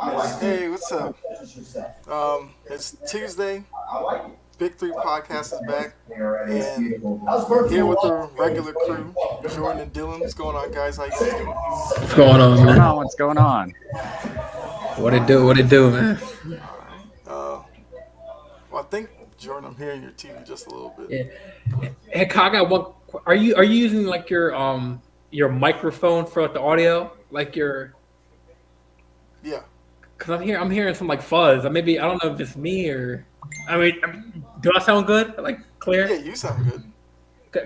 Hey, what's up? It's Tuesday. Big Three Podcast is back, and I'm here with the regular crew, Jordan and Dylan. What's going on, guys? How you guys doing? What's going What's on, going man? on? What's going on? What it do? What it do, man? All right. Well, I think Jordan, I'm hearing your TV just a little bit. Yeah. Hey, Kyle, I got one. Are you using like your microphone for like, the audio, like your? Yeah, Cause I'm hearing some like fuzz. Maybe I don't know if it's me or. I mean, do I sound good? Like yeah, clear? you sound good.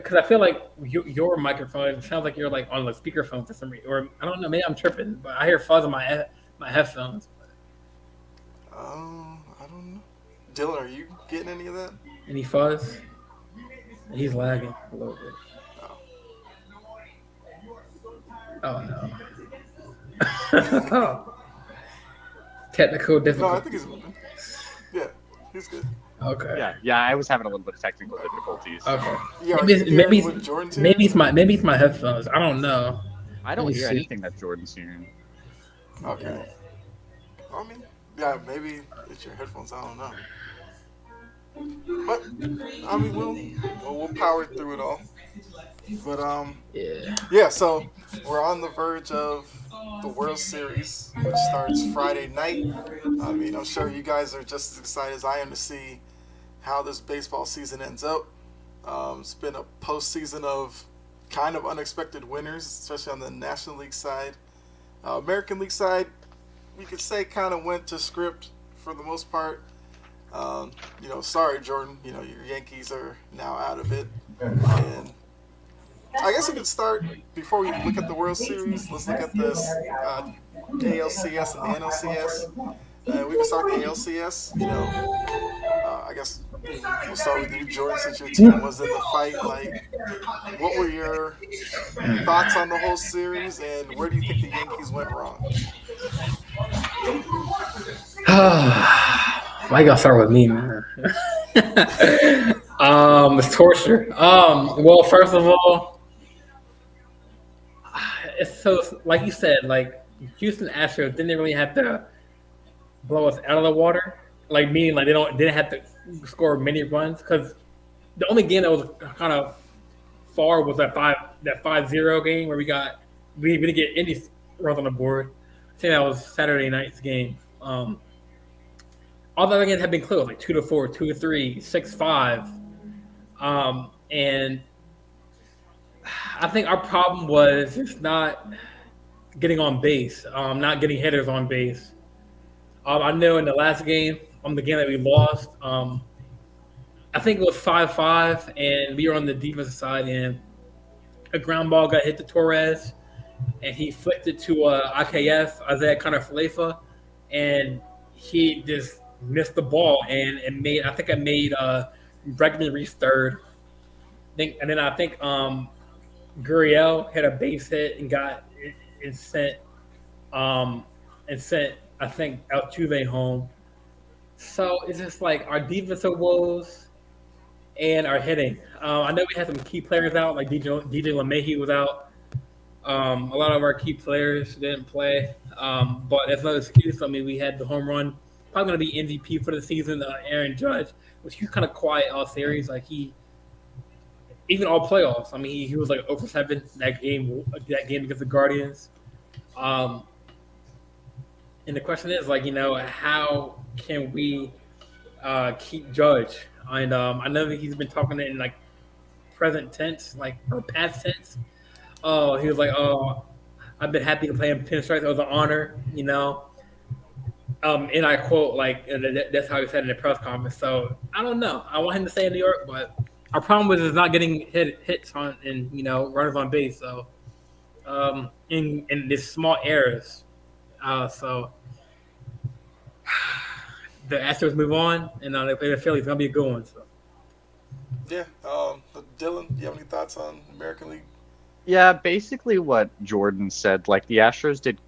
Cause I feel like your microphone. It sounds like you're like on the speakerphone for some reason, or I don't know. Maybe I'm tripping, but I hear fuzz on my headphones. I don't know. Dylan, are you getting any of that? Any fuzz? He's lagging a little bit. Oh. Oh no. Technical No, I difficulty. think he's moving. Yeah, he's good. Okay. Yeah, I was having a little bit of technical difficulties. Okay. Yeah, are Maybe you it's, maybe hearing it's, what Jordan's hearing? maybe it's my headphones. I don't know. I Let don't me hear see. anything that Jordan's hearing. Okay. I mean, yeah, maybe it's your headphones. I don't know. But I mean, we'll power through it all. But Yeah. yeah. So we're on the verge of the World Series, which starts Friday night. I mean, I'm sure you guys are just as excited as I am to see how this baseball season ends up. It's been a postseason of kind of unexpected winners, especially on the National League side. American League side, we could say kind of went to script for the most part. Sorry, Jordan. Your Yankees are now out of it, and I guess we could start before we look at the World Series. Let's look at this ALCS and the NLCS. We can start the ALCS. I guess we'll start with you, Jordan, since your team was in the fight. Like, what were your thoughts on the whole series, and where do you think the Yankees went wrong? Why you gotta start with me, man? It's torture. Well, first of all, it's so like you said, like Houston Astros didn't really have to blow us out of the water. Like meaning, like didn't have to score many runs because the only game that was kind of far was that 5-0 game where we didn't get any runs on the board. I think that was Saturday night's game. All the other games have been close, like 2-4, 2-3, 6-5. And I think our problem was just not getting on base, not getting hitters on base. I know in the last game, on the game that we lost, I think it was 5-5, and we were on the defensive side, and a ground ball got hit to Torres, and he flicked it to IKF, Isaiah Falefa, and he just missed the ball, and it made Bregman reach third. And then I think Gurriel had a base hit and got and sent um and sent I think Altuve home. So it's just like our defensive woes and our hitting. I know we had some key players out, like DJ LeMahieu was out. A lot of our key players didn't play, but that's no excuse. I mean, we had the home run, probably going to be MVP for the season. Aaron Judge, which he was kind of quiet all series. Like he, even all playoffs. I mean, he was like 0 for 7 that game against the Guardians. Um, and the question is, like, how can we keep Judge? And I know that he's been talking in like present tense, like or past tense. Oh, he was like, "Oh, I've been happy to play in pinstripes. It was an honor." And I quote like, and that's how he said in the press conference. So I don't know. I want him to stay in New York, but our problem was is not getting hits on and runners on base. So in this small errors. So the Astros move on, and they play the Phillies. It's gonna be a good one. So. Yeah. Dylan, do you have any thoughts on American League? Yeah, basically what Jordan said. Like the Astros did,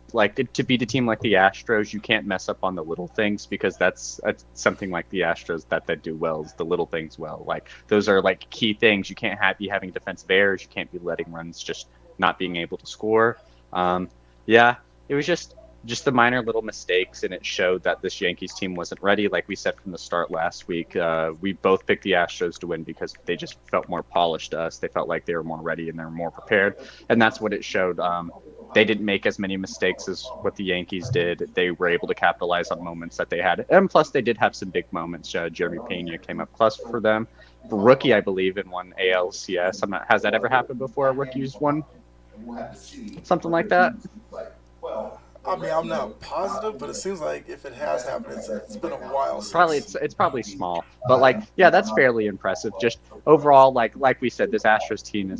to beat a team like the Astros, you can't mess up on the little things because that's something like the Astros that they do well is the little things well. Like those are like key things. You can't be having defensive errors. You can't be letting runs just not being able to score. Yeah, it was just just the minor little mistakes, and it showed that this Yankees team wasn't ready. Like we said from the start last week, we both picked the Astros to win because they just felt more polished to us. They felt like they were more ready and they were more prepared, and that's what it showed. They didn't make as many mistakes as what the Yankees did. They were able to capitalize on moments that they had, and plus they did have some big moments. Jeremy Pena came up clutch for them. The rookie, I believe, in one ALCS. Has that ever happened before? A rookie's won something like that? I mean, I'm not positive, but it seems like if it has happened, it's been a while. It's probably small, but like, yeah, that's fairly impressive. Just overall, like we said, this Astros team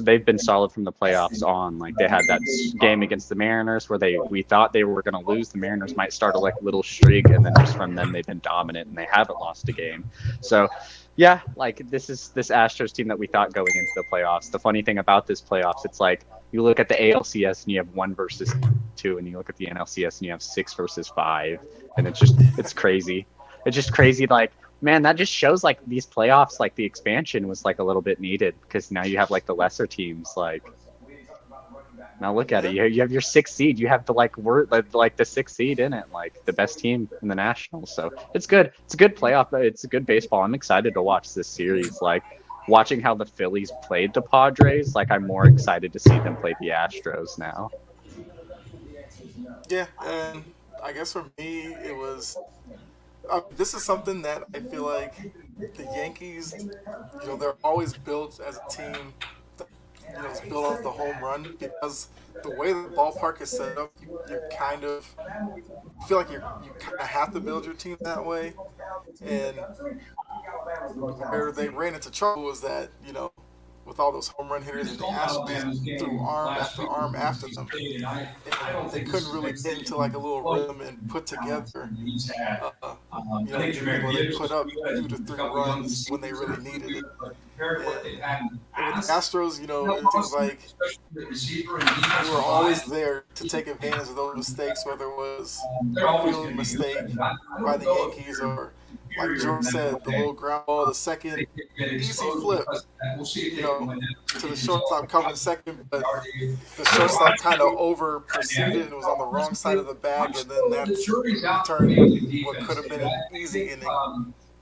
they've been solid from the playoffs on. Like they had that game against the Mariners where we thought they were going to lose. The Mariners might start a little streak, and then just from then they've been dominant and they haven't lost a game. So yeah, like this Astros team that we thought going into the playoffs. The funny thing about this playoffs, it's like you look at the ALCS and you have 1 versus 2, and you look at the NLCS and you have 6 versus 5, and it's crazy. It's just crazy. Like, man, that just shows like these playoffs, like the expansion was like a little bit needed because now you have like the lesser teams. Like, now look at it. You have your 6th seed. You have the the 6th seed in it, like the best team in the Nationals. So it's good. It's a good playoff. It's a good baseball. I'm excited to watch this series. Like watching how the Phillies played the Padres. Like I'm more excited to see them play the Astros now. Yeah, and I guess for me it was. This is something that I feel like the Yankees, they're always built as a team. It's built off the home run because the way the ballpark is set up, you kind of feel like you kind of have to build your team that way. And where they ran into trouble was that with all those home run hitters and the Astros threw arm after arm after them, and they couldn't really get into like a little rhythm and put together. Where they put up 2 to 3 runs when they really needed it. And with the Astros, it seems like they were always there to take advantage of those mistakes, whether it was a field mistake by the Yankees or, like George said, the little ground ball, the second easy flip, to the shortstop coming second, but the shortstop kind of over proceeded and was on the wrong side of the bag, and then that turned what could have been an easy inning.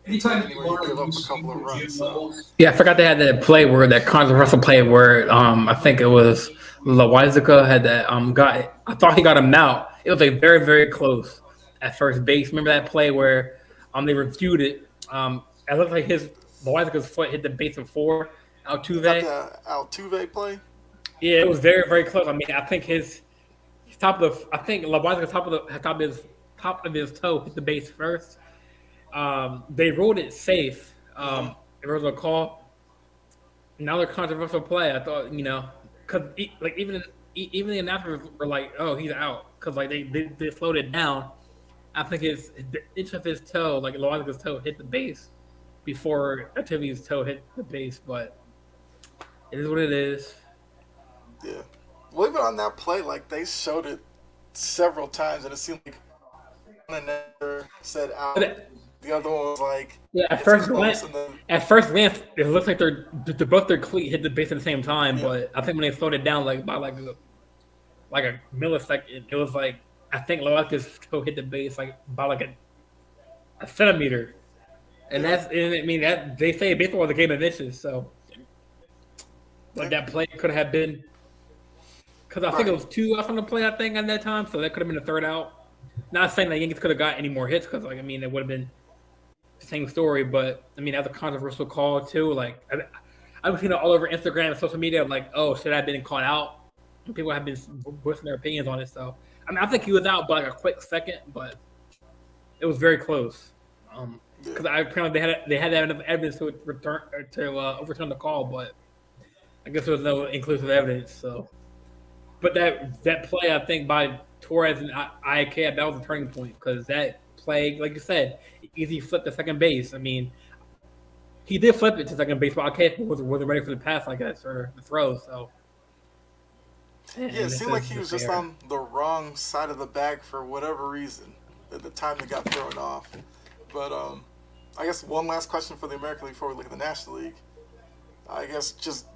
Anytime where you give up a couple of runs. So. Yeah, I forgot they had that controversial play where I think it was Loaisiga had that I thought he got him out. It was like very, very close at first base. Remember that play where they reviewed it? It looked like Loaisiga's foot hit the base before Altuve. The Altuve play? Yeah, it was very, very close. I mean, I think Loaisiga's top of his toe hit the base first. They ruled it safe. There was a call. Another controversial play. I thought, because even the announcers were like, "Oh, he's out," because like they slowed it down. I think the inch of his toe, like Loaisiga's toe, hit the base before Altuve's toe hit the base. But it is what it is. Yeah. Well, even on that play, like they showed it several times, and it seemed like one never said out. The other one was like at first glance, it looks like they're both their cleat hit the base at the same time. Yeah. But I think when they slowed it down, like by like a millisecond, it was like I think Loaisiga's toe hit the base like by like a centimeter, and that they say baseball is a game of inches. So, like that play could have been because I think it was 2 outs on the play. I think at that time, so that could have been the 3rd out. Not saying that Yankees could have got any more hits because it would have been the same story, but that was a controversial call too. Like I've seen it all over Instagram and social media. Like, oh, should I have been called out? And people have been voicing their opinions on it. So I think he was out by like a quick second, but it was very close. Because apparently they had that enough evidence to overturn the call, but I guess there was no inclusive evidence. So, but that play I think by Torres and IK, that was a turning point because that play, like you said, easy flip to second base. I mean, he did flip it to second base, but IK wasn't ready for the pass, I guess, or the throw. So, it seemed like he was just on the wrong side of the bag for whatever reason at the time it got thrown off. But I guess one last question for the American League before we look at the National League. I guess just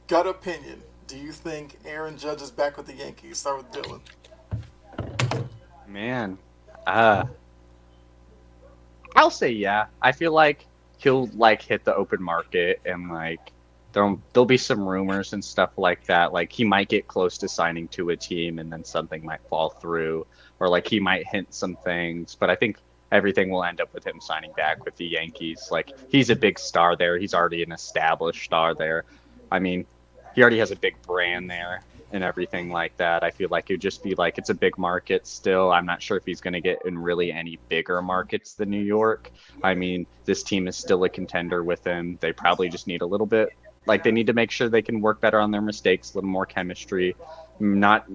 gut opinion. Do you think Aaron Judge is back with the Yankees? Start with Dylan. Man, I'll say yeah. I feel like he'll like hit the open market and like there'll be some rumors and stuff like that. Like he might get close to signing to a team and then something might fall through, or like he might hint some things. But I think everything will end up with him signing back with the Yankees. Like he's a big star there. He's already an established star there. I mean, he already has a big brand there and everything like that. I feel like it'd just be like it's a big market still. I'm not sure if he's going to get in really any bigger markets than New York. I mean, this team is still a contender with him. They probably just need a little bit like they need to make sure they can work better on their mistakes, a little more chemistry, not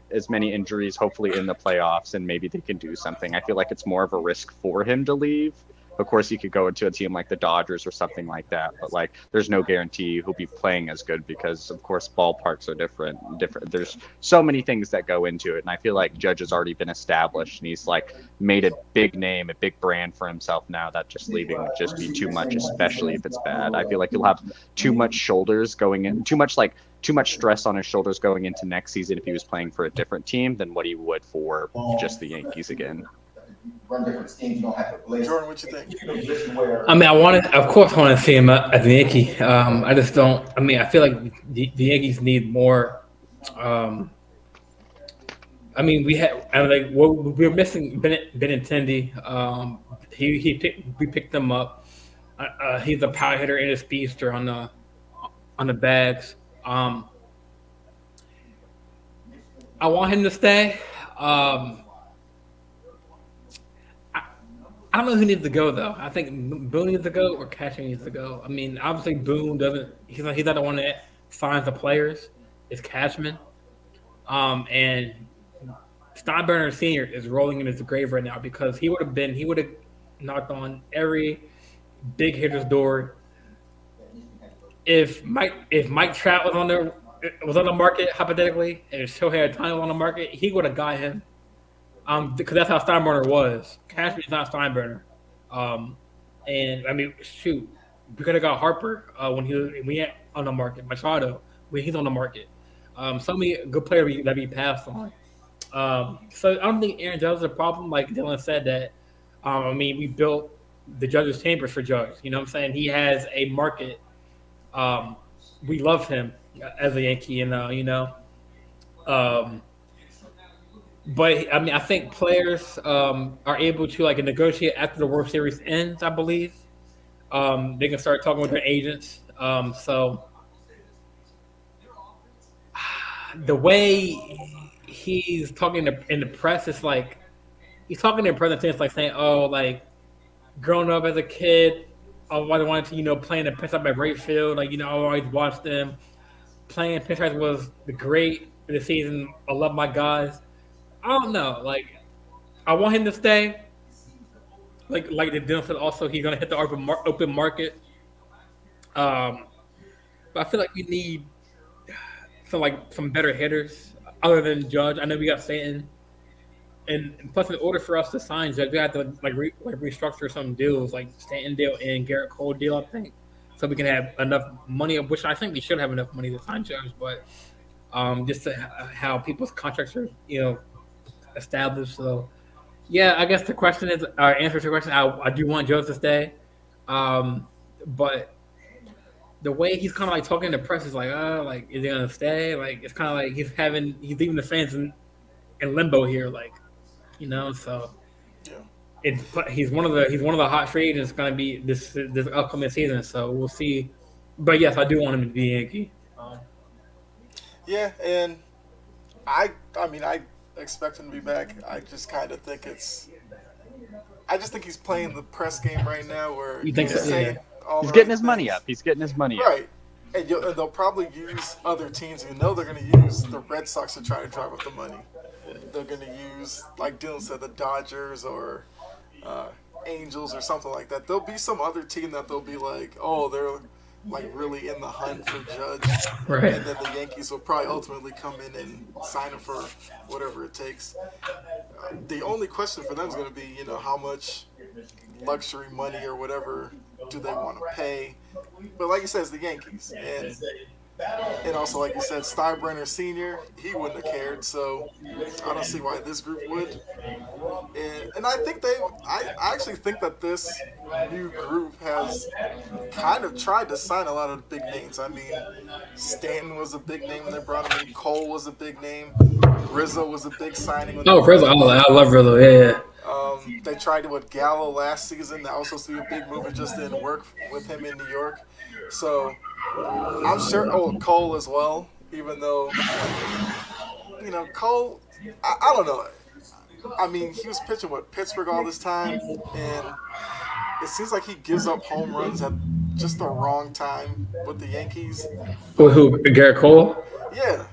as many injuries, hopefully in the playoffs, and maybe they can do something. I feel like it's more of a risk for him to leave. Of course, he could go into a team like the Dodgers or something like that, but like there's no guarantee he'll be playing as good because, of course, ballparks are different. There's so many things that go into it, and I feel like Judge has already been established, and he's like made a big name, a big brand for himself now. That just leaving would just be too much, especially if it's bad. I feel like he'll have too much shoulders going in, too much stress on his shoulders going into next season if he was playing for a different team than what he would for just the Yankees again. Run different schemes. You don't have to play. Jordan, what you think? I mean, of course, I want to see him as a Yankee. I just don't. I mean, I feel like the Yankees need more. I mean, we're missing Benintendi. We picked him up. He's a power hitter and a speedster on the bags. I want him to stay. I don't know who needs to go though. I think Boone needs to go or Cashman needs to go. I mean, obviously Boone doesn't. He's not the one that signs the players. It's Cashman, and Steinbrenner Senior is rolling in his grave right now because he would have knocked on every big hitter's door. If Mike Trout was on the market hypothetically, and Shohei Ohtani was on the market, he would have got him. Because that's how Steinbrenner was. Cashman's not Steinbrenner. And I mean, shoot, we could have got Harper when he had on the market. Machado when he's on the market. So many good players that we passed on. So I don't think Aaron Judge is a problem. Like Dylan said that. I mean, we built the Judge's chambers for Judge. You know what I'm saying? He has a market. We love him as a Yankee, But I mean, I think players are able to like negotiate after the World Series ends. I believe they can start talking with their agents. So the way he's talking in the press, it's like he's talking in present tense, like saying, "Oh, like growing up as a kid, I wanted to, play in the pinstripe at Rayfield. Like, I always watched them playing pinstripes was great for the season. I love my guys." I don't know. Like, I want him to stay. Like the Dylan said, also he's gonna hit the open market. But I feel like we need some better hitters other than Judge. I know we got Stanton, and plus in order for us to sign Judge, we have to restructure some deals, like Stanton deal and Garrett Cole deal, I think, so we can have enough money. Which I think we should have enough money to sign Judge, but just how people's contracts are, established. So yeah, I guess the question is, our answer to the question, I do want Judge to stay, but the way he's kind of like talking to the press is like, is he gonna stay? Like, it's kind of like he's leaving the fans in limbo here, like, So he's one of the hot free agents going to be this upcoming season. So we'll see. But yes, I do want him to be Yankee. Yeah, and I expect him to be back. I just kind of think I just think he's playing the press game right now, where you think he's saying he's getting his money up. He's getting his money up. Right. And they'll probably use other teams. They're going to use the Red Sox to try to drive up the money. They're going to use, like Dylan said, the Dodgers or Angels or something like that. There'll be some other team that they'll be like, oh, they're like really in the hunt for Judge. Right. And then the Yankees will probably ultimately come in and sign him for whatever it takes. The only question for them is going to be, how much luxury money or whatever do they want to pay. But like you said, it's the Yankees. And And also, like you said, Steinbrenner Sr., he wouldn't have cared. So I don't see why this group would. And I think I actually think that this new group has kind of tried to sign a lot of big names. I mean, Stanton was a big name when they brought him in. Cole was a big name. Rizzo was a big signing. When they Oh, brought Rizzo. him in. I love Rizzo. Yeah. They tried it with Gallo last season. That was supposed to be a big move. It just didn't work with him in New York. So I'm sure. Oh, Cole as well. Even though, Cole, I don't know. I mean, he was pitching with Pittsburgh all this time, and it seems like he gives up home runs at just the wrong time with the Yankees. Who? Garrett Cole. Yeah,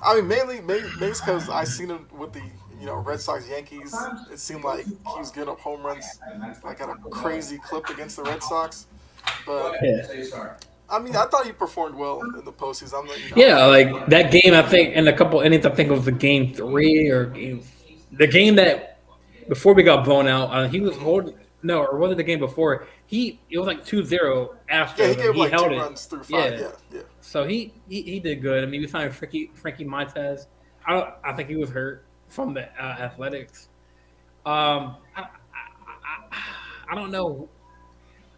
I mean, maybe it's because I seen him with the Red Sox Yankees. It seemed like he was getting up home runs like at a crazy clip against the Red Sox. But Yeah. I mean, I thought he performed well in the postseason. Yeah, like that game. I think in a couple innings. I think it was the game 3 or the game that before we got blown out. He was holding. No, or was it the game before? It was like 2-0 Astros. Yeah, he gave like held 2 it. runs through 5. Yeah. So he did good. I mean, we signed Frankie Montez. I think he was hurt from the Athletics. I don't know.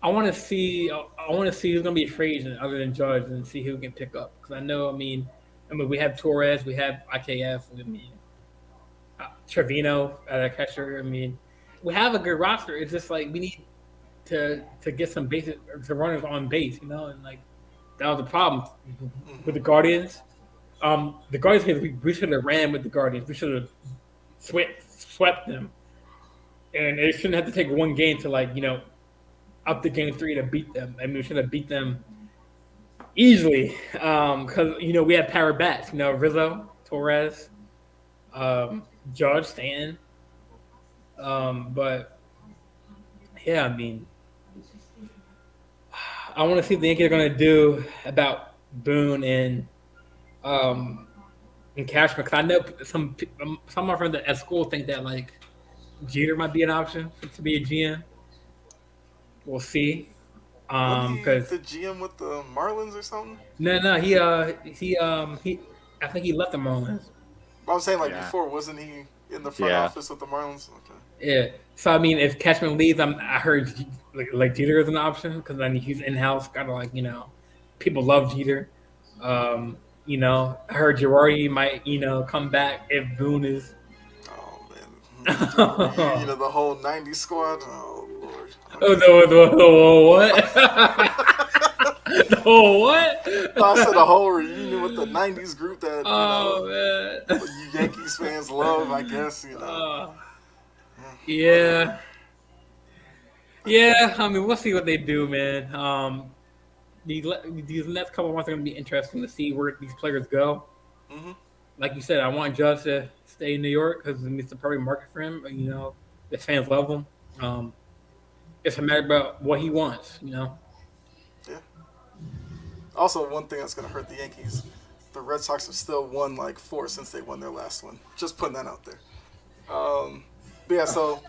I want to see who's going to be a free agent other than Judge and see who can pick up. Because I know, I mean, we have Torres, we have IKF, Trevino at a catcher. I mean, we have a good roster. It's just like we need to get some bases to runners on base, and like that was the problem with the Guardians. The Guardians, we should have ran with the Guardians. We should have swept them, and it shouldn't have to take one game to up to game 3 to beat them. I mean, we should have beat them easily because we had power bats. Rizzo, Torres, Judge, Stanton. But yeah, I mean, I want to see what the Yankees are going to do about Boone and Cashman, because I know some of my friends at school think that like Jeter might be an option to be a GM. We'll see. Because the GM with the Marlins or something. No, he I think he left the Marlins. I'm saying before, wasn't he in the front office with the Marlins? Okay. Yeah. So I mean, if Cashman leaves, I heard like Jeter is an option because I mean he's in house, kind of people love Jeter. I heard Girardi might come back if Boone is. Oh man. The whole '90s squad. Oh Lord. Okay. The what? The what? I said a whole reunion with the '90s group that man. You Yankees fans love, I guess. Yeah. Yeah, I mean, we'll see what they do, man. These next couple of months are going to be interesting to see where these players go. Mm-hmm. Like you said, I want Judge to stay in New York because it's the perfect market for him. The fans love him. It's a matter about what he wants, Yeah. Also, one thing that's going to hurt the Yankees, the Red Sox have still won 4 since they won their last one. Just putting that out there. But yeah, so.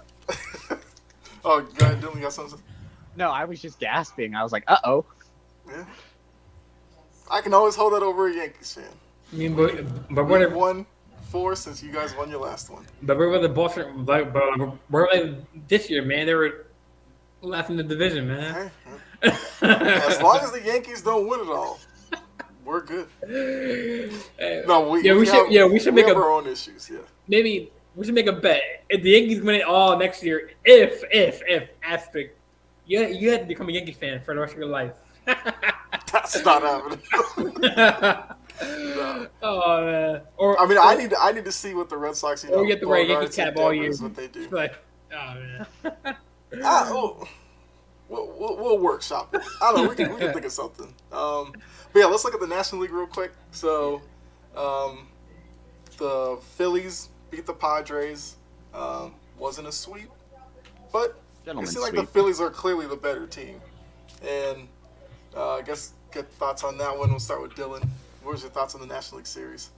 Oh, go ahead, Dylan. You got something? No, I was just gasping. I was like, uh-oh. Yeah. I can always hold that over a Yankees fan. I mean, but We've won 4 since you guys won your last one. But where were the Boston? Where were they this year, man? They were last in the division, man. As long as the Yankees don't win it all, we're good. No, we should make our own issues. Yeah. Maybe we should make a bet. If the Yankees win it all next year, if asterisk, you have to become a Yankee fan for the rest of your life. That's not happening. No. Oh man. I mean, I need to see what the Red Sox. Or you get to wear a Yankee cap all year. What they do. Like, oh man. We'll workshop it. I don't know. We can think of something. But yeah, let's look at the National League real quick. So, the Phillies beat the Padres. Wasn't a sweep, but it seems like the Phillies are clearly the better team. And I guess get thoughts on that one. We'll start with Dylan. What was your thoughts on the National League Series?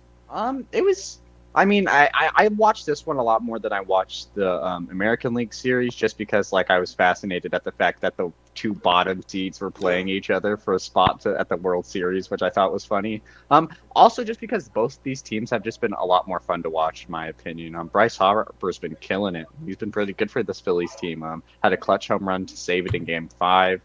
It was I mean, I watched this one a lot more than I watched the American League series, just because like I was fascinated at the fact that the two bottom seeds were playing each other for a spot at the World Series, which I thought was funny. Also just because both these teams have just been a lot more fun to watch, in my opinion. Bryce Harper's been killing it. He's been pretty good for this Phillies team. Had a clutch home run to save it in Game 5.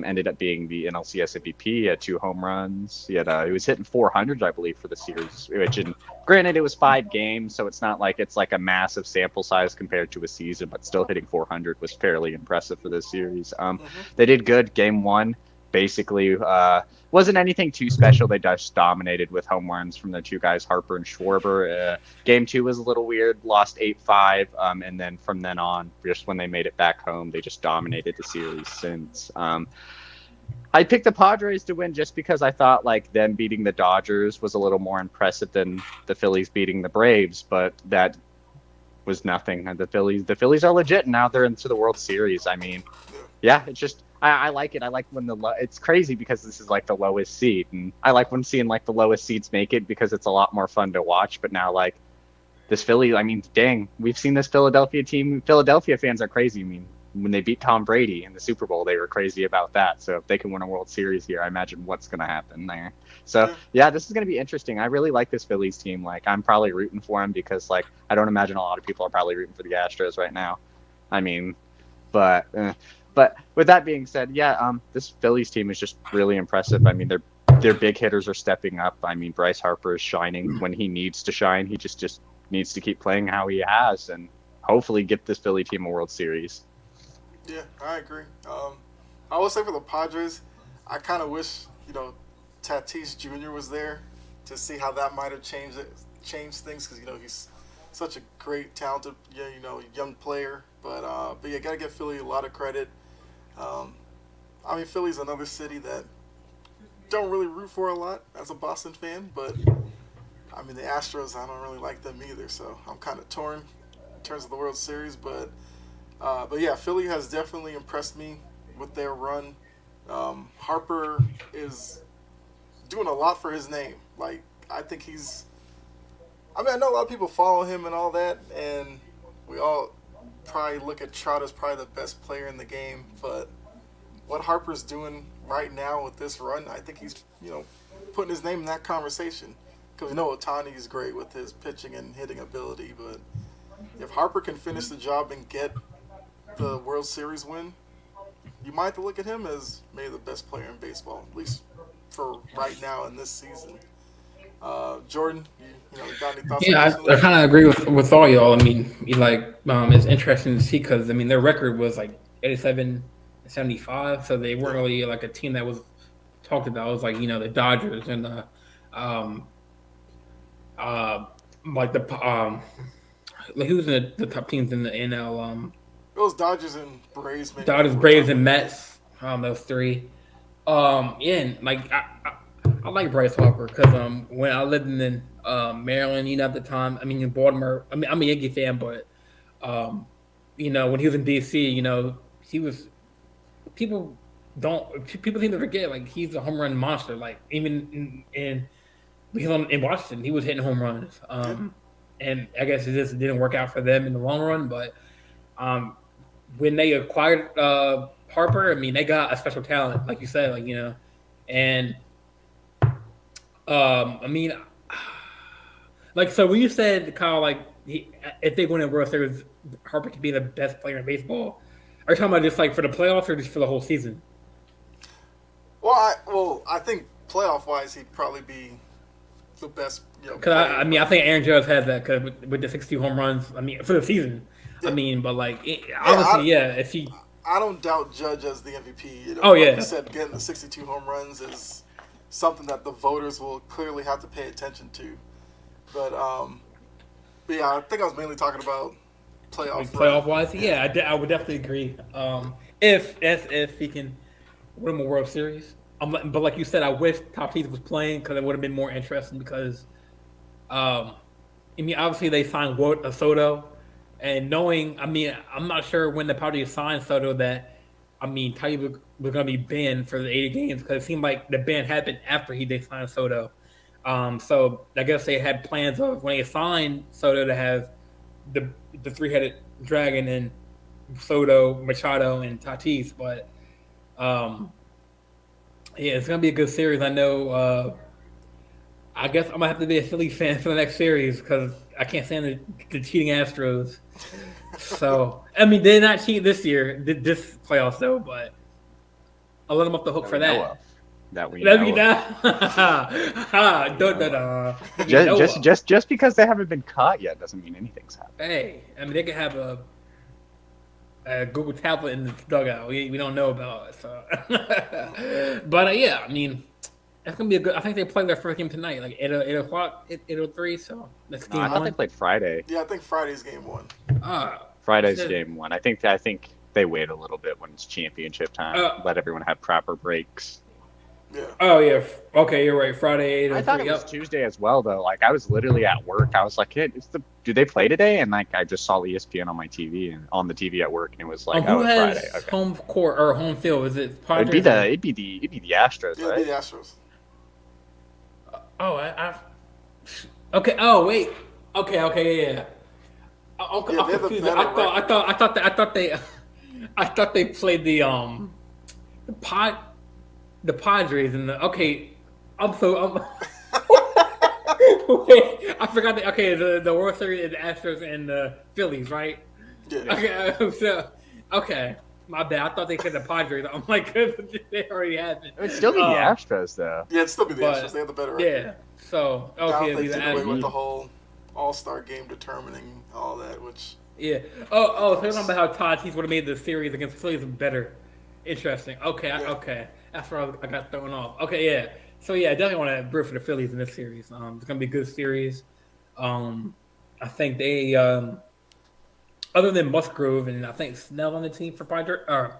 Ended up being the NLCS MVP. He had 2 home runs. He was hitting 400, I believe, for the series. Which, granted, it was 5 games, so it's not like it's like a massive sample size compared to a season, but still hitting 400 was fairly impressive for this series. They did good. Game 1 basically wasn't anything too special. They just dominated with home runs from the 2 guys, Harper and Schwarber. Game 2 was a little weird, lost 8-5, and then from then on, just when they made it back home, they just dominated the series since. I picked the Padres to win just because I thought like them beating the Dodgers was a little more impressive than the Phillies beating the Braves, but that was nothing. The Phillies are legit now. They're into the World Series. I mean, yeah, it's just I like it. I like when it's crazy because this is like the lowest seed, and I like when seeing like the lowest seeds make it because it's a lot more fun to watch. But now like this Philly, I mean, dang, we've seen this Philadelphia team. Philadelphia fans are crazy. I mean, when they beat Tom Brady in the Super Bowl, they were crazy about that. So if they can win a World Series here, I imagine what's going to happen there. So yeah, this is going to be interesting. I really like this Phillies team. Like I'm probably rooting for them because like I don't imagine a lot of people are probably rooting for the Astros right now. I mean, but with that being said, yeah, this Phillies team is just really impressive. I mean, their big hitters are stepping up. I mean, Bryce Harper is shining when he needs to shine. He just needs to keep playing how he has and hopefully get this Philly team a World Series. Yeah, I agree. I will say for the Padres, I kind of wish Tatis Jr. was there to see how that might have changed things because he's such a great, talented, young player. But yeah, gotta give Philly a lot of credit. I mean, Philly's another city that don't really root for a lot as a Boston fan, but I mean the Astros, I don't really like them either. So I'm kind of torn in terms of the World Series, but yeah, Philly has definitely impressed me with their run. Harper is doing a lot for his name. Like, I think I know a lot of people follow him and all that, and we all probably look at Trout as probably the best player in the game, but what Harper's doing right now with this run, I think he's, putting his name in that conversation. Because we know Ohtani is great with his pitching and hitting ability, but if Harper can finish the job and get the World Series win, you might have to look at him as maybe the best player in baseball, at least for right now in this season. Jordan, you got any thoughts? Yeah, I kind of agree with all y'all. I mean, it's interesting to see because I mean their record was like 87-75, so they weren't really like a team that was talked about. It was like the Dodgers and the like who's in the top teams in the NL? It was Dodgers and Braves. Maybe. Dodgers, Braves, and Mets. Those 3. Yeah, and like I like Bryce Harper because when I lived in Maryland, at the time, I mean in Baltimore, I mean I'm a Yankee fan, but when he was in DC, he was people seem to forget like he's a home run monster. Like even in Washington, he was hitting home runs. And I guess it just didn't work out for them in the long run, but when they acquired Harper, I mean they got a special talent, like you said, and I mean, like so when you said kind of like if they win a World Series, Harper could be the best player in baseball. Are you talking about just like for the playoffs or just for the whole season? Well, I think playoff wise, he'd probably be the best. Because I think Aaron Judge has that because with the 62 home runs, I mean for the season. Yeah. I mean, but like obviously, if he. I don't doubt Judge as the MVP. Like you said, getting the 62 home runs is something that the voters will clearly have to pay attention to. But yeah, I think I was mainly talking about playoff wise. Yeah, I would definitely agree. If he can win a World Series, but like you said, I wish Tatis was playing because it would have been more interesting. Because, I mean, obviously they signed Soto, and knowing, I mean, I'm not sure when the Padres signed Soto that, I mean, Tatis was going to be banned for the 80 games because it seemed like the ban happened after they signed Soto. So I guess they had plans of when they signed Soto to have the three-headed dragon and Soto, Machado, and Tatis, but yeah, it's gonna be a good series. I know. I guess I'm gonna have to be a Phillies fan for the next series because I can't stand the cheating Astros. So I mean, they're not cheating this year, this playoffs though, but I'll let them off the hook That for we know that. of. That we Let know me of. Just Just because they haven't been caught yet doesn't mean anything's happened. hey, I mean they could have a Google tablet in the dugout. We don't know about it. So, but yeah, I mean it's gonna be a good. I think they play their first game tonight, like 8 o'clock, 8:03. So that's No, game I thought they one. played Friday. Yeah, I think Friday's game 1. Friday's Shit. game 1. I think they wait a little bit when it's championship time. Let everyone have proper breaks. Yeah. Oh yeah, okay, you're right. Friday 8:03. I thought it was Yep. Tuesday as well, though. Like I was literally at work. I was like, "Hey, do they play today?" And like I just saw ESPN on my TV and on the TV at work, and it was like, Who "Oh, it's has Friday." Okay. home court or home field? Is it Padres? It'd be the Astros, Yeah, it'd right? be the Astros. Oh, okay. Oh, wait. Okay, yeah. I'm Yeah, they're the confused. better I thought they played the Padres and the okay. I'm wait, I forgot that. Okay, the World Series is the Astros and the Phillies, right? Yeah. Okay, so okay, my bad. I thought they said the Padres. I'm like, they already had it. It would still be the Astros, though. Yeah, it'd still be the But- Astros. They have the better record. Yeah. So I don't okay, it'd be think the they away with Astros. the whole All-Star game determining all that, which Yeah. Oh, so you're talking about how Tatis would have made the series against the Phillies better. Interesting. Okay, Yeah. okay. That's where I got thrown off. Okay, yeah. So yeah, I definitely want to root for the Phillies in this series. It's gonna be a good series. I think they, other than Musgrove and I think Snell on the team for Padres. yeah,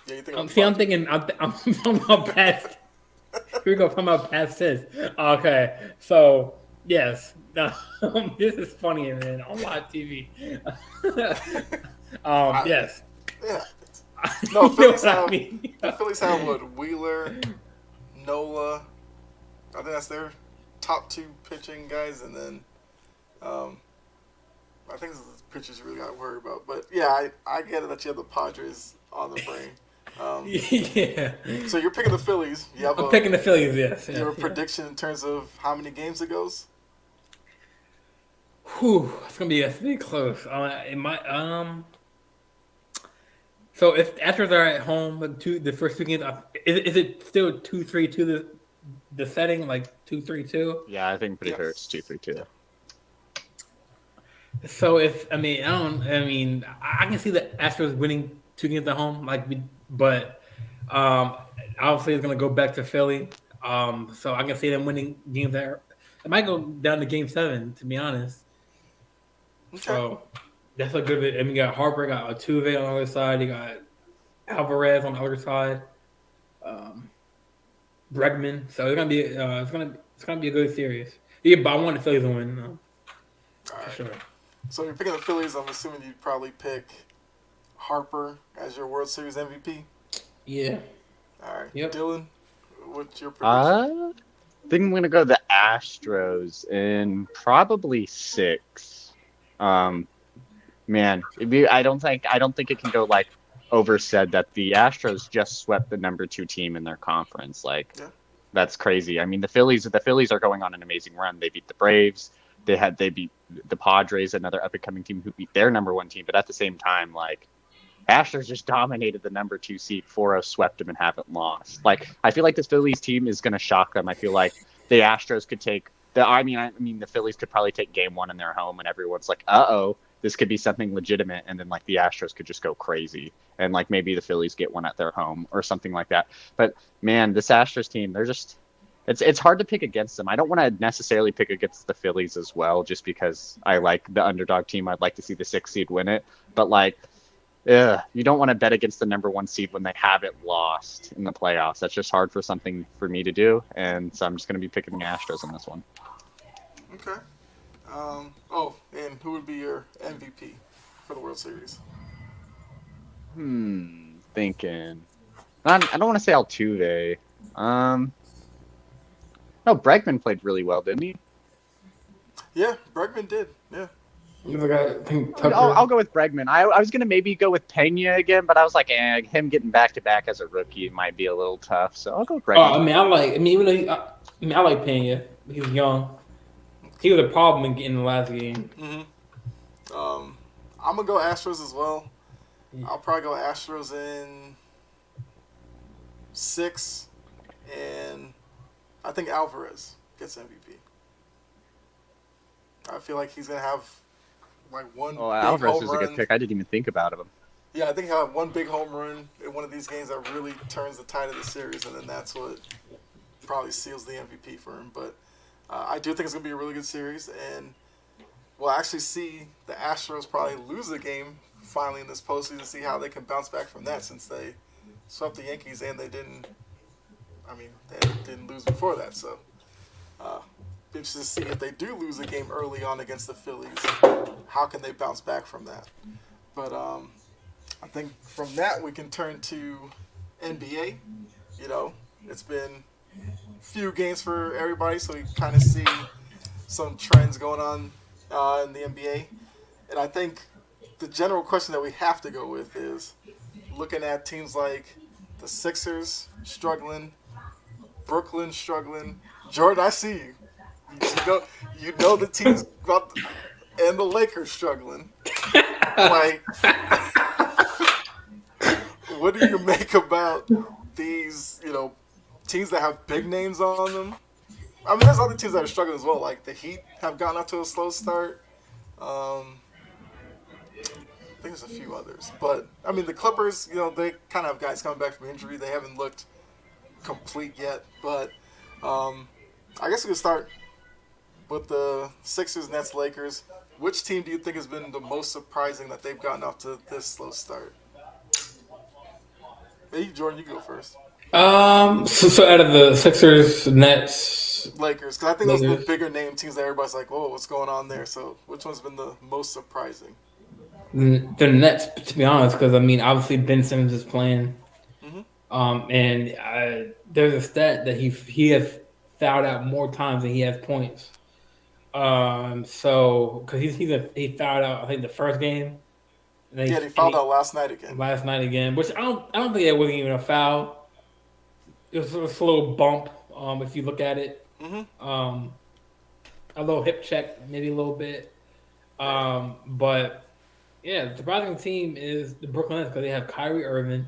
you think. See, I'm thinking I'm talking about past. Here we go. Talking about past tense. Okay, so yes, this is funny, man. On live TV. Yes. Yeah. No, You know Phillies what I have. mean? The Phillies have what? Wheeler, Nola. I think that's their top 2 pitching guys, and then I think this is the pitchers you really got to worry about. But yeah, I get it that you have the Padres on the brain. Yeah. So you're picking the Phillies. You have I'm picking the Phillies, yes. you have a prediction in terms of how many games it goes? Whew, it's gonna be close. It might So if Astros are at home, the first 2 games, is it still 2-3 to the setting like 2-3-2? Yeah, I think pretty Yes. sure it's 2-3-2. So I can see the Astros winning 2 games at home, but obviously it's gonna go back to Philly. So I can see them winning games there. It might go down to Game 7, to be honest. Okay. So that's a good bit. I mean, you got Harper, got Altuve on the other side, you got Alvarez on the other side, Bregman. So it's gonna be a good series. Yeah, but I want the Phillies to win, All for right. sure. So you're picking the Phillies. I'm assuming you'd probably pick Harper as your World Series MVP. Yeah. All right. Yep. Dylan, what's your prediction? I think I'm gonna go the Astros in probably 6. Man, I don't think it can go like oversaid that the Astros just swept the number 2 team in their conference. Like, Yeah. that's crazy. I mean, the Phillies are going on an amazing run. They beat the Braves. They beat the Padres, another up and coming team who beat their number 1 team. But at the same time, like, Astros just dominated the number 2 seed. 4-0 swept them and haven't lost. Like, I feel like this Phillies team is going to shock them. I feel like the Astros could take I mean, the Phillies could probably take Game 1 in their home, and everyone's like, "Uh-oh, this could be something legitimate." And then like the Astros could just go crazy, and like maybe the Phillies get one at their home or something like that. But man, this Astros team, they're just. It's hard to pick against them. I don't want to necessarily pick against the Phillies as well, just because I like the underdog team. I'd like to see the 6th seed win it. But like, you don't want to bet against the number 1 seed when they haven't lost in the playoffs. That's just hard for me to do. And so I'm just going to be picking the Astros in this one. Okay. And who would be your MVP for the World Series? Thinking. I don't want to say Altuve. No, Bregman played really well, didn't he? Yeah, Bregman did. Yeah. I think Tucker. I'll go with Bregman. I was gonna maybe go with Pena again, but I was like, him getting back to back as a rookie might be a little tough. So I'll go with Bregman. Even though I like Pena. He's young. He was a problem in the last game. I'm gonna go Astros as well. Yeah. I'll probably go Astros in 6, and I think Alvarez gets MVP. I feel like he's gonna have like one Oh, big Alvarez home is a run. good pick. I didn't even think about him. Yeah, I think he'll have one big home run in one of these games that really turns the tide of the series, and then that's what probably seals the MVP for him. But I do think it's going to be a really good series, and we'll actually see the Astros probably lose the game finally in this postseason, see how they can bounce back from that, since they swept the Yankees and they didn't lose before that. So be interested to see if they do lose a game early on against the Phillies, how can they bounce back from that. But I think from that we can turn to NBA. You know, it's been few games for everybody, so we kind of see some trends going on in the NBA. And I think the general question that we have to go with is looking at teams like the Sixers struggling, Brooklyn struggling. Jordan, I see you. You know the teams about and the Lakers struggling. Like, what do you make about these, teams that have big names on them? I mean, there's other teams that are struggling as well. Like the Heat have gotten off to a slow start. I think there's a few others, but I mean the Clippers. They kind of have guys coming back from injury. They haven't looked complete yet, but I guess we could start with the Sixers, Nets, Lakers. Which team do you think has been the most surprising that they've gotten off to this slow start? Hey, Jordan, you can go first. So out of the Sixers, Nets, Lakers, because I think those are the bigger name teams that everybody's like, "Whoa, what's going on there?" So, which one's been the most surprising? the Nets, to be honest, because obviously Ben Simmons is playing, and there's a stat that he has fouled out more times than he has points. So because he fouled out, I think the first game. And he fouled out last night again. Which I don't think it wasn't even a foul. It was a slow bump. If you look at it, a little hip check, maybe a little bit. But yeah, the surprising team is the Brooklyn Nets because they have Kyrie Irving,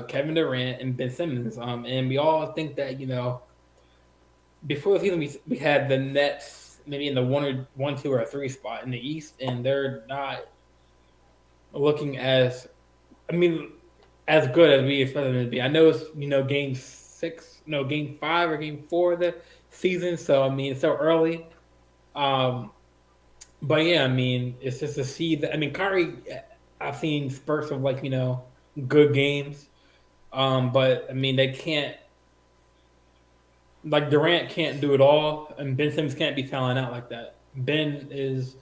Kevin Durant, and Ben Simmons. And we all think that before the season we had the Nets maybe in the 1, 2, or 3 spot in the East, and they're not looking as good as we expected them to be. I know it's game 5 or game 4 of the season, so it's so early. But yeah, it's just to see that. Kyrie, I've seen spurts of good games, but they can't. Like Durant can't do it all, and Ben Simmons can't be fouling out like that. Ben is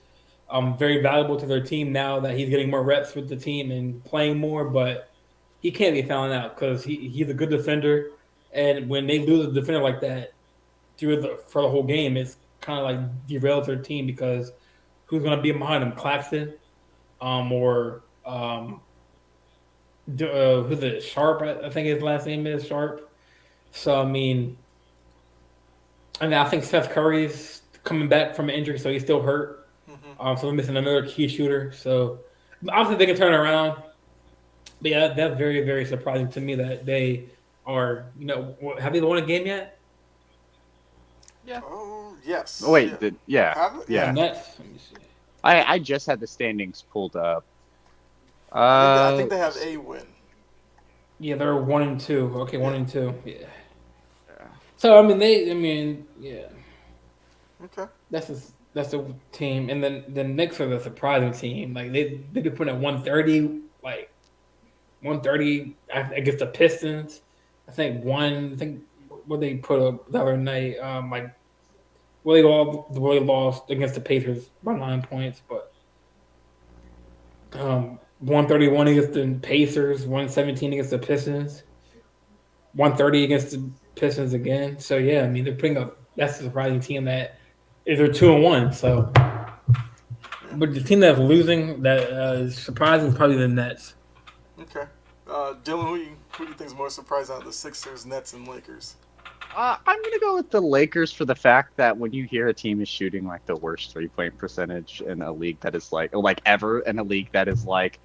very valuable to their team now that he's getting more reps with the team and playing more, but he can't be fouling out because he's a good defender, and when they lose a defender like that for the whole game, it's kind of like derails their team because who's going to be behind him? Claxton, or who's it? Sharp, I think his last name is Sharp. So I think Seth Curry's coming back from an injury, so he's still hurt. So we're missing another key shooter. So obviously they can turn around. But yeah, that's very, very surprising to me that they are, have they won a game yet? Yeah. Oh, yes. Oh, wait. Yeah. Yeah. Nets. Let me see. I just had the standings pulled up. I think they have a win. Yeah, they're 1 and 2. Okay, 1 and 2. Yeah. So yeah. Okay. That's a team, and then the Knicks are the surprising team. Like they could put at 130, 130 against the Pistons. I think what they put up the other night, they lost against the Pacers by 9 points, but 131 against the Pacers, 117 against the Pistons, 130 against the Pistons again. So yeah, I mean they're putting up. That's a surprising team that is they're 2-1. So, but the team that's losing that is surprising is probably the Nets. Okay. Dylan, who do you think is more surprising out of the Sixers, Nets, and Lakers? I'm gonna go with the Lakers for the fact that when you hear a team is shooting like the worst 3-point percentage in a league that is like ever in a league that is like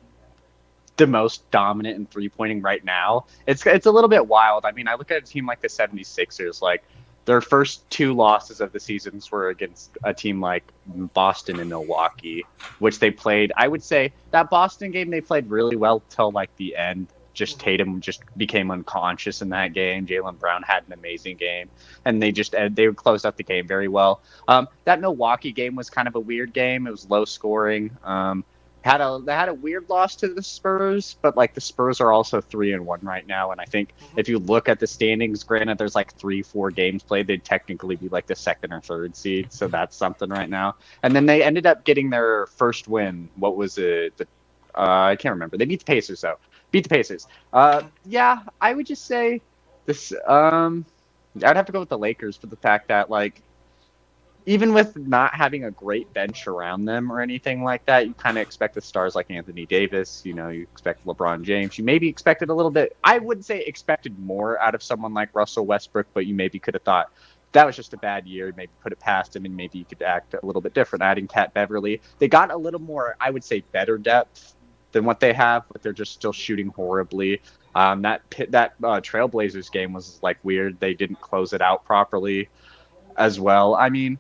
the most dominant in 3-pointing right now, it's a little bit wild. I mean, I look at a team like the 76ers, like their first 2 losses of the seasons were against a team like Boston and Milwaukee, which they played. I would say that Boston game they played really well till like the end. Just Tatum just became unconscious in that game. Jaylen Brown had an amazing game, and they closed out the game very well. That Milwaukee game was kind of a weird game. It was low scoring. They had a weird loss to the Spurs, but like the Spurs are also 3-1 right now, and I think if you look at the standings, granted there's like 3-4 games played, they'd technically be like the 2nd or 3rd seed, so that's something right now. And then they ended up getting their first win. What was it? I can't remember. They beat the Pacers though. Beat the Pacers. Yeah, I would just say this. I'd have to go with the Lakers for the fact that, like, even with not having a great bench around them or anything like that, you kind of expect the stars like Anthony Davis. You know, you expect LeBron James. You maybe expected a little bit. I wouldn't say expected more out of someone like Russell Westbrook, but you maybe could have thought that was just a bad year. Maybe put it past him, and maybe you could act a little bit different. Adding Cat Beverly, they got a little more, I would say, better depth than what they have, but they're just still shooting horribly. That Trailblazers game was like weird. They didn't close it out properly as well. I mean,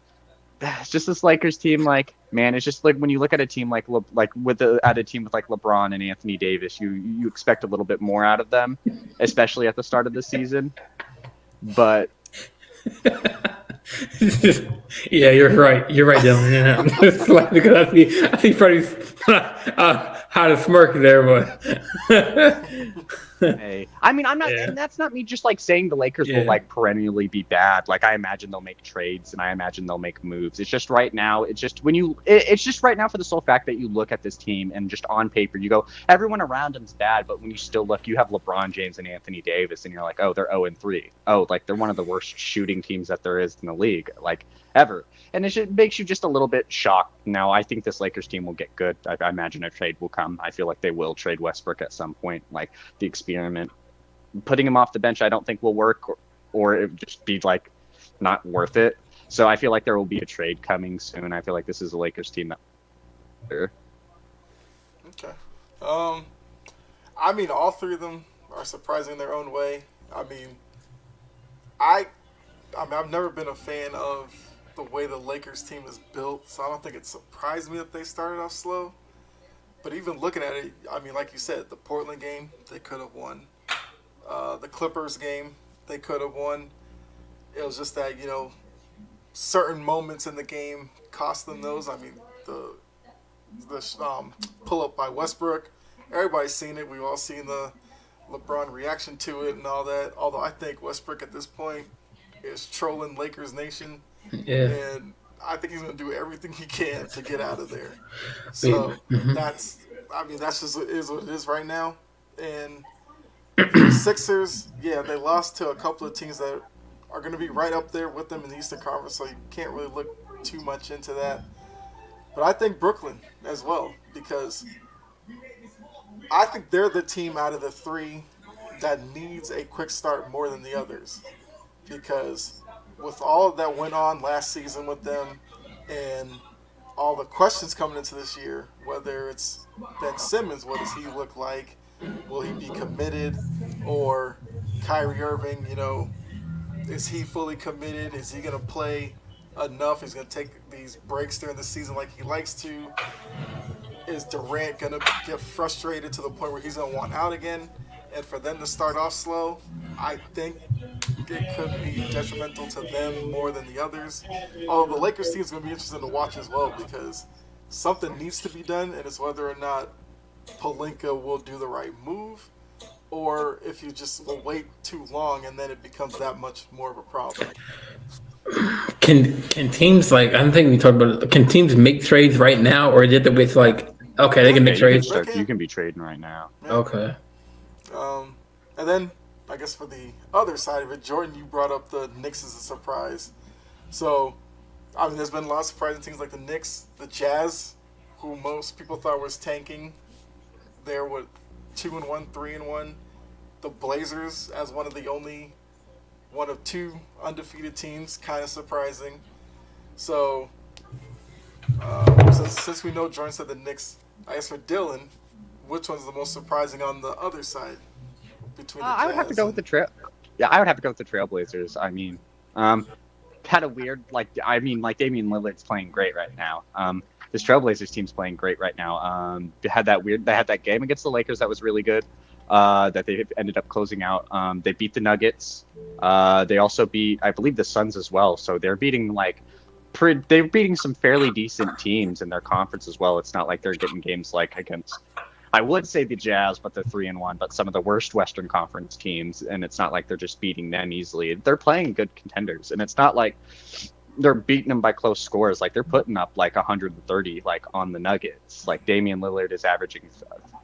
it's just this Lakers team. Like, man, it's just like when you look at a team at a team with like LeBron and Anthony Davis, you expect a little bit more out of them, especially at the start of the season. But yeah, you're right. You're right, Dylan. Yeah. Because I see Freddie's how to smirk there, but hey, I mean, I'm not, and that's not me just like saying the Lakers will like perennially be bad. Like, I imagine they'll make trades and I imagine they'll make moves. It's just right now, it's just right now for the sole fact that you look at this team and just on paper you go, everyone around them's bad, but when you still look, you have LeBron James and Anthony Davis, and you're like, oh, they're 0-3. Oh, like they're one of the worst shooting teams that there is in the league, like ever. And it makes you just a little bit shocked. Now, I think this Lakers team will get good. I imagine a trade will come. I feel like they will trade Westbrook at some point. Like, the experiment, putting him off the bench, I don't think will work, or it would just be like not worth it. So I feel like there will be a trade coming soon. I feel like this is a Lakers team that. Okay. I mean, all 3 of them are surprising in their own way. I mean, I've never been a fan of the way the Lakers team is built, so I don't think it surprised me that they started off slow. But even looking at it, I mean, like you said, the Portland game, they could have won. The Clippers game, they could have won. It was just that, certain moments in the game cost them those. I mean, the pull-up by Westbrook, everybody's seen it. We've all seen the LeBron reaction to it and all that. Although I think Westbrook at this point is trolling Lakers Nation. Yeah. And I think he's going to do everything he can to get out of there. So that's just is what it is right now. And the Sixers, yeah, they lost to a couple of teams that are going to be right up there with them in the Eastern Conference, so you can't really look too much into that. But I think Brooklyn as well, because I think they're the team out of the 3 that needs a quick start more than the others. Because with all that went on last season with them and all the questions coming into this year, whether it's Ben Simmons, what does he look like? Will he be committed? Or Kyrie Irving, is he fully committed? Is he going to play enough? He's going to take these breaks during the season like he likes to. Is Durant going to get frustrated to the point where he's going to want out again? And for them to start off slow, I think it could be detrimental to them more than the others. Although the Lakers team is going to be interesting to watch as well, because something needs to be done, and it's whether or not Pelinka will do the right move, or if you just will wait too long and then it becomes that much more of a problem. Can teams, like, I don't think we talked about it, can teams make trades right now, or did they wait like, okay, they can make trades? You can be trading right now. Yeah. Okay. And then I guess for the other side of it, Jordan, you brought up the Knicks as a surprise. So, I mean, there's been a lot of surprising things like the Knicks, the Jazz, who most people thought was tanking. They're what 2-1, 3-1. The Blazers as one of two undefeated teams, kind of surprising. So, since we know Jordan said the Knicks, I guess for Dylan, which one's the most surprising on the other side between the Jazz? I would have to go with the trail. Yeah, I would have to go with the Trailblazers. I mean, had a weird like Damian Lillard's playing great right now. This Trailblazers team's playing great right now. They had that game against the Lakers that was really good. That they ended up closing out. They beat the Nuggets. They also beat, I believe, the Suns as well. So they're beating they're beating some fairly decent teams in their conference as well. It's not like they're getting games like against, I would say the Jazz, but they're 3-1, but some of the worst Western Conference teams, and it's not like they're just beating them easily. They're playing good contenders, and it's not like they're beating them by close scores. Like they're putting up like 130 like on the Nuggets. Like Damian Lillard is averaging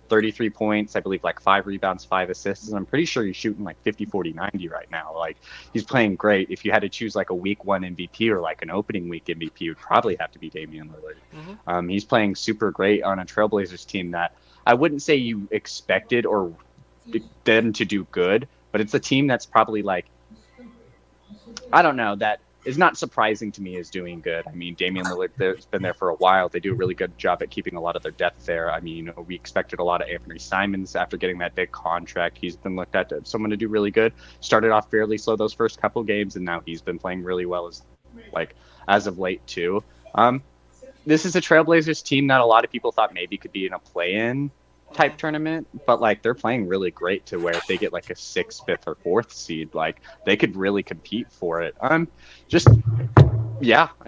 33 points, I believe, like 5 rebounds, 5 assists, and I'm pretty sure he's shooting like 50, 40, 90 right now. Like he's playing great. If you had to choose like a week 1 MVP or like an opening week MVP, it would probably have to be Damian Lillard. Mm-hmm. He's playing super great on a Trailblazers team that I wouldn't say you expected or them to do good, but it's a team that's probably like, I don't know, that is not surprising to me is doing good. I mean, Damian Lillard has been there for a while. They do a really good job at keeping a lot of their depth there. I mean, we expected a lot of Anthony Simons after getting that big contract. He's been looked at as someone to do really good. Started off fairly slow those first couple games, and now he's been playing really well as of late too. This is a Trailblazers team that a lot of people thought maybe could be in a play-in type tournament, but like they're playing really great to where if they get like a 6th, 5th, or 4th seed, like they could really compete for it. I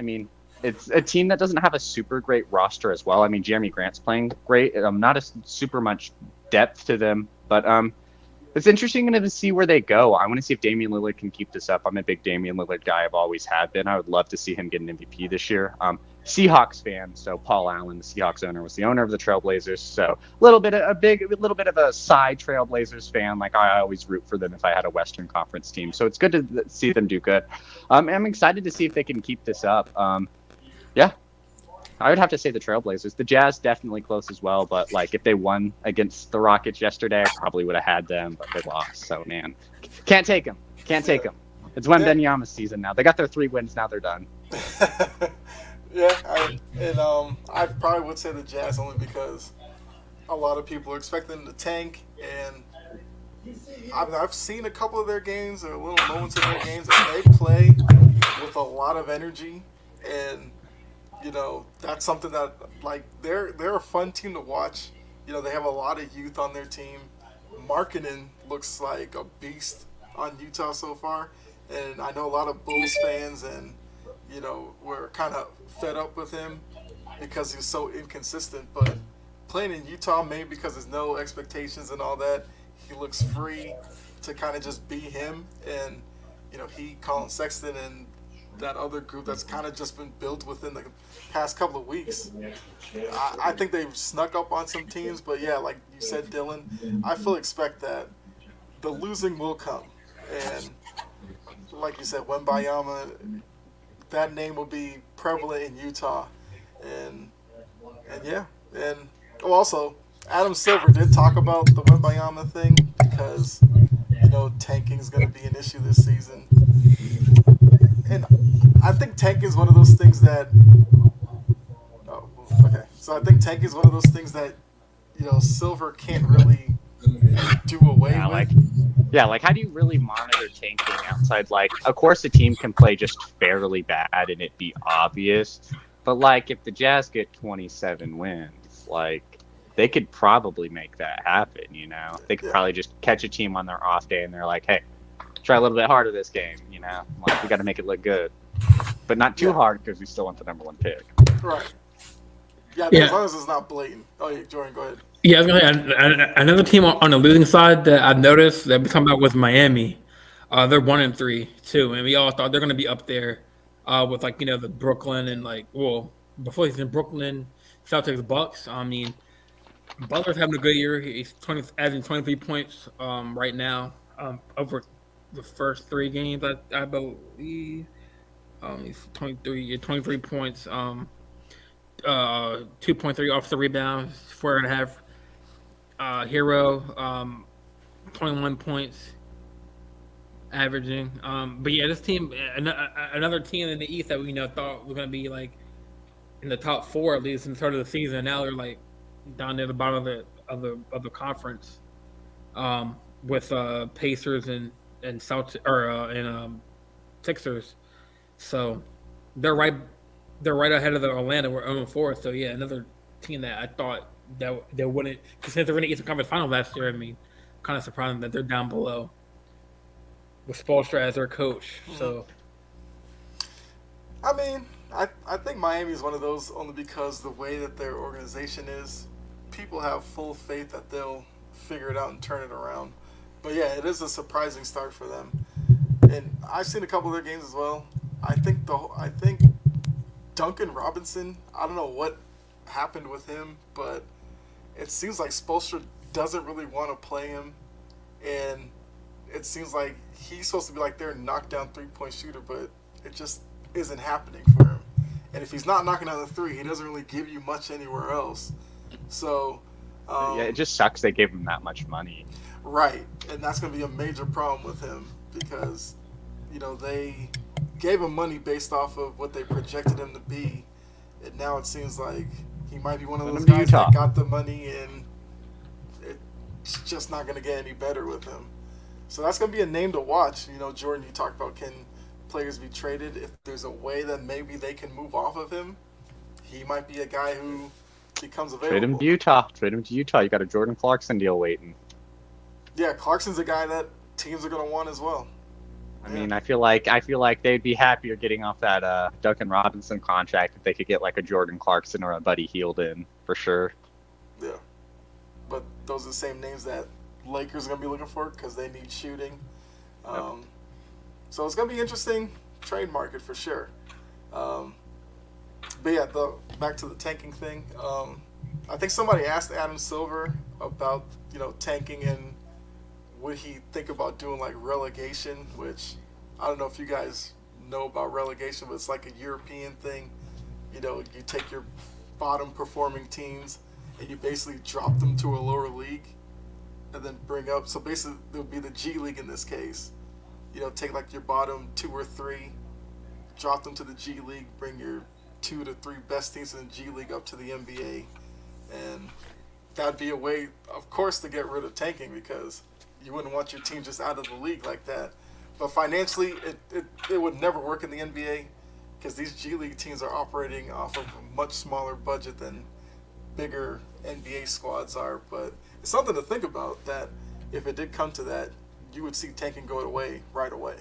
mean, it's a team that doesn't have a super great roster as well. I mean, Jeremy Grant's playing great. Not a super much depth to them, but it's interesting to see where they go. I want to see if Damian Lillard can keep this up. I'm a big Damian Lillard guy. I've always have been. I would love to see him get an MVP this year. Seahawks fan, so Paul Allen, the Seahawks owner, was the owner of the Trailblazers. So a little bit of a side Trailblazers fan. Like I always root for them if I had a Western Conference team. So it's good to see them do good. I'm excited to see if they can keep this up. Yeah. I would have to say the Trailblazers. The Jazz definitely close as well, but like if they won against the Rockets yesterday, I probably would have had them, but they lost. So man, can't take them. It's Wembanyama's season now. They got their 3 wins. Now they're done. Yeah, I probably would say the Jazz only because a lot of people are expecting them to tank, and I've seen a couple of their games or little moments in their games, and they play with a lot of energy, and you know that's something that like they're a fun team to watch. You know they have a lot of youth on their team. Markkanen looks like a beast on Utah so far, and I know a lot of Bulls fans and you know we're kind of fed up with him because he's so inconsistent. But playing in Utah, maybe because there's no expectations and all that, he looks free to kind of just be him. And you know Colin Sexton and that other group that's kind of just been built within the past couple of weeks. I think they've snuck up on some teams, but yeah, like you said, Dylan, I fully expect that the losing will come. And like you said, Wembanyama, that name will be prevalent in Utah. And yeah. And also, Adam Silver did talk about the Wembanyama thing because, you know, tanking is going to be an issue this season. And I think tanking is one of those things that. Oh, okay. So I think tanking is one of those things that, you know, Silver can't really do away with. Like how do you really monitor tanking outside? Like, of course, the team can play just fairly bad and it be obvious, but like if the Jazz get 27 wins, like they could probably make that happen. You know, they could probably just catch a team on their off day and they're like, hey, try a little bit harder this game. You know, like we got to make it look good, but not too hard because we still want the number 1 pick. Right. Yeah. As long as it's not blatant. Oh, yeah, Jordan, go ahead. Yeah, I was gonna say, another team on the losing side that I've noticed that we're talking about was Miami. They're 1-3 too, and we all thought they're gonna be up there with like the Brooklyn and before he's in Brooklyn, Celtics, Bucks. I mean, Butler's having a good year. He's averaging 23 points right now. over the first 3 games. I believe. He's 23 points. 2.3 off the rebounds, 4.5. Hero, 21 points averaging. But yeah, this team, another team in the East that we thought was gonna be like in the top 4 at least in the start of the season. Now they're like down near the bottom of the conference, with Pacers and Sixers. So they're right ahead of the Orlando. We're 0-4. So yeah, another team that I thought that they wouldn't, because since they're in the Eastern Conference Final last year. I mean, kind of surprising that they're down below with Spoelstra as their coach. So I mean, I think Miami is one of those only because the way that their organization is, people have full faith that they'll figure it out and turn it around. But yeah, it is a surprising start for them. And I've seen a couple of their games as well. I think Duncan Robinson, I don't know what happened with him, but it seems like Spoelstra doesn't really want to play him, and it seems like he's supposed to be like their knockdown 3-point shooter, but it just isn't happening for him. And if he's not knocking down the 3, he doesn't really give you much anywhere else. So yeah, it just sucks they gave him that much money. Right, and that's going to be a major problem with him because, they gave him money based off of what they projected him to be, and now it seems like he might be one of those guys that got the money, and it's just not going to get any better with him. So that's going to be a name to watch. Jordan, you talked about can players be traded. If there's a way that maybe they can move off of him, he might be a guy who becomes available. Trade him to Utah. You got a Jordan Clarkson deal waiting. Yeah, Clarkson's a guy that teams are going to want as well. I mean, I feel like they'd be happier getting off that Duncan Robinson contract if they could get like a Jordan Clarkson or a Buddy Hield in, for sure. Yeah, but those are the same names that Lakers are going to be looking for because they need shooting. Yep. So it's going to be interesting trade market for sure. But yeah, back to the tanking thing. I think somebody asked Adam Silver about tanking and would he think about doing like relegation, which I don't know if you guys know about relegation, but it's like a European thing. You take your bottom performing teams and you basically drop them to a lower league and then bring up. So basically it would be the G League in this case. Take like your bottom 2 or 3, drop them to the G League, bring your 2 to 3 best teams in the G League up to the NBA. And that'd be a way, of course, to get rid of tanking because you wouldn't want your team just out of the league like that. But financially, it would never work in the NBA because these G League teams are operating off of a much smaller budget than bigger NBA squads are. But it's something to think about that if it did come to that, you would see tanking go away right away.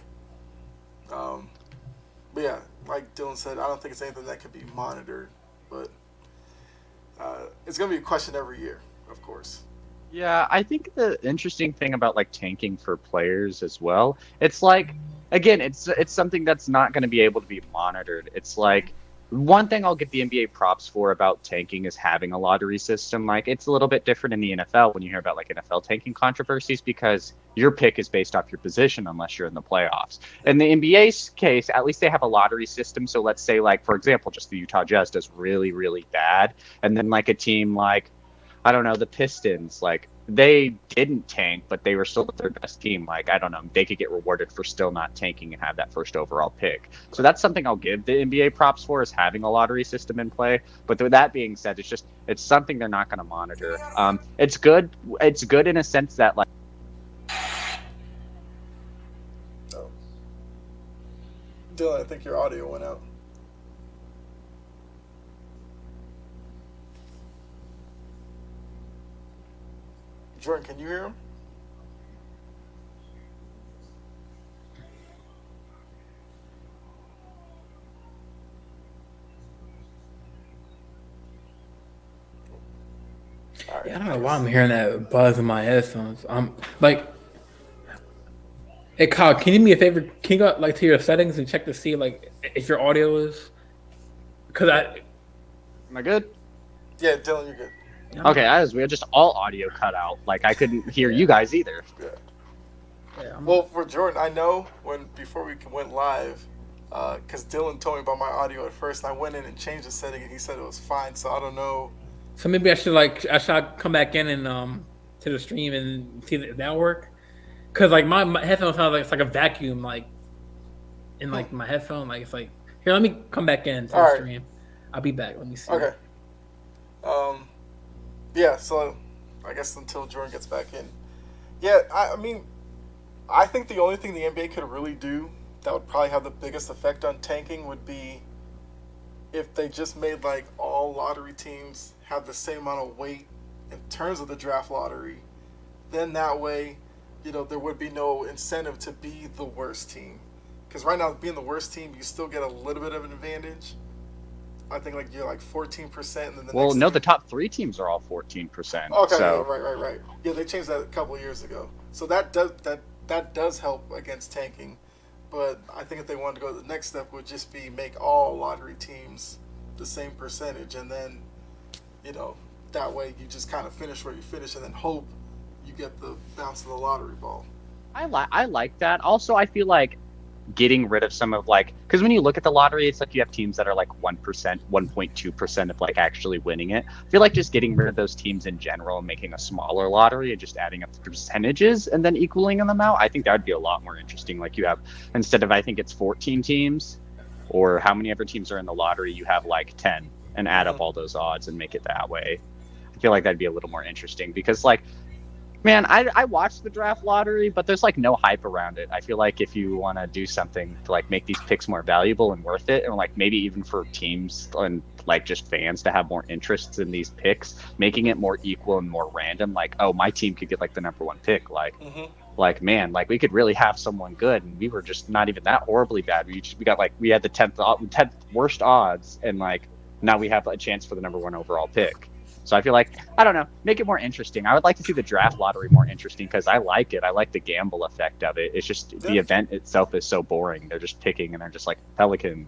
But yeah, like Dylan said, I don't think it's anything that could be monitored. But it's going to be a question every year, of course. Yeah, I think the interesting thing about like tanking for players as well, it's like, again, it's something that's not going to be able to be monitored. It's like, one thing I'll give the NBA props for about tanking is having a lottery system. Like, it's a little bit different in the NFL when you hear about like NFL tanking controversies because your pick is based off your position unless you're in the playoffs. In the NBA's case, at least they have a lottery system. So let's say, like, for example, just the Utah Jazz does really, really bad. And then like a team like, I don't know, the Pistons, like, they didn't tank, but they were still the third best team. Like, I don't know, they could get rewarded for still not tanking and have that first overall pick. So that's something I'll give the NBA props for, is having a lottery system in play. But with that being said, it's something they're not going to monitor. It's good in a sense that, like, Dylan, I think your audio went out. Jordan, can you hear him? yeah, I don't know why I'm hearing that buzz in my headphones. I'm like, hey Kyle, can you do me a favor? Can you go like to your settings and check to see like if your audio is? Because am I good? Yeah, Dylan, you're good. Okay, that was weird. Just all audio cut out. Like, I couldn't hear you guys either. Yeah. Yeah, Well, for Jordan, I know before we went live, because Dylan told me about my audio at first, and I went in and changed the setting, and he said it was fine. So I don't know. so maybe I should come back in and to the stream and see if that work. Cause like my headphones sound like it's like a vacuum like in like my headphone. Like it's like here. Let me come back in to the All right. stream. I'll be back. Let me see. Okay. Yeah. So I guess until Jordan gets back in. Yeah. I mean, I think the only thing the NBA could really do that would probably have the biggest effect on tanking would be if they just made like all lottery teams have the same amount of weight in terms of the draft lottery. Then that way, there would be no incentive to be the worst team. Because right now, being the worst team, you still get a little bit of an advantage. I think like you're like 14%, and then the top 3 teams are all 14%. Okay, so right. Yeah, they changed that a couple of years ago. So that does help against tanking. But I think if they wanted to go to the next step, would just be make all lottery teams the same percentage, and then, that way you just kind of finish where you finish, and then hope you get the bounce of the lottery ball. I like that. Also, I feel like getting rid of some of because when you look at the lottery, it's like you have teams that are like 1%, 1.2% of like actually winning it. I feel like just getting rid of those teams in general and making a smaller lottery and just adding up the percentages and then equaling them out, I think that would be a lot more interesting. Like you have, instead of, I think it's 14 teams or how many ever teams are in the lottery, you have like 10 and add up all those odds and make it that way. I feel like that'd be a little more interesting because man, I watched the draft lottery, but there's like no hype around it. I feel like if you want to do something to like make these picks more valuable and worth it, and like maybe even for teams and like just fans to have more interests in these picks, making it more equal and more random, like, oh, my team could get like the number 1 pick, like man, like we could really have someone good, and we were just not even that horribly bad. We had the 10th worst odds, and like now we have a chance for the number 1 overall pick. So I feel like, I don't know, make it more interesting. I would like to see the draft lottery more interesting because I like it. I like the gamble effect of it. It's just the event itself is so boring. They're just picking and they're just like Pelicans,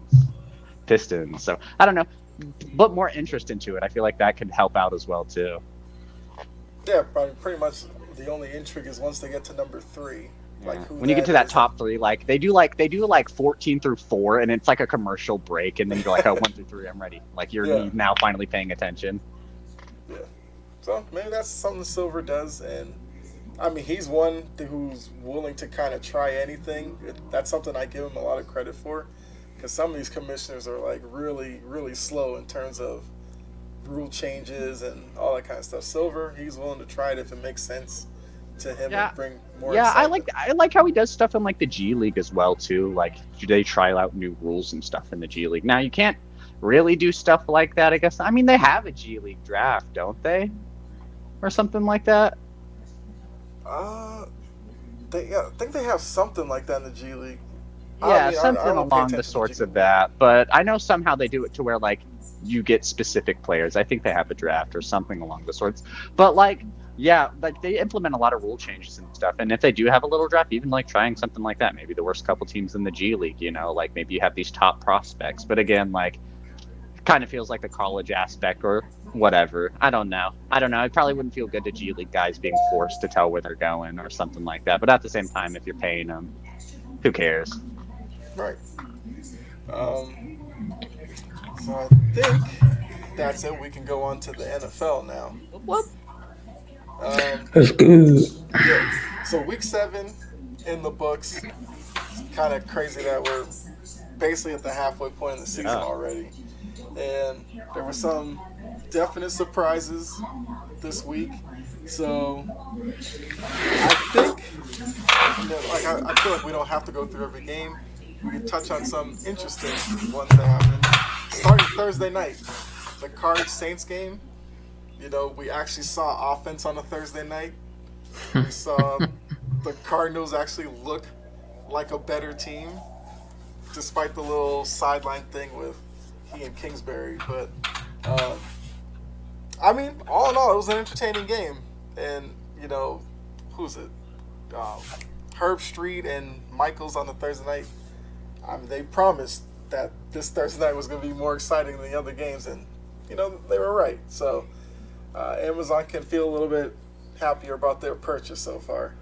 Pistons. So I don't know, put more interest into it. I feel like that could help out as well too. Yeah, probably pretty much the only intrigue is once they get to number 3. Yeah. Like when you get to that top 3, like they do like 14 through 4, and it's like a commercial break, and then you're like, oh, 1 through 3, I'm ready. Like you're now finally paying attention. Yeah. So maybe that's something Silver does, and I mean he's one who's willing to kind of try anything. That's something I give him a lot of credit for, because some of these commissioners are like really, really slow in terms of rule changes and all that kind of stuff. Silver, he's willing to try it if it makes sense to him and bring more. Yeah, excitement. I like how he does stuff in like the G League as well too. Like they try out new rules and stuff in the G League. Now you can't really do stuff like that, I guess. I mean, they have a G League draft, don't they? Or something like that? I think they have something like that in the G League. Yeah, I mean, something I don't pay along attention the to sorts G of League. that. But I know somehow they do it to where like you get specific players. I think they have a draft or something along the sorts. But like, yeah, like they implement a lot of rule changes and stuff. And if they do have a little draft, even like trying something like that, maybe the worst couple teams in the G League, like maybe you have these top prospects. But again, like, kind of feels like the college aspect or whatever. I don't know. It probably wouldn't feel good to G League guys being forced to tell where they're going or something like that. But at the same time, if you're paying them, who cares? Right. So I think that's it. We can go on to the NFL now. What? That's good. Yeah. So week 7 in the books. Kind of crazy that we're basically at the halfway point in the season already. And there were some definite surprises this week. So I think, I feel like we don't have to go through every game. We can touch on some interesting ones that happened. Starting Thursday night, the Cards-Saints game. We actually saw offense on a Thursday night. We saw the Cardinals actually look like a better team, despite the little sideline thing with he and Kingsbury. But, I mean, all in all, it was an entertaining game. And, who's it? Herb Street and Michaels on the Thursday night. I mean, they promised that this Thursday night was going to be more exciting than the other games, and they were right. So Amazon can feel a little bit happier about their purchase so far.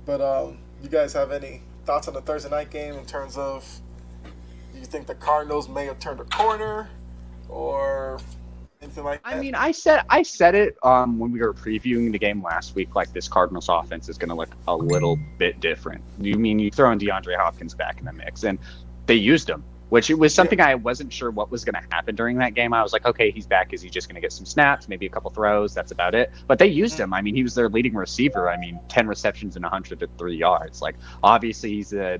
But you guys have any thoughts on the Thursday night game in terms of, do you think the Cardinals may have turned a corner or anything like that? I mean, I said it when we were previewing the game last week. Like, this Cardinals offense is going to look a little bit different. You throw in DeAndre Hopkins back in the mix, and they used him, which it was something I wasn't sure what was going to happen during that game. I was like, okay, he's back. Is he just going to get some snaps, maybe a couple throws? That's about it. But they used him. I mean, he was their leading receiver. I mean, 10 receptions and 103 yards. Like, obviously, he's a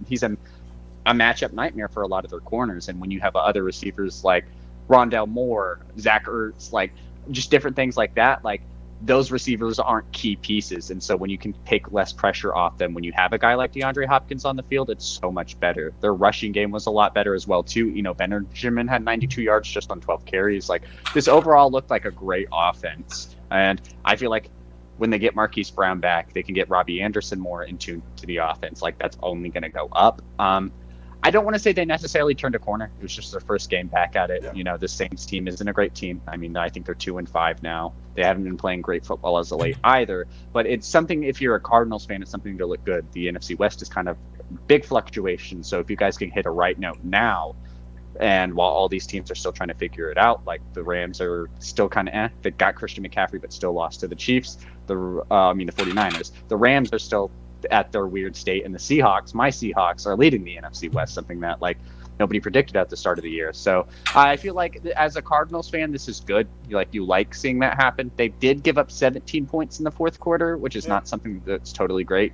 matchup nightmare for a lot of their corners. And when you have other receivers like Rondell Moore, Zach Ertz, like just different things like that, like those receivers aren't key pieces. And so when you can take less pressure off them, when you have a guy like DeAndre Hopkins on the field, it's so much better. Their rushing game was a lot better as well, too. You know, Benjamin had 92 yards just on 12 carries. Like, this overall looked like a great offense. And I feel like when they get Marquise Brown back, they can get Robbie Anderson more in tune to the offense. Like, that's only going to go up. I don't want to say they necessarily turned a corner. It was just their first game back at it. Yeah. You know, the Saints team isn't a great team. I mean, I think they're 2-5 now. They haven't been playing great football as of late either. But it's something, if you're a Cardinals fan, it's something to look good. The NFC West is kind of big fluctuation. So if you guys can hit a right note now, and while all these teams are still trying to figure it out, like the Rams are still kind of They got Christian McCaffrey, but still lost to the Chiefs. The 49ers. The Rams are still at their weird state, and the Seahawks, my Seahawks, are leading the NFC West, something that like nobody predicted at the start of the year. So I feel like as a Cardinals fan, this is good. You like seeing that happen. They did give up 17 points in the fourth quarter, which is not something that's totally great.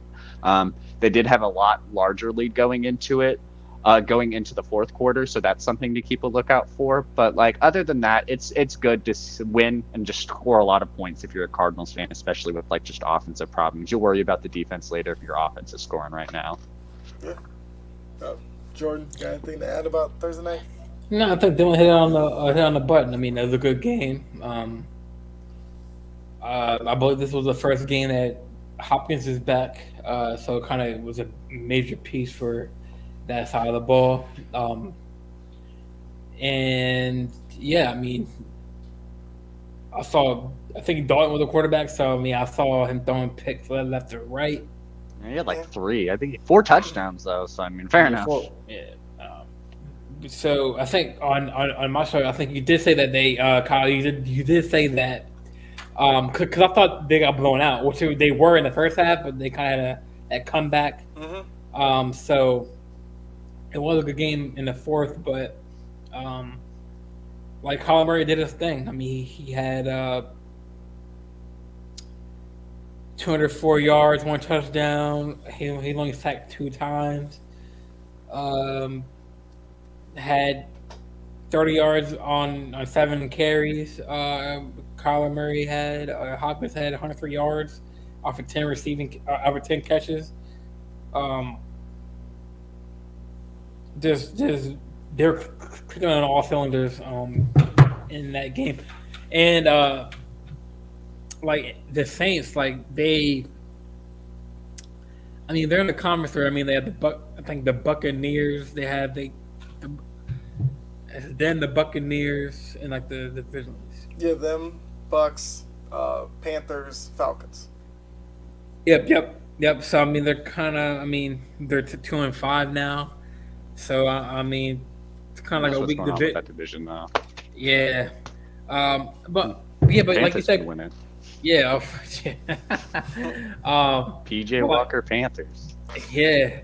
They did have a lot larger lead going into the fourth quarter, so that's something to keep a lookout for. But like other than that, it's good to win and just score a lot of points if you're a Cardinals fan, especially with like just offensive problems. You'll worry about the defense later if your offense is scoring right now. Yeah. Jordan, got anything to add about Thursday night? No, I think they hit on the button. I mean, it was a good game. I believe this was the first game that Hopkins is back, so it kind of was a major piece for that side of the ball. And yeah, I mean, I think Dalton was the quarterback, so I mean, I saw him throwing picks left and right. He had like 3, I think 4 touchdowns though. So I mean, fair enough. Yeah. So I think on my show, I think you did say that they, Kyle, you did say that, because I thought they got blown out, which they were in the first half, but they kind of had that comeback. Mm-hmm. So it was a good game in the fourth, but like Kyler Murray did his thing. I mean, he had 204 yards, 1 touchdown. He only sacked 2 times. Had 30 yards on 7 carries. Kyler Murray had Hopkins had 103 yards off of 10 catches. They're clicking on all cylinders in that game, and like the Saints, like they're in the conference. I mean, they have the Buccaneers. They have then the Buccaneers and like the divisions. Yeah, them Bucks, Panthers, Falcons. Yep. So I mean, they're kind of. I mean, they're 2-5 now. So I mean, it's kind of like a weak division. That division now. Yeah, but like you said, win it. Yeah. PJ Walker Panthers. Yeah.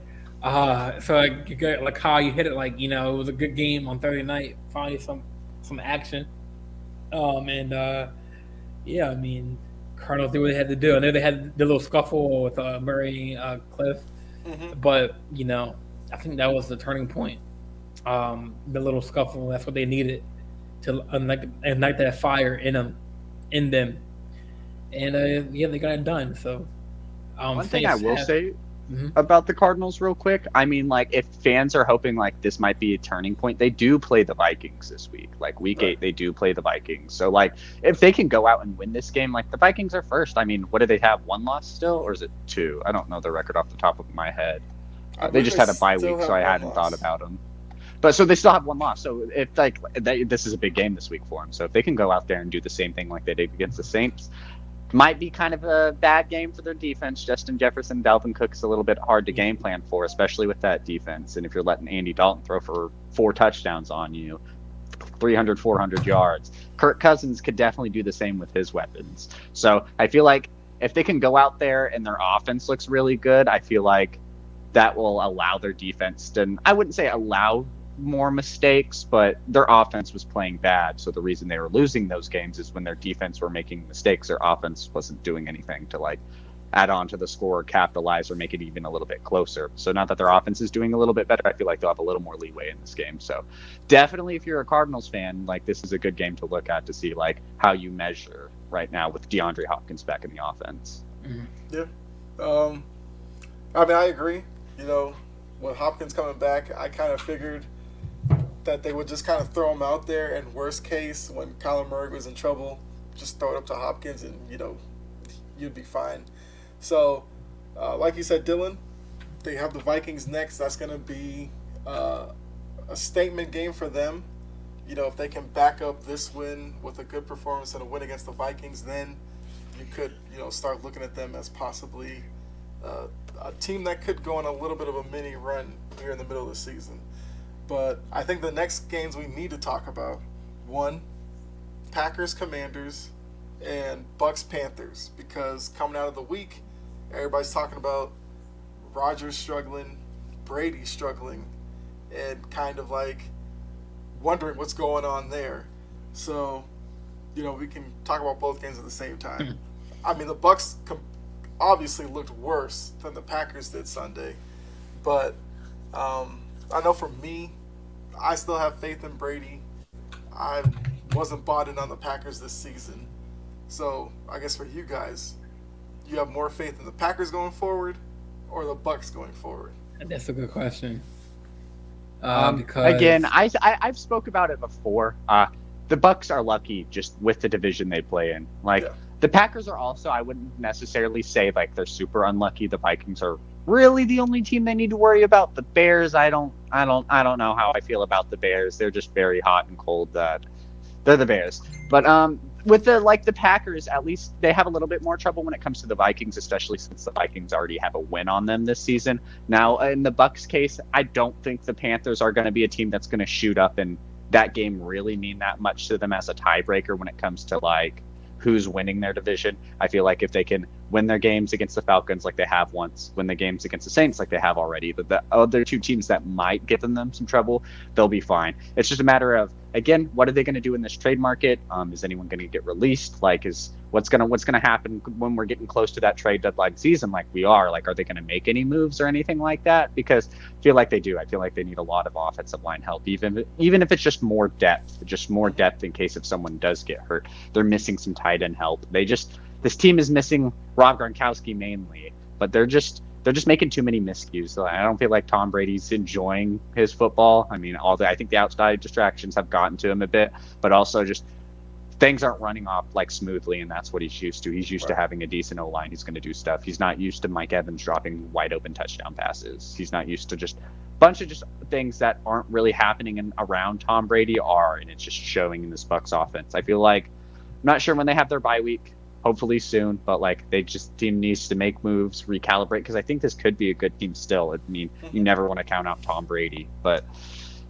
So like how you hit it, like it was a good game on Thursday night. Finally, some action. Yeah, I mean, Cardinals did what they had to do. I know they had the little scuffle with Murray and Cliff, but I think that was the turning point. The little scuffle, that's what they needed to ignite that fire in them. And they got it done. So one thing I will say about the Cardinals real quick, I mean, like, if fans are hoping like this might be a turning point, they do play the Vikings this week. Like week 8, they do play the Vikings. So like if they can go out and win this game, like the Vikings are first. I mean, what do they have? 1 loss still, or is it 2? I don't know the record off the top of my head. They just had a bye week, so I hadn't thought about them. But so they still have 1 loss. So if this is a big game this week for them. So if they can go out there and do the same thing like they did against the Saints, Might be kind of a bad game for their defense. Justin Jefferson, Dalvin Cook's a little bit hard to game plan for, especially with that defense. And if you're letting Andy Dalton throw for 4 touchdowns on you, 300, 400 yards, Kirk Cousins could definitely do the same with his weapons. So I feel like if they can go out there and their offense looks really good, I feel like that will allow their defense to, I wouldn't say allow more mistakes, but their offense was playing bad. So the reason they were losing those games is when their defense were making mistakes, their offense wasn't doing anything to like add on to the score, capitalize, or make it even a little bit closer. So now that their offense is doing a little bit better, I feel like they'll have a little more leeway in this game. So definitely, if you're a Cardinals fan, like this is a good game to look at to see like how you measure right now with DeAndre Hopkins back in the offense. Yeah. I mean, I agree. You know, with Hopkins coming back, I kind of figured that they would just kind of throw him out there, and worst case, when Kyler Murray was in trouble, just throw it up to Hopkins and, you know, you'd be fine. So, like you said, Dylan, they have the Vikings next. That's going to be a statement game for them. You know, if they can back up this win with a good performance and a win against the Vikings, then you could, you know, start looking at them as possibly a team that could go on a little bit of a mini run here in the middle of the season. But I think the next games we need to talk about, one, Packers Commanders and Bucks Panthers, because coming out of the week, everybody's talking about Rodgers struggling, Brady struggling, and kind of like wondering what's going on there. So, you know, we can talk about both games at the same time. I mean, the Bucks obviously looked worse than the Packers did Sunday, but I know for me, I still have faith in Brady. I wasn't bought in on the Packers this season. So I guess for you guys, you have more faith in the Packers going forward or the Bucks going forward? That's a good question. Because again, I've spoke about it before. The Bucks are lucky just with the division they play in. Like the Packers are also, I wouldn't necessarily say like they're super unlucky. The Vikings are really the only team they need to worry about. The Bears, I don't know how I feel about the Bears. They're just very hot and cold. That they're the Bears. But with the Packers, at least they have a little bit more trouble when it comes to the Vikings, especially since the Vikings already have a win on them this season. Now, in the Bucks case, I don't think the Panthers are going to be a team that's going to shoot up and that game really mean that much to them as a tiebreaker when it comes to like who's winning their division. I feel like if they can win their games against the Falcons like they have once, win the games against the Saints like they have already, the other two teams that might give them some trouble, they'll be fine. It's just a matter of, again, what are they going to do in this trade market? Is anyone going to get released? Like, what's gonna happen when we're getting close to that trade deadline season? Like we are. Like, are they going to make any moves or anything like that? Because I feel like they do. I feel like they need a lot of offensive line help, even if it's just more depth in case if someone does get hurt. They're missing some tight end help. This team is missing Rob Gronkowski mainly, but they're just making too many miscues. I don't feel like Tom Brady's enjoying his football. I mean, I think the outside distractions have gotten to him a bit, but also just things aren't running off like smoothly, and that's what he's used to. He's used to having a decent O-line. He's going to do stuff. He's not used to Mike Evans dropping wide open touchdown passes. He's not used to just a bunch of just things that aren't really happening around Tom Brady and it's just showing in this Bucs offense. I feel like, I'm not sure when they have their bye week. Hopefully soon, but like team needs to make moves, recalibrate, because I think this could be a good team still. I mean, you never want to count out Tom Brady, but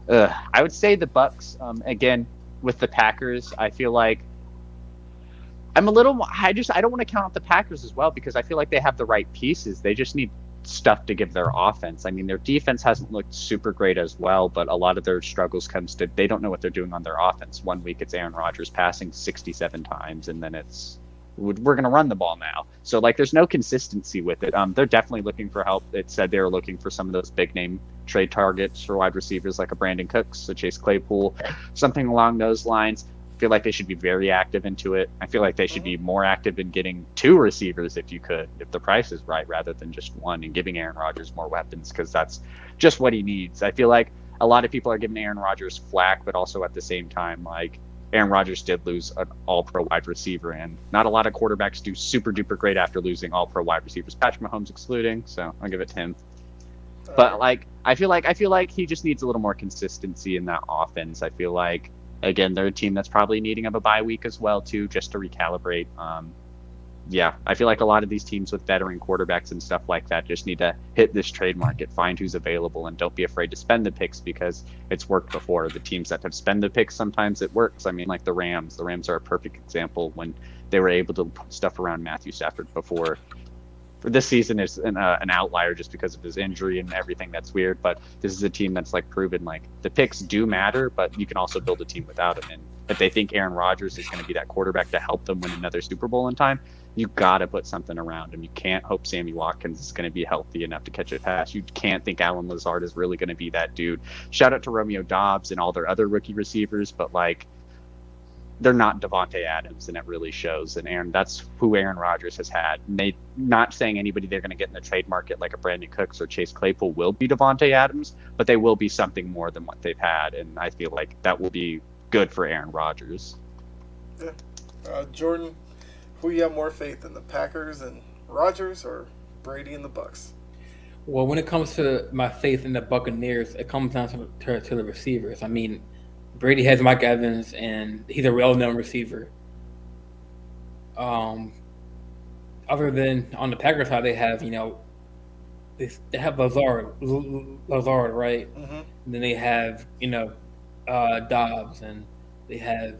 I would say the Bucs. Again, with the Packers, I feel like I don't want to count out the Packers as well because I feel like they have the right pieces. They just need stuff to give their offense. I mean, their defense hasn't looked super great as well, but a lot of their struggles comes to they don't know what they're doing on their offense. One week it's Aaron Rodgers passing 67 times, and then it's we're going to run the ball now. So, like, there's no consistency with it. They're definitely looking for help. It said they were looking for some of those big-name trade targets for wide receivers like a Brandon Cooks, a Chase Claypool, something along those lines. I feel like they should be very active into it. I feel like they should be more active in getting 2 receivers if the price is right, rather than just 1, and giving Aaron Rodgers more weapons because that's just what he needs. I feel like a lot of people are giving Aaron Rodgers flack, but also at the same time, like, Aaron Rodgers did lose an all-pro wide receiver, and not a lot of quarterbacks do super-duper great after losing all-pro wide receivers, Patrick Mahomes excluding, so I'll give it to him. But, like, I feel like he just needs a little more consistency in that offense. I feel like, again, they're a team that's probably needing of a bye week as well, too, just to recalibrate. yeah, I feel like a lot of these teams with veteran quarterbacks and stuff like that just need to hit this trade market, find who's available, and don't be afraid to spend the picks because it's worked before. The teams that have spent the picks, sometimes it works. I mean, like the Rams. The Rams are a perfect example when they were able to put stuff around Matthew Stafford before. For this season is an outlier just because of his injury and everything that's weird. But this is a team that's like proven like the picks do matter, but you can also build a team without him. And if they think Aaron Rodgers is going to be that quarterback to help them win another Super Bowl in time, you got to put something around him. You can't hope Sammy Watkins is going to be healthy enough to catch a pass. You can't think Alan Lazard is really going to be that dude. Shout out to Romeo Doubs and all their other rookie receivers, but like they're not Devontae Adams, and it really shows. And Aaron, that's who Aaron Rodgers has had. And they not saying anybody they're going to get in the trade market like a Brandon Cooks or Chase Claypool will be Devontae Adams, but they will be something more than what they've had. And I feel like that will be good for Aaron Rodgers. Yeah. Jordan, who you have more faith in, the Packers and Rodgers or Brady and the Bucks? Well, when it comes to my faith in the Buccaneers, it comes down to the receivers. I mean, Brady has Mike Evans, and he's a well-known receiver. Other than on the Packers side, they have they have Lazard, right? Mm-hmm. And then they have Dobbs, and they have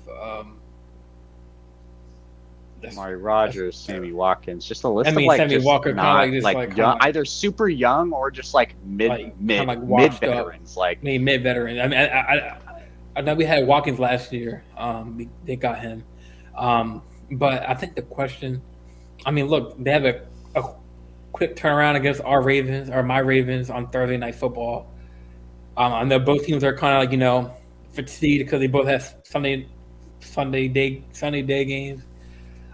Amari Rodgers, Sammy Watkins, just a list I mean, of like Sammy just Walker, not kinda like- like, just like young, kinda either super young or just like mid washed up. veterans. Like mid veteran. I mean, I know we had Watkins last year. They got him, but I think the question. I mean, look, they have a quick turnaround against my Ravens on Thursday Night Football. I know both teams are kind of like fatigued because they both have Sunday day games.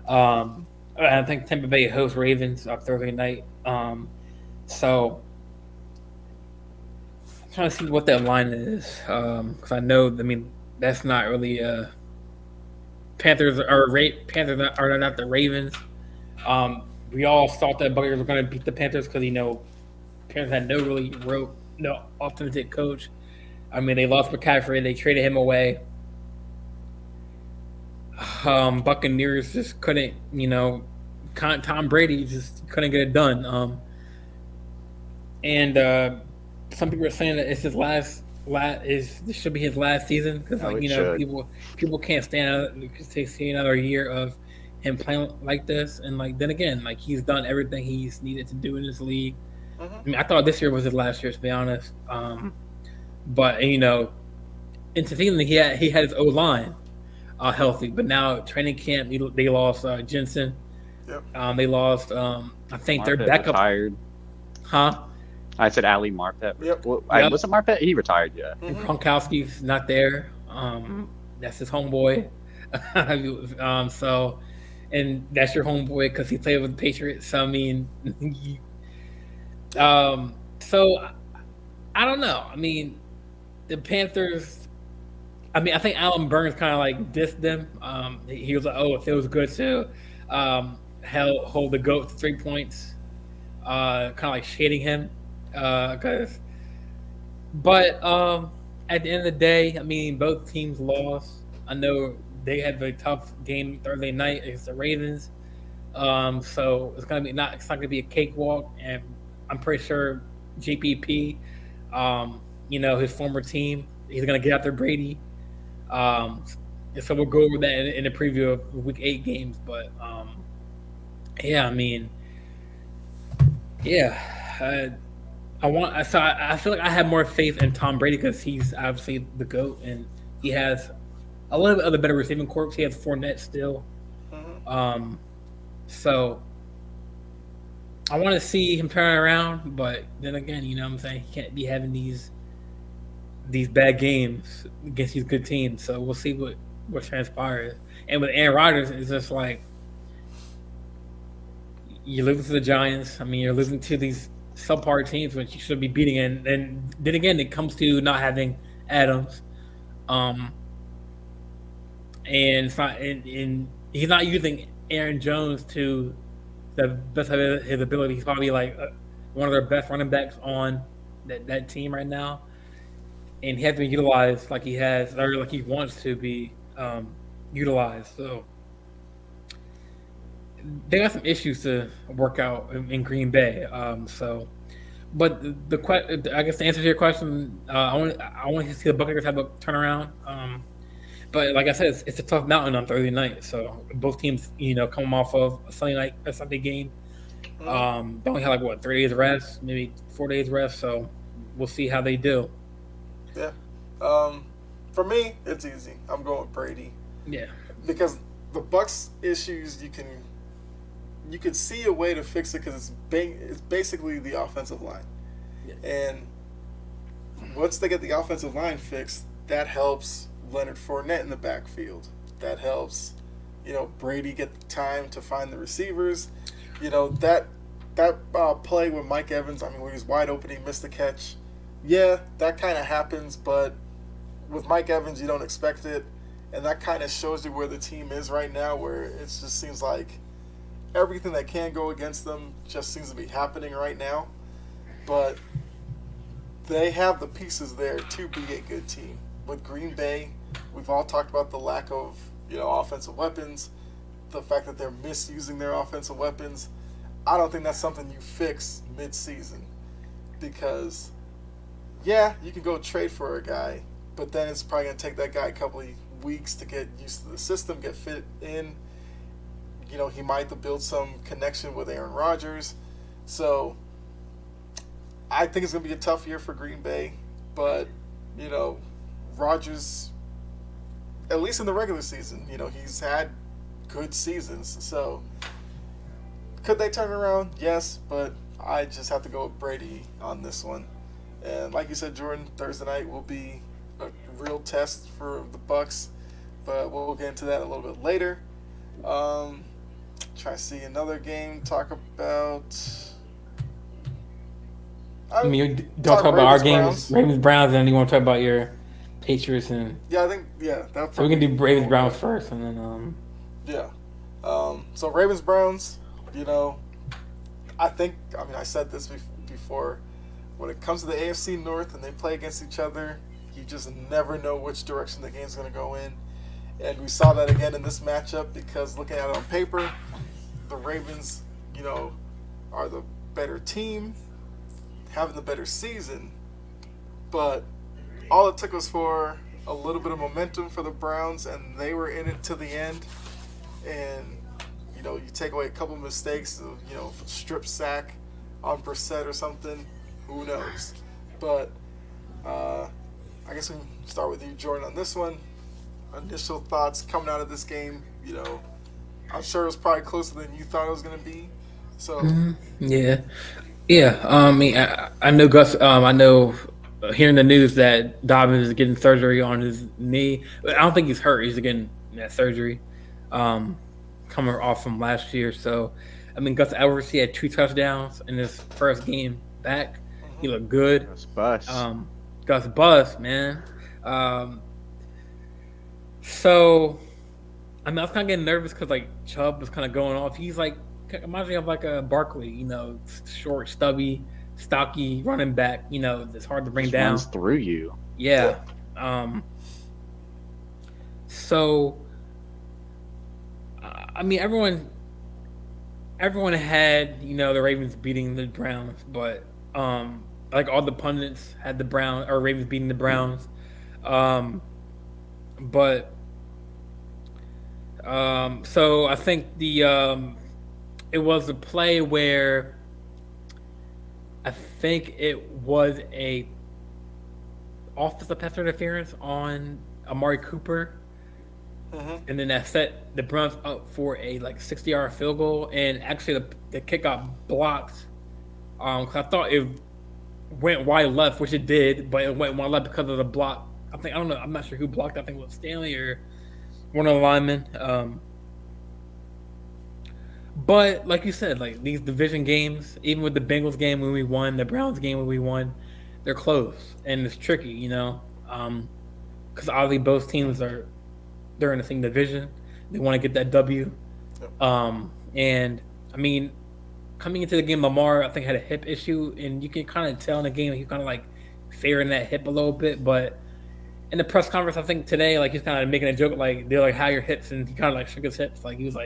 I think Tampa Bay hosts Ravens on Thursday night. So I'm trying to see what that line is because I know. I mean, that's not really Panthers are not the Ravens. We all thought that Buccaneers were going to beat the Panthers because Panthers had no authentic coach. I mean, they lost McCaffrey. They traded him away. Buccaneers just couldn't, Tom Brady just couldn't get it done. And some people are saying that it's his this should be his last season because people can't see another year of him playing like this. And then again, he's done everything he's needed to do in this league. Mm-hmm. I mean, I thought this year was his last year, to be honest. But into season he had his O line healthy, but now training camp they lost Jensen. Yep. They lost. I think Marpet their backup. retired. Huh? I said Ali Marpet. Yep. Wasn't Marpet? He retired. Yeah. And Gronkowski's not there. That's his homeboy. So, and that's your homeboy because he played with the Patriots. So I mean, so I don't know. I mean, the Panthers. I mean, I think Alan Burns kind of dissed them. He was like, "Oh, it feels good to hold the GOAT to 3 points," kind of shading him. But at the end of the day, I mean, both teams lost. I know they had a tough game Thursday night against the Ravens. So it's not gonna be a cakewalk, and I'm pretty sure JPP, his former team, he's gonna get after Brady. So we'll go over that in the preview of Week 8 games. But yeah, I mean, yeah, I feel like I have more faith in Tom Brady because he's obviously the GOAT and he has a little bit of the better receiving corps. He has Fournette still. Mm-hmm. So I want to see him turn around, but then again, what I'm saying, he can't be having these bad games against these good teams. So we'll see what transpires. And with Aaron Rodgers, it's just you're losing to the Giants. I mean, you're losing to these subpar teams which you should be beating. And then again, it comes to not having Adams. And it's not, and he's not using Aaron Jones to the best of his ability. He's probably one of their best running backs on that team right now. And he hasn't been utilized like he has, or like he wants to be utilized. So they got some issues to work out in Green Bay. But I guess to answer your question, I want to see the Buccaneers have a turnaround. But like I said, it's a tough mountain on Thursday night. So both teams, come off of a Sunday game. They only had 3 days rest, maybe 4 days rest. So we'll see how they do. Yeah. For me, it's easy. I'm going with Brady Yeah. because the Bucks issues you could see a way to fix it because it's basically the offensive line, and once they get the offensive line fixed, that helps Leonard Fournette in the backfield. That helps, Brady get the time to find the receivers. That play with Mike Evans. I mean, when he was wide open, he missed the catch. Yeah, that kind of happens, but with Mike Evans, you don't expect it, and that kind of shows you where the team is right now, where it just seems like everything that can go against them just seems to be happening right now. But they have the pieces there to be a good team. With Green Bay, we've all talked about the lack of, offensive weapons, the fact that they're misusing their offensive weapons. I don't think that's something you fix mid-season because, yeah, you can go trade for a guy, but then it's probably going to take that guy a couple of weeks to get used to the system, get fit in. He might have to build some connection with Aaron Rodgers. So I think it's going to be a tough year for Green Bay, but, Rodgers, at least in the regular season, he's had good seasons. So could they turn around? Yes, but I just have to go with Brady on this one. And like you said, Jordan, Thursday night will be a real test for the Bucks, but we'll get into that a little bit later. Try to see another game. Talk about. You don't talk about our games, Ravens Browns, and then you want to talk about your Patriots and. Yeah, I think that's. So we can do Ravens Browns first, and then. Yeah. So Ravens Browns, I said this before. When it comes to the AFC North and they play against each other, you just never know which direction the game's going to go in. And we saw that again in this matchup because looking at it on paper, the Ravens, are the better team, having the better season. But all it took was for a little bit of momentum for the Browns, and they were in it to the end. And, you take away a couple mistakes, strip sack on Brissett or something, who knows? But I guess we can start with you, Jordan, on this one. Initial thoughts coming out of this game, I'm sure it was probably closer than you thought it was going to be. So Yeah. I know Gus. I know hearing the news that Dobbins is getting surgery on his knee. I don't think he's hurt. He's getting that surgery, coming off from last year. So, Gus Edwards, he had 2 touchdowns in his first game back. He looked good. Gus Bus, man. So, I was kind of getting nervous because Chubb was kind of going off. He's reminds me of a Barkley, short, stubby, stocky running back. That's hard to bring Just down. runs through you. Yeah. So, everyone had the Ravens beating the Browns, but all the pundits had the Ravens beating the Browns. So I think it was a play where I think it was a offensive pass interference on Amari Cooper, and then that set the Browns up for a 60-yard field goal, and actually the kick got blocked. 'Cause I thought it went wide left, which it did, but it went wide left because of the block. I don't know. I'm not sure who blocked. I think it was Stanley or one of the linemen. But like you said, these division games, even with the Bengals game when we won, the Browns game when we won, they're close and it's tricky, because obviously both teams they're in the same division. They want to get that W. And coming into the game, Lamar I think had a hip issue, and you can kind of tell in the game he kind of favoring that hip a little bit, but. In the press conference, I think today, he's kind of making a joke, they're how your hips, and he kind of shook his hips, he was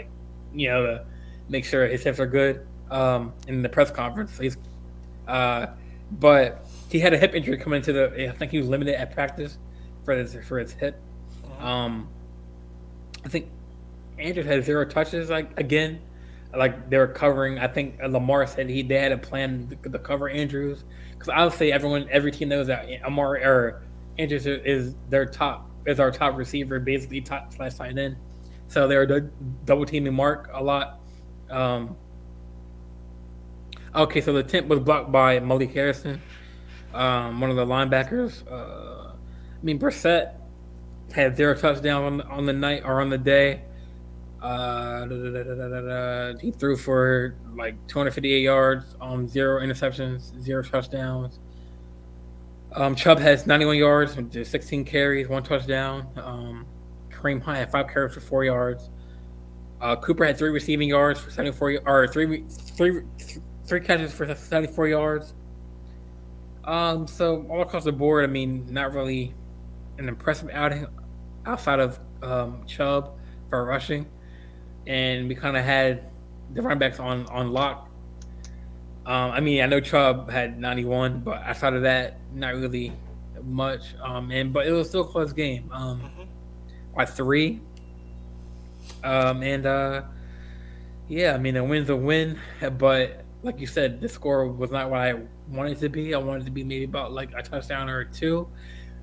make sure his hips are good in the press conference. Uh, but he had a hip injury coming into the. I think he was limited at practice for his hip. Um, I think Andrews had 0 touches again. Like they were covering. I think Lamar said they had a plan to cover Andrews because obviously every team knows that Amar or Andrews is our top receiver, basically top slash tight end. So they were double teaming Mark a lot. Okay, so the attempt was blocked by Malik Harrison, one of the linebackers. Brissett had 0 touchdowns on the night or on the day. He threw for like 258 yards, 0 interceptions, 0 touchdowns. Chubb has 91 yards, 16 carries, 1 touchdown. Kareem Hunt had 5 carries for 4 yards. Cooper had 3 receiving yards for 74, or three catches for 74 yards. So all across the board, not really an impressive outing outside of Chubb for rushing, and we kind of had the running backs on lock. I know Chubb had 91, but outside of that, not really much. But it was still a close game. By 3. A win's a win, but like you said, the score was not what I wanted it to be. I wanted it to be maybe about like a touchdown or 2.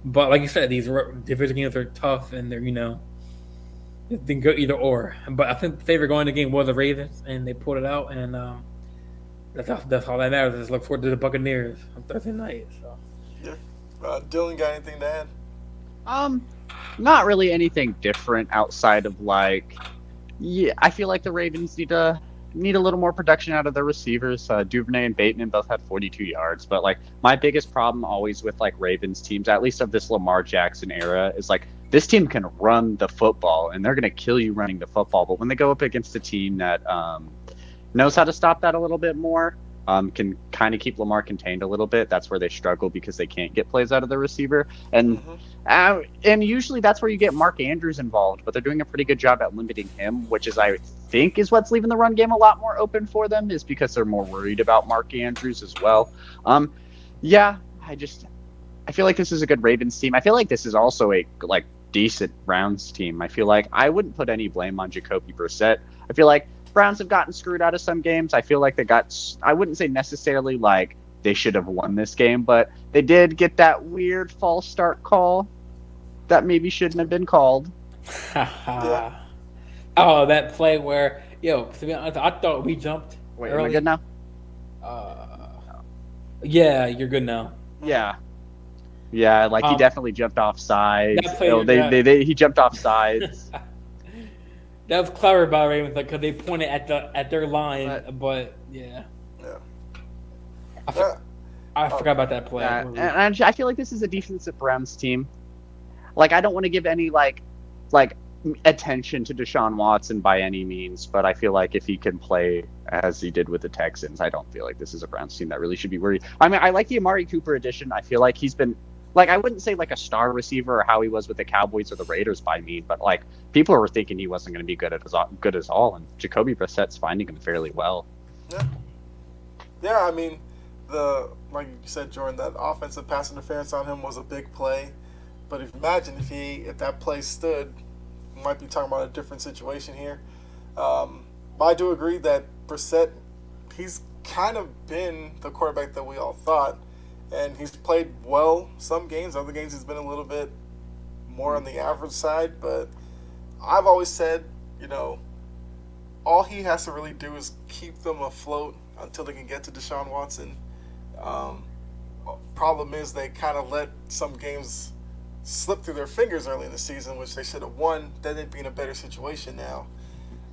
But like you said, these division games are tough, and they're it can go either or. But I think the favorite going to the game was the Ravens, and they pulled it out, and that's all that matters. Just look forward to the Buccaneers on Thursday night. So. Yeah. Dylan, got anything to add? Not really anything different outside of I feel like the Ravens need a little more production out of their receivers. Duvernay and Bateman both had 42 yards, but my biggest problem always with Ravens teams, at least of this Lamar Jackson era, is this team can run the football and they're going to kill you running the football. But when they go up against a team that knows how to stop that a little bit more, can kind of keep Lamar contained a little bit, that's where they struggle because they can't get plays out of the receiver. And usually that's where you get Mark Andrews involved, but they're doing a pretty good job at limiting him, which is, I think, is what's leaving the run game a lot more open for them, is because they're more worried about Mark Andrews as well. I feel like this is a good Ravens team. I feel like this is also a decent Browns team. I feel like I wouldn't put any blame on Jacoby Brissett. I feel like Browns have gotten screwed out of some games. I feel like I wouldn't say necessarily they should have won this game, but they did get that weird false start call that maybe shouldn't have been called. Yeah. Oh, that play where, to be honest, I thought we jumped. Wait, early. am I good now? Yeah, you're good now. Yeah. Yeah, he definitely jumped off sides. He jumped off sides. That was clever by Ravens because they pointed at their line, but yeah. I forgot about that play. And I feel like this is a defensive Browns team. I don't want to give any attention to Deshaun Watson by any means, but I feel like if he can play as he did with the Texans, I don't feel like this is a Browns team that really should be worried. I like the Amari Cooper addition. I feel like he's been I wouldn't say a star receiver or how he was with the Cowboys or the Raiders by me, but people were thinking he wasn't going to be good as all, and Jacoby Brissett's finding him fairly well. Yeah. Like you said, Jordan, that offensive pass interference on him was a big play. But imagine if that play stood, we might be talking about a different situation here. But I do agree that Brissett, he's kind of been the quarterback that we all thought. And he's played well some games. Other games he's been a little bit more on the average side. But I've always said, all he has to really do is keep them afloat until they can get to Deshaun Watson. Problem is they kind of let some games slip through their fingers early in the season, which they should have won. Then they'd be in a better situation now.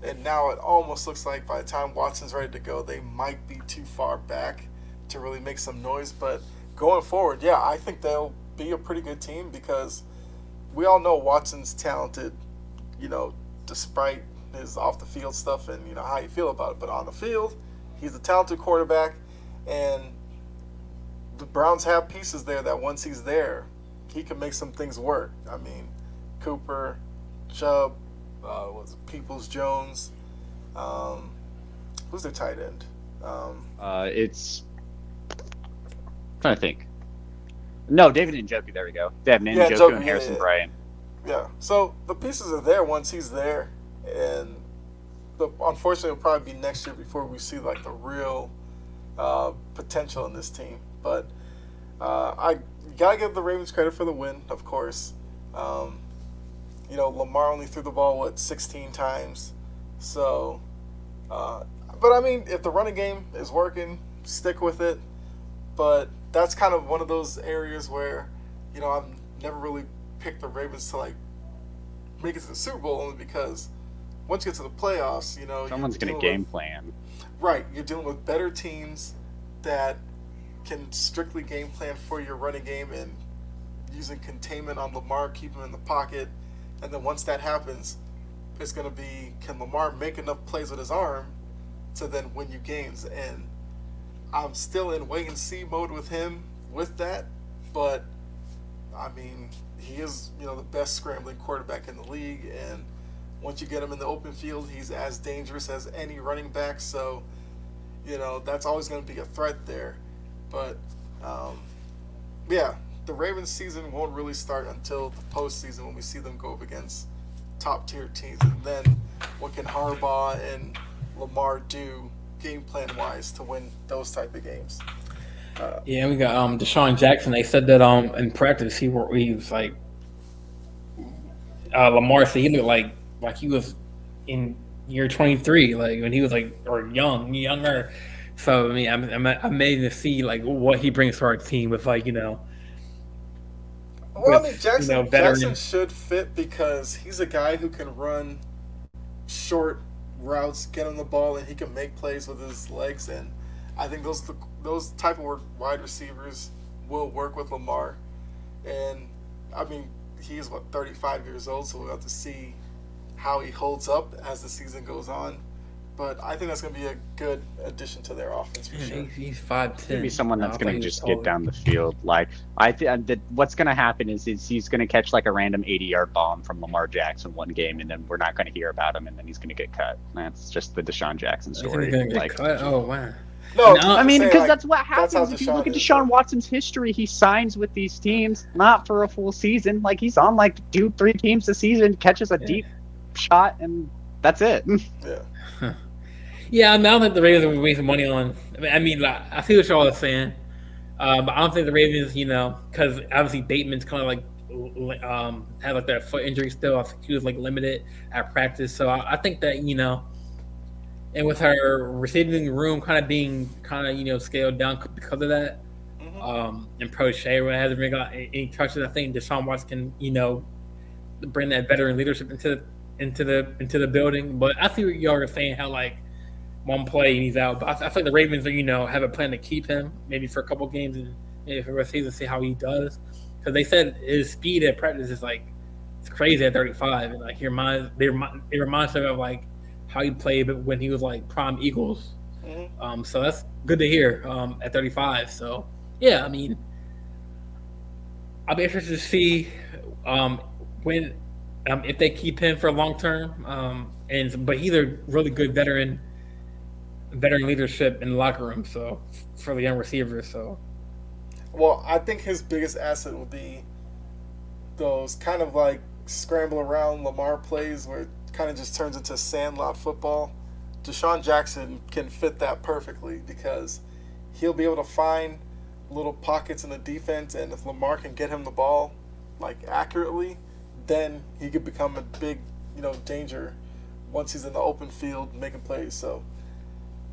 And now it almost looks like by the time Watson's ready to go, they might be too far back to really make some noise. But going forward, I think they'll be a pretty good team because we all know Watson's talented, despite his off-the-field stuff and, how you feel about it. But on the field, he's a talented quarterback, and the Browns have pieces there that once he's there, he can make some things work. Cooper, Chubb, Peoples-Jones, Who's their tight end? It's I'm trying to think. No, David Njoku. There we go. They have Njoku Njoku, and Harrison yeah. Bryant. Yeah. So the pieces are there once he's there, and unfortunately, it'll probably be next year before we see like the real potential in this team. But I gotta give the Ravens credit for the win, of course. Lamar only threw the ball 16 times, so. But I mean, if the running game is working, stick with it. But that's kind of one of those areas where, I've never really picked the Ravens to like make it to the Super Bowl, only because once you get to the playoffs, Someone's going to game plan. Right, you're dealing with better teams that can strictly game plan for your running game and using containment on Lamar, keep him in the pocket, and then once that happens, it's going to be, can Lamar make enough plays with his arm to then win you games? And I'm still in wait and see mode with him with that, but I mean, he is, the best scrambling quarterback in the league, and once you get him in the open field, he's as dangerous as any running back, so, that's always going to be a threat there. But, the Ravens season won't really start until the postseason when we see them go up against top-tier teams, and then what can Harbaugh and Lamar do game plan-wise to win those type of games? Yeah, we got Deshaun Jackson. They said that in practice he was like Lamar said he looked like he was in year 23, like when he was younger. So I mean, I'm amazed to see like what he brings to our team with Well, I mean, Jackson should fit because he's a guy who can run short routes, get on the ball, and he can make plays with his legs. And I think those type of wide receivers will work with Lamar. And I mean, he's 35 years old, so we'll have to see how he holds up as the season goes on. But I think that's going to be a good addition to their offense for sure. He's 5'10". Maybe someone that's going to just get down the field. Like what's going to happen is he's going to catch like a random 80-yard bomb from Lamar Jackson one game, and then we're not going to hear about him, and then he's going to get cut. That's just the Deshaun Jackson story. He's going to get cut? Oh wow. No, I mean, because that's what happens. If you look at Deshaun Watson's history, he signs with these teams not for a full season. Like he's on like 2-3 teams a season, catches a deep shot, and that's it. Yeah. Yeah, I don't think the Ravens are wasting money on. I mean, I see what y'all are saying, but I don't think the Ravens, because obviously Bateman's kind of like had like that foot injury still. I think he was like limited at practice, so I think that and with her receiving room kind of being scaled down because of that, and Prochet hasn't really got any touches. I think Deshaun Watson can bring that veteran leadership into the building. But I see what y'all are saying, how like one play and he's out. But I think the Ravens are, have a plan to keep him maybe for a couple games and maybe for the rest of the season, see how he does. Because they said his speed at practice is like it's crazy at 35, and like it reminds me of like how he played when he was like prime Eagles. Mm-hmm. So that's good to hear at 35. So yeah, I mean, I'll be interested to see when if they keep him for long term. But he's a really good veteran leadership in the locker room. So for the young receivers, so. Well, I think his biggest asset will be those kind of like scramble around Lamar plays where it kind of just turns into sandlot football. Deshaun Jackson can fit that perfectly because he'll be able to find little pockets in the defense, and if Lamar can get him the ball like accurately, then he could become a big, danger once he's in the open field making plays. So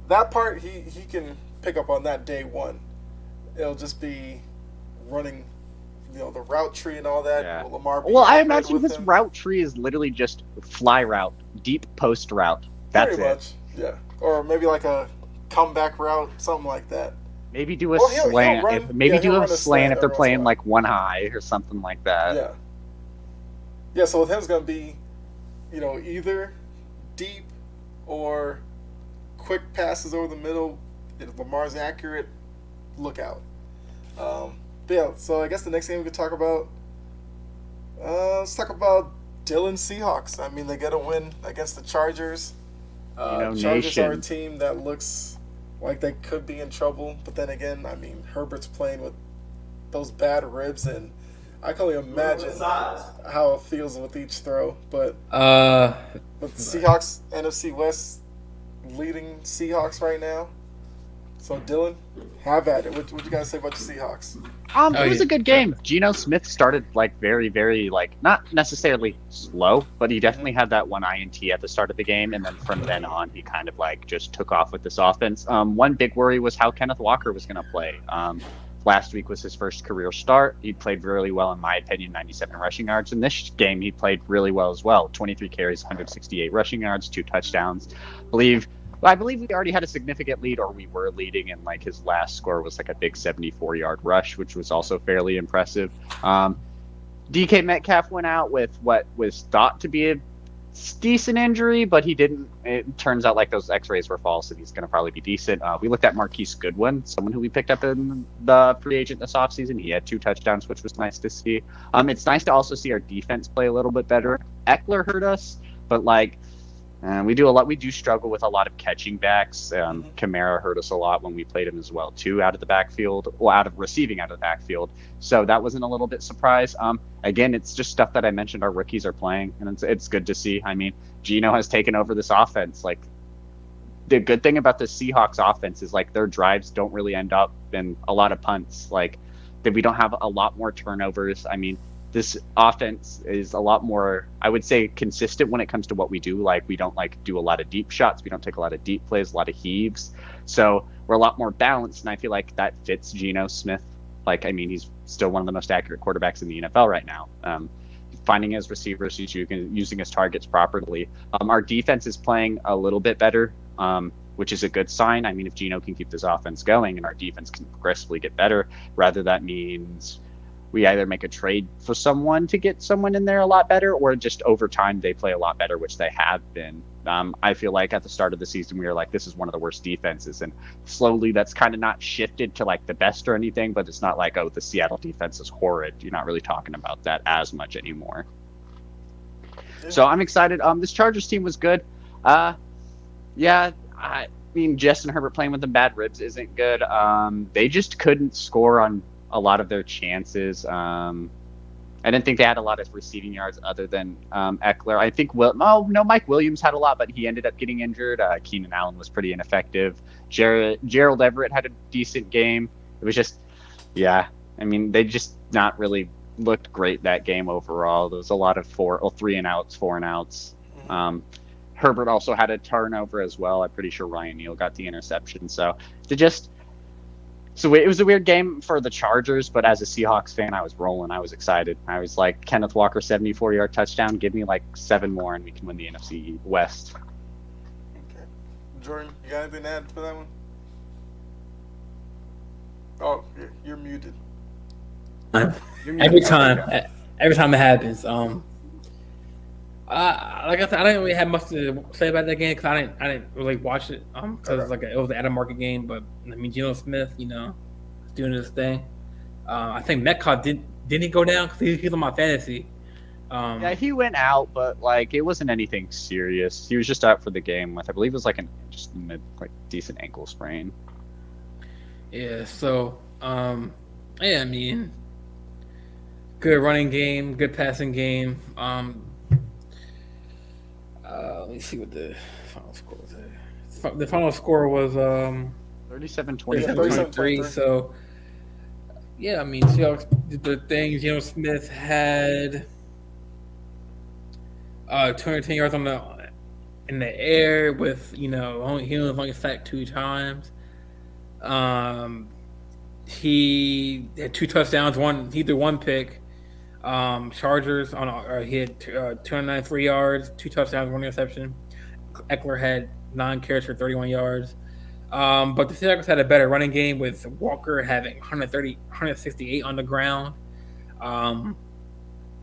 that part he can pick up on that day one. It'll just be running, the route tree and all that. Yeah. Will Lamar be I accurate imagine with his him? route tree is literally just fly route, deep post route. That's Pretty it. much, yeah. Or maybe like a comeback route, something like that. Maybe do a Well, he'll slant. run- Maybe yeah, do he'll a run a slant slant if they're every playing once in a like one high or something like that. Yeah. Yeah, so with him it's going to be, either deep or quick passes over the middle. If Lamar's accurate, look out. But yeah, so I guess the next game we could talk about, let's talk about Dylan Seahawks. I mean, they get a win against the Chargers. Chargers are a Nation. team that looks like they could be in trouble, but then again, I mean, Herbert's playing with those bad ribs, and I can only imagine how it feels with each throw. But the Seahawks, NFC West, leading Seahawks right now. So Dylan, have at it. What you guys say about the Seahawks? It was a good game. Geno Smith started like very, very not necessarily slow, but he definitely had that one INT at the start of the game, and then from then on, he kind of just took off with this offense. One big worry was how Kenneth Walker was going to play. Last week was his first career start. He played really well, in my opinion, 97 rushing yards. In this game, he played really well as well. 23 carries, 168 rushing yards, 2 touchdowns. I believe we already had a significant lead, or we were leading, and his last score was a big 74-yard rush, which was also fairly impressive. DK Metcalf went out with what was thought to be a decent injury, but he didn't. It turns out those X-rays were false, and he's going to probably be decent. We looked at Marquise Goodwin, someone who we picked up in the free agent this offseason. He had 2 touchdowns, which was nice to see. It's nice to also see our defense play a little bit better. Eckler hurt us, but we do struggle with a lot of catching backs. Kamara hurt us a lot when we played him as well too, out of the backfield, or out of the backfield. So that wasn't a little bit surprise. Again, it's just stuff that I mentioned our rookies are playing, and it's good to see. I mean, Geno has taken over this offense. The good thing about the Seahawks offense is their drives don't really end up in a lot of punts. That we don't have a lot more turnovers. I mean, this offense is a lot more, I would say, consistent when it comes to what we do. We don't do a lot of deep shots. We don't take a lot of deep plays, a lot of heaves. So we're a lot more balanced, and I feel like that fits Geno Smith. He's still one of the most accurate quarterbacks in the NFL right now. Finding his receivers, he's using his targets properly. Our defense is playing a little bit better, which is a good sign. I mean, if Geno can keep this offense going and our defense can progressively get better, rather that means we either make a trade for someone to get someone in there a lot better, or just over time they play a lot better, which they have been. I feel like at the start of the season we were this is one of the worst defenses, and slowly that's kind of not shifted to the best or anything, but it's not oh, the Seattle defense is horrid. You're not really talking about that as much anymore. So I'm excited. This Chargers team was good. I mean, Justin Herbert playing with the bad ribs isn't good. They just couldn't score on a lot of their chances. I didn't think they had a lot of receiving yards other than Eckler. I think Mike Williams had a lot, but he ended up getting injured. Keenan Allen was pretty ineffective. Gerald Everett had a decent game. It was just, I mean, they just not really looked great that game overall. There was a lot of 3 and outs, 4 and outs. Herbert also had a turnover as well. I'm pretty sure Ryan Neal got the interception. So it was a weird game for the Chargers, but as a Seahawks fan, I was rolling. I was excited. I was Kenneth Walker, 74-yard touchdown. Give me 7 more, and we can win the NFC West. Okay. Jordan, you got anything to add for that one? Oh, you're muted. Every time it happens. Like I said, I didn't really have much to say about that game because I didn't really watch it because it was an out of market game. But I mean, Geno Smith, doing his thing. I think Metcalf didn't he go down because he's on my fantasy. He went out, but it wasn't anything serious. He was just out for the game with, I believe it was just a decent ankle sprain. Yeah. So I mean, good running game, good passing game. Let me see what the final score was. The final score was 37-23. So, I mean, Seahawks did the things. Geno Smith had 210 yards in the air with he was only sacked 2 times. He had 2 touchdowns. He threw 1 pick. Chargers he had 293 yards, 2 touchdowns, 1 interception. Eckler had 9 carries for 31 yards. But the Seahawks had a better running game with Walker having 168 on the ground,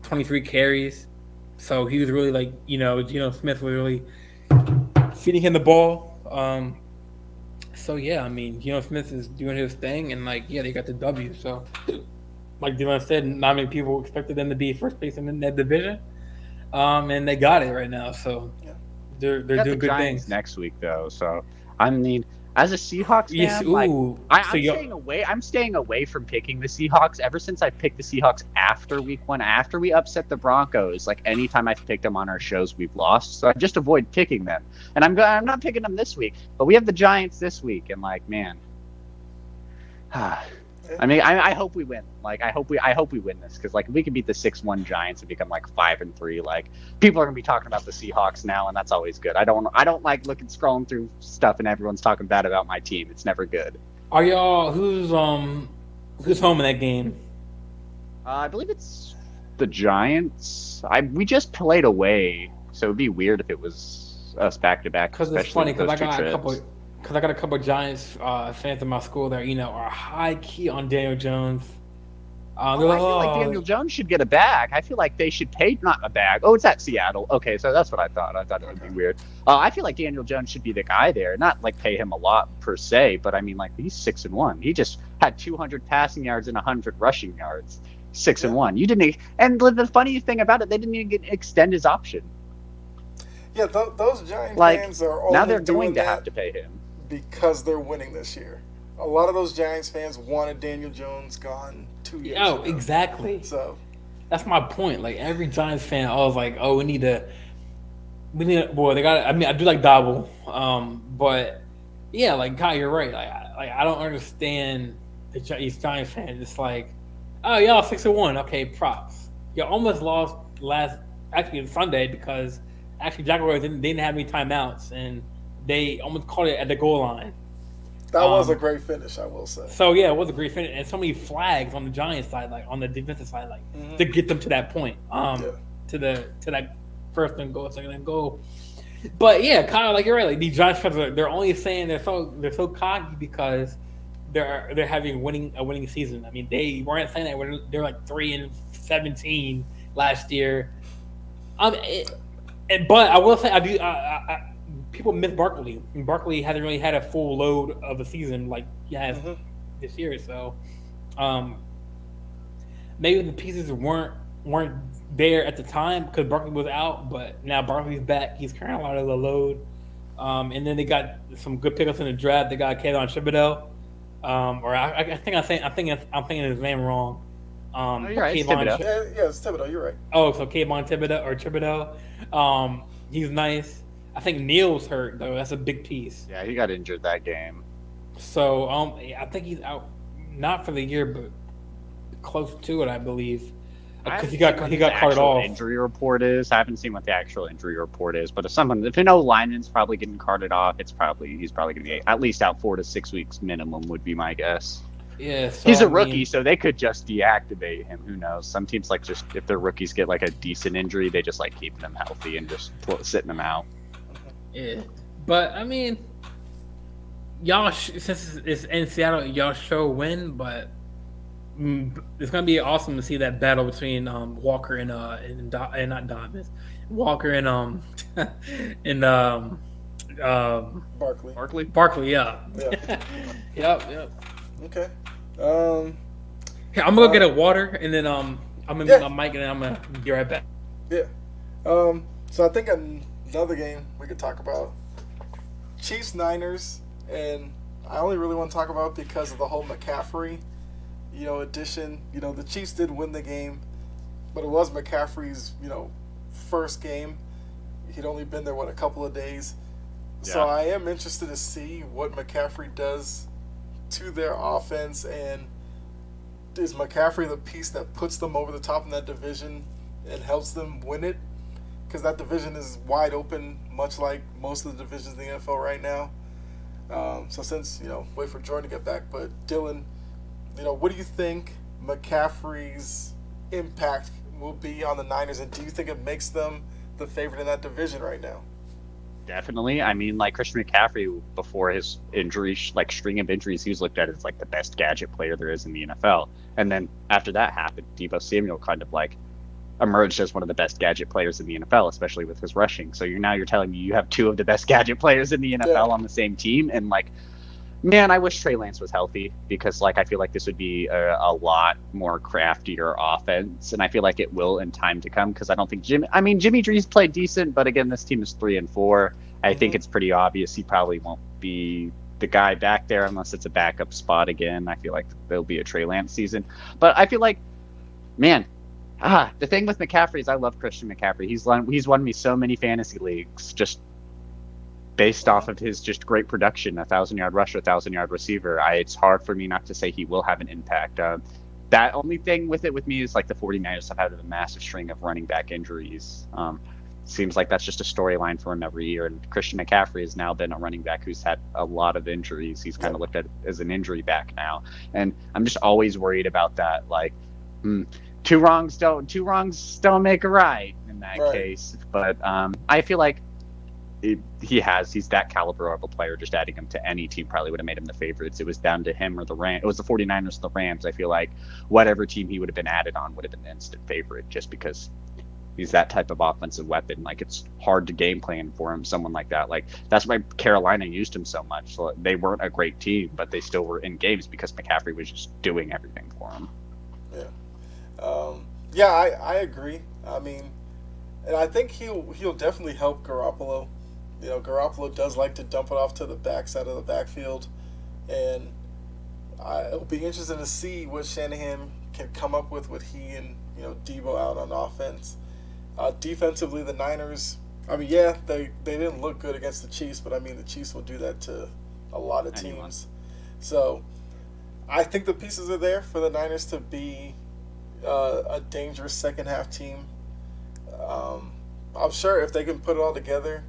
23 carries. So he was really Geno Smith was really feeding him the ball. So I mean, Geno Smith is doing his thing, and they got the W. So. Like Dylan said, not many people expected them to be first place in that division, and they got it right now. So, They're We got doing the good Giants things. next week though, so I mean, as a Seahawks fan, Yes. like Ooh. I'm So you staying away. I'm staying away from picking the Seahawks ever since I picked the Seahawks after week 1. After we upset the Broncos, like anytime I've picked them on our shows, we've lost. So I just avoid picking them. And I'm not picking them this week. But we have the Giants this week, and like, man, I mean, I hope we win. Like, I hope we win this because like if we can beat the 6-1 Giants and become like 5-3. Like, people are gonna be talking about the Seahawks now, and that's always good. I don't like scrolling through stuff and everyone's talking bad about my team. It's never good. are y'all who's home in that game? I believe it's the Giants. We just played away, so it'd be weird if it was us back to back. Because it's funny because I got a couple of Giants fans in my school that are high key on Daniel Jones. I feel like Daniel Jones should get a bag. I feel like they should pay not a bag. Oh, it's at Seattle. Okay, so that's what I thought. I thought it would be weird. I feel like Daniel Jones should be the guy there. Not like pay him a lot per se, but I mean like he's 6-1. He just had 200 passing yards and 100 rushing yards. 6-1. You didn't, and the funny thing about it, they didn't even extend his option. Yeah, those Giant Like, fans are only now they're doing going to that have to pay him. because they're winning this year. A lot of those Giants fans wanted Daniel Jones gone 2 years Oh, ago. exactly. So That's my point. Like every Giants fan, I was like, "Oh, we need to." Boy, they got. I mean, I do like Dobble, but yeah, like Kai, you're right. Like I don't understand these Giants fans. It's like, oh, y'all 6-1. Okay, props. You almost lost actually Sunday because actually Jaguars didn't have any timeouts and they almost caught it at the goal line. that was a great finish, I will say. So yeah, it was a great finish, and so many flags on the Giants side, like on the defensive side, like to get them to that point, to that first and goal, second and goal. But yeah, kind of like you're right. Like these Giants fans, they're only saying they're so cocky because they're having a winning season. I mean, they weren't saying that they're like 3-17 last year. But I will say people miss Barkley. Barkley hasn't really had a full load of a season like he has this year. So maybe the pieces weren't there at the time because Barkley was out, but now Barkley's back. He's carrying a lot of the load. And then they got some good pickups in the draft. They got Kayvon Thibodeau. I think I'm thinking his name wrong. No, you're right. It's Thibodeau. Yeah, it's Thibodeau. You're right. Oh, so Kayvon Thibodeau. He's nice. I think Neal's hurt though. That's a big piece. Yeah, he got injured that game. So I think he's out not for the year, but close to it, I believe. Because he got carted off. Injury report is. I haven't seen what the actual injury report is, but if an O lineman's probably getting carted off, he's probably going to be at least out 4 to 6 weeks minimum would be my guess. Yeah, so, he's a rookie, so they could just deactivate him. Who knows? Some teams like just if their rookies get like a decent injury, they just like keeping them healthy and just sitting them out. Yeah, but I mean, y'all since it's in Seattle, y'all show win, but it's gonna be awesome to see that battle between Walker and not Dobbins, Walker and Barkley. Yeah. Yep. Okay. Here, I'm gonna go get a water and then I'm gonna mute my mic and then I'm gonna be right back. Yeah. So I think another game we could talk about, Chiefs Niners, and I only really want to talk about it because of the whole McCaffrey, addition. The Chiefs did win the game, but it was McCaffrey's, first game. He'd only been there, a couple of days. Yeah. So I am interested to see what McCaffrey does to their offense, and is McCaffrey the piece that puts them over the top in that division and helps them win it? Because that division is wide open, much like most of the divisions in the NFL right now. So since, wait for Jordan to get back, but Dylan, what do you think McCaffrey's impact will be on the Niners, and do you think it makes them the favorite in that division right now? Definitely. I mean, like Christian McCaffrey, before his injury, string of injuries, he was looked at as like the best gadget player there is in the NFL. And then after that happened, Deebo Samuel kind of like emerged as one of the best gadget players in the NFL, especially with his rushing. So you're telling me you have two of the best gadget players in the NFL on the same team, and like Man, I wish Trey Lance was healthy because, like, I feel like this would be a lot more craftier offense, and I feel like it will in time to come because I don't think Jimmy G's played decent, but again, this team is 3-4. I think it's pretty obvious he probably won't be the guy back there unless it's a backup spot again. I feel like there'll be a Trey Lance season, but I feel like, man, the thing with McCaffrey is I love Christian McCaffrey. He's won me so many fantasy leagues just based off of his just great production, 1,000-yard rusher, 1,000-yard receiver. It's hard for me not to say he will have an impact. That only thing with me is like the 49ers have had a massive string of running back injuries. Seems like that's just a storyline for him every year. And Christian McCaffrey has now been a running back who's had a lot of injuries. He's kind of looked at as an injury back now. And I'm just always worried about that. Like, two wrongs don't make a right in that case. But I feel like he's that caliber of a player. Just adding him to any team probably would have made him the favorites. It was down to him or the Rams. It was the 49ers or the Rams. I feel like whatever team he would have been added on would have been the instant favorite just because he's that type of offensive weapon. Like, it's hard to game plan for him, someone like that. Like, that's why Carolina used him so much. So they weren't a great team, but they still were in games because McCaffrey was just doing everything for him. Yeah. I agree. I mean, and I think he'll definitely help Garoppolo. You know, Garoppolo does like to dump it off to the backside of the backfield, and it'll be interesting to see what Shanahan can come up with he and Debo out on offense. Defensively, the Niners, I mean, yeah, they didn't look good against the Chiefs, but I mean, the Chiefs will do that to a lot of teams. So I think the pieces are there for the Niners to be a dangerous second half team. I'm sure if they can put it all together,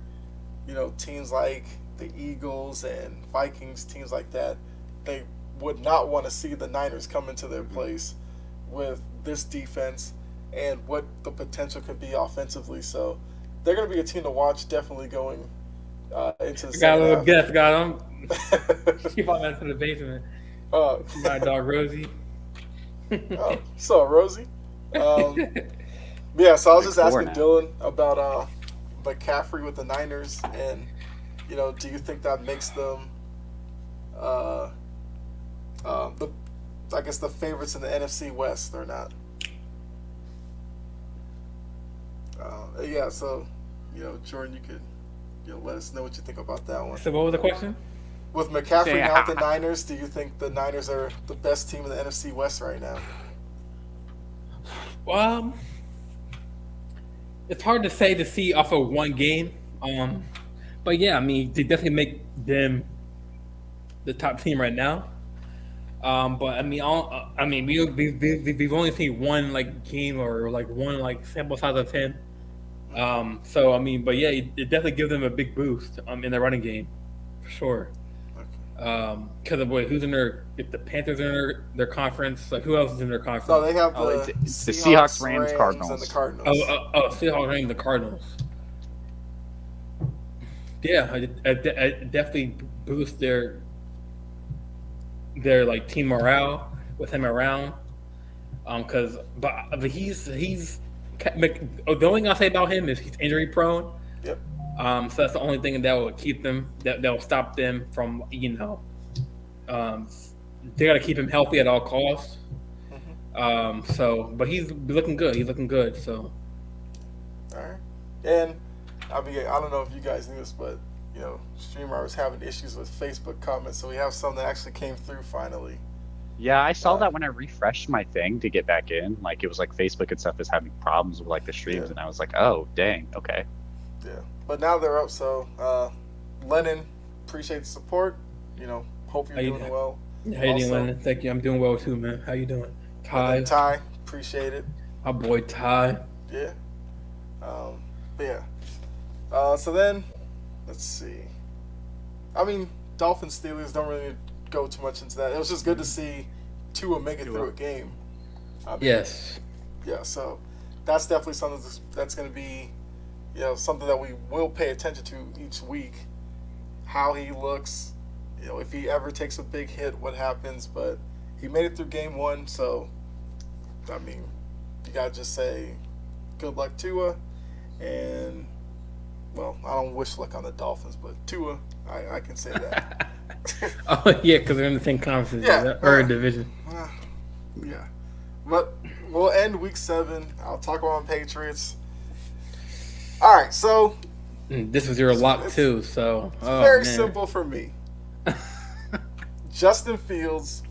teams like the Eagles and Vikings, teams like that, they would not want to see the Niners come into their place with this defense and what the potential could be offensively. So they're going to be a team to watch, definitely going into the second half. Got a little guest, got him. Keep on that to the basement. My dog Rosie. So Rosie. Yeah, so I was just asking Dylan about McCaffrey with the Niners, and do you think that makes them the favorites in the NFC West or not? Yeah, so Jordan, you could let us know what you think about that one. So what was the question? With McCaffrey now at the Niners, do you think the Niners are the best team in the NFC West right now? It's hard to say to see off of one game. But yeah, I mean, they definitely make them the top team right now. But I mean, we've only seen one game or one sample size of 10. So I mean, but yeah, it definitely gives them a big boost in the running game, for sure. Because of who's in if the Panthers are in their conference, who else is in their conference? No, they have the Seahawks, Rams, Cardinals. And the Cardinals. Seahawks, Rams, the Cardinals. Yeah, it definitely boosts their team morale with him around. But he's the only thing I'll say about him is he's injury prone. Yep. So that's the only thing that will keep them, that will stop them from, they got to keep him healthy at all costs. But he's looking good. He's looking good. So. All right. And I don't know if you guys knew this, but Streamer was having issues with Facebook comments, so we have some that actually came through finally. Yeah, I saw that when I refreshed my thing to get back in. It was Facebook and stuff is having problems with the streams, and I was like, oh, dang, okay. Yeah, but now they're up. So, Lennon, appreciate the support. Hope you're doing well. How you doing, Lennon? Thank you. I'm doing well too, man. How you doing? Ty, appreciate it. My boy Ty. Yeah. But yeah. So then, let's see. I mean, Dolphins Steelers don't really go too much into that. It was just good to see Tua make it through a game. Yes. Yeah. So that's definitely something that's going to be. Something that we will pay attention to each week, how he looks, if he ever takes a big hit, what happens. But he made it through game one, so, I mean, you got to just say good luck, Tua. And, well, I don't wish luck on the Dolphins, but Tua, I can say that. Oh yeah, because they're in the same conference Yeah. or division. Yeah. But we'll end week 7. I'll talk about my Patriots. All right, so This was your lock too, so very simple for me. Justin Fields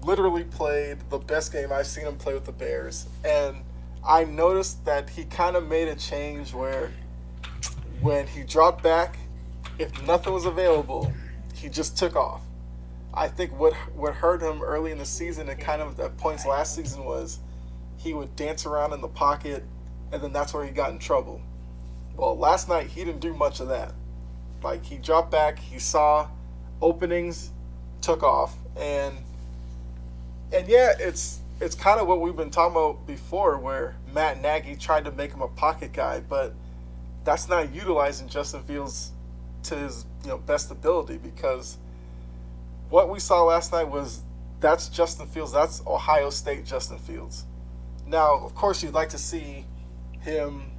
literally played the best game I've seen him play with the Bears. And I noticed that he kind of made a change where when he dropped back, if nothing was available, he just took off. I think what hurt him early in the season and kind of at points last season was he would dance around in the pocket, and then that's where he got in trouble. Well, last night he didn't do much of that. Like, he dropped back, he saw openings, took off, and yeah, it's kind of what we've been talking about before, where Matt Nagy tried to make him a pocket guy, but that's not utilizing Justin Fields to his best ability, because what we saw last night was that's Justin Fields. That's Ohio State Justin Fields. Now, of course, you'd like to see him,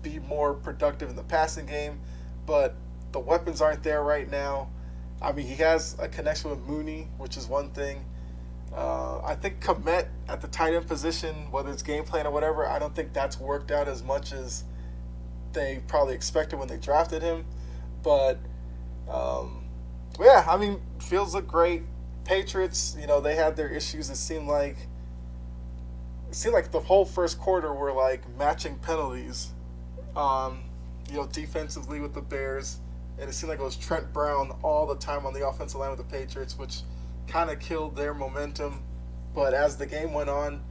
be more productive in the passing game, but the weapons aren't there right now. I mean, he has a connection with Mooney, which is one thing. I think Kmet at the tight end position, whether it's game plan or whatever, I don't think that's worked out as much as they probably expected when they drafted him. But yeah, I mean, Fields looked great. Patriots, they had their issues. It seemed like the whole first quarter were like matching penalties, defensively with the Bears, and it seemed like it was Trent Brown all the time on the offensive line with the Patriots, which kind of killed their momentum. But as the game went on,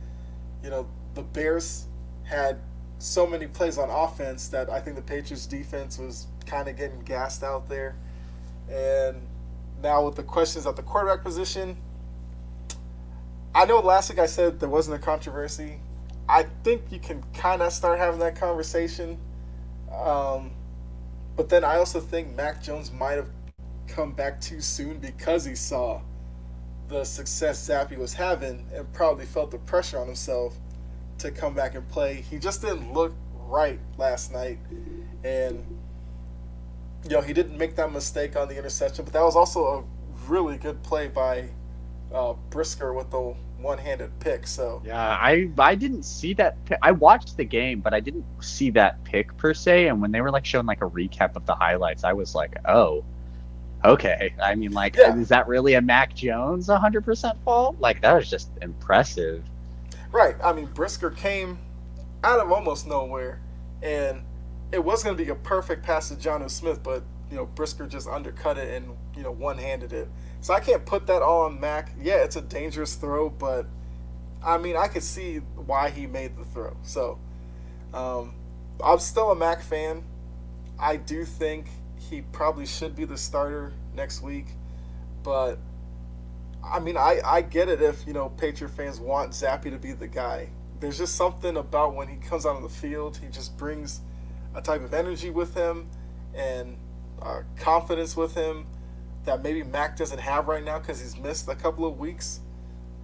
the Bears had so many plays on offense that I think the Patriots defense was kind of getting gassed out there. And now with the questions at the quarterback position, I know last week I said there wasn't a controversy. I think you can kind of start having that conversation. But then I also think Mac Jones might have come back too soon because he saw the success Zappe was having and probably felt the pressure on himself to come back and play. He just didn't look right last night. And, he didn't make that mistake on the interception, but that was also a really good play by Brisker with the one-handed pick. So yeah, I didn't see that. I watched the game, but I didn't see that pick per se. And when they were showing a recap of the highlights, I was like, oh, okay. I mean, Is that really a Mac Jones 100% fault? That was just impressive. Right. I mean, Brisker came out of almost nowhere, and it was going to be a perfect pass to Jonnu Smith, but Brisker just undercut it and one-handed it. So I can't put that all on Mac. Yeah, it's a dangerous throw, but I mean, I could see why he made the throw. So I'm still a Mac fan. I do think he probably should be the starter next week, but I mean, I get it if Patriot fans want Zappe to be the guy. There's just something about when he comes out on the field, he just brings a type of energy with him and confidence with him that maybe Mac doesn't have right now because he's missed a couple of weeks.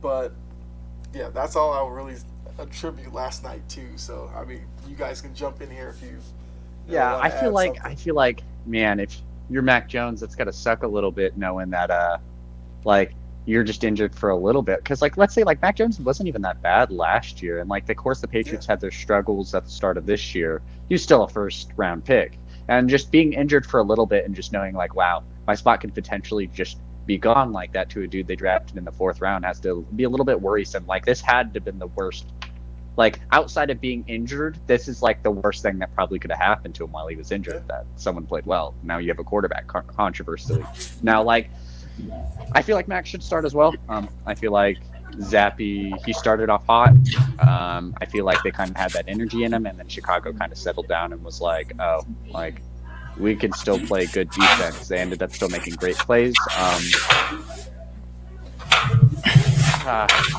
But yeah, that's all I'll really attribute last night to. So I mean, you guys can jump in here if you. Yeah, I feel like, man, if you're Mac Jones, that's gotta suck a little bit knowing that you're just injured for a little bit. Because let's say Mac Jones wasn't even that bad last year, and of course the Patriots had their struggles at the start of this year. He was still a first round pick, and just being injured for a little bit and just knowing wow, my spot could potentially just be gone like that to a dude they drafted in the 4th round has to be a little bit worrisome. This had to have been the worst. Outside of being injured, this is the worst thing that probably could have happened to him while he was injured. That someone played well. Now you have a quarterback controversy. Now I feel like Mac should start as well. I feel like Zappe, he started off hot. I feel like they kind of had that energy in him, and then Chicago kind of settled down and was we can still play good defense. They ended up still making great plays.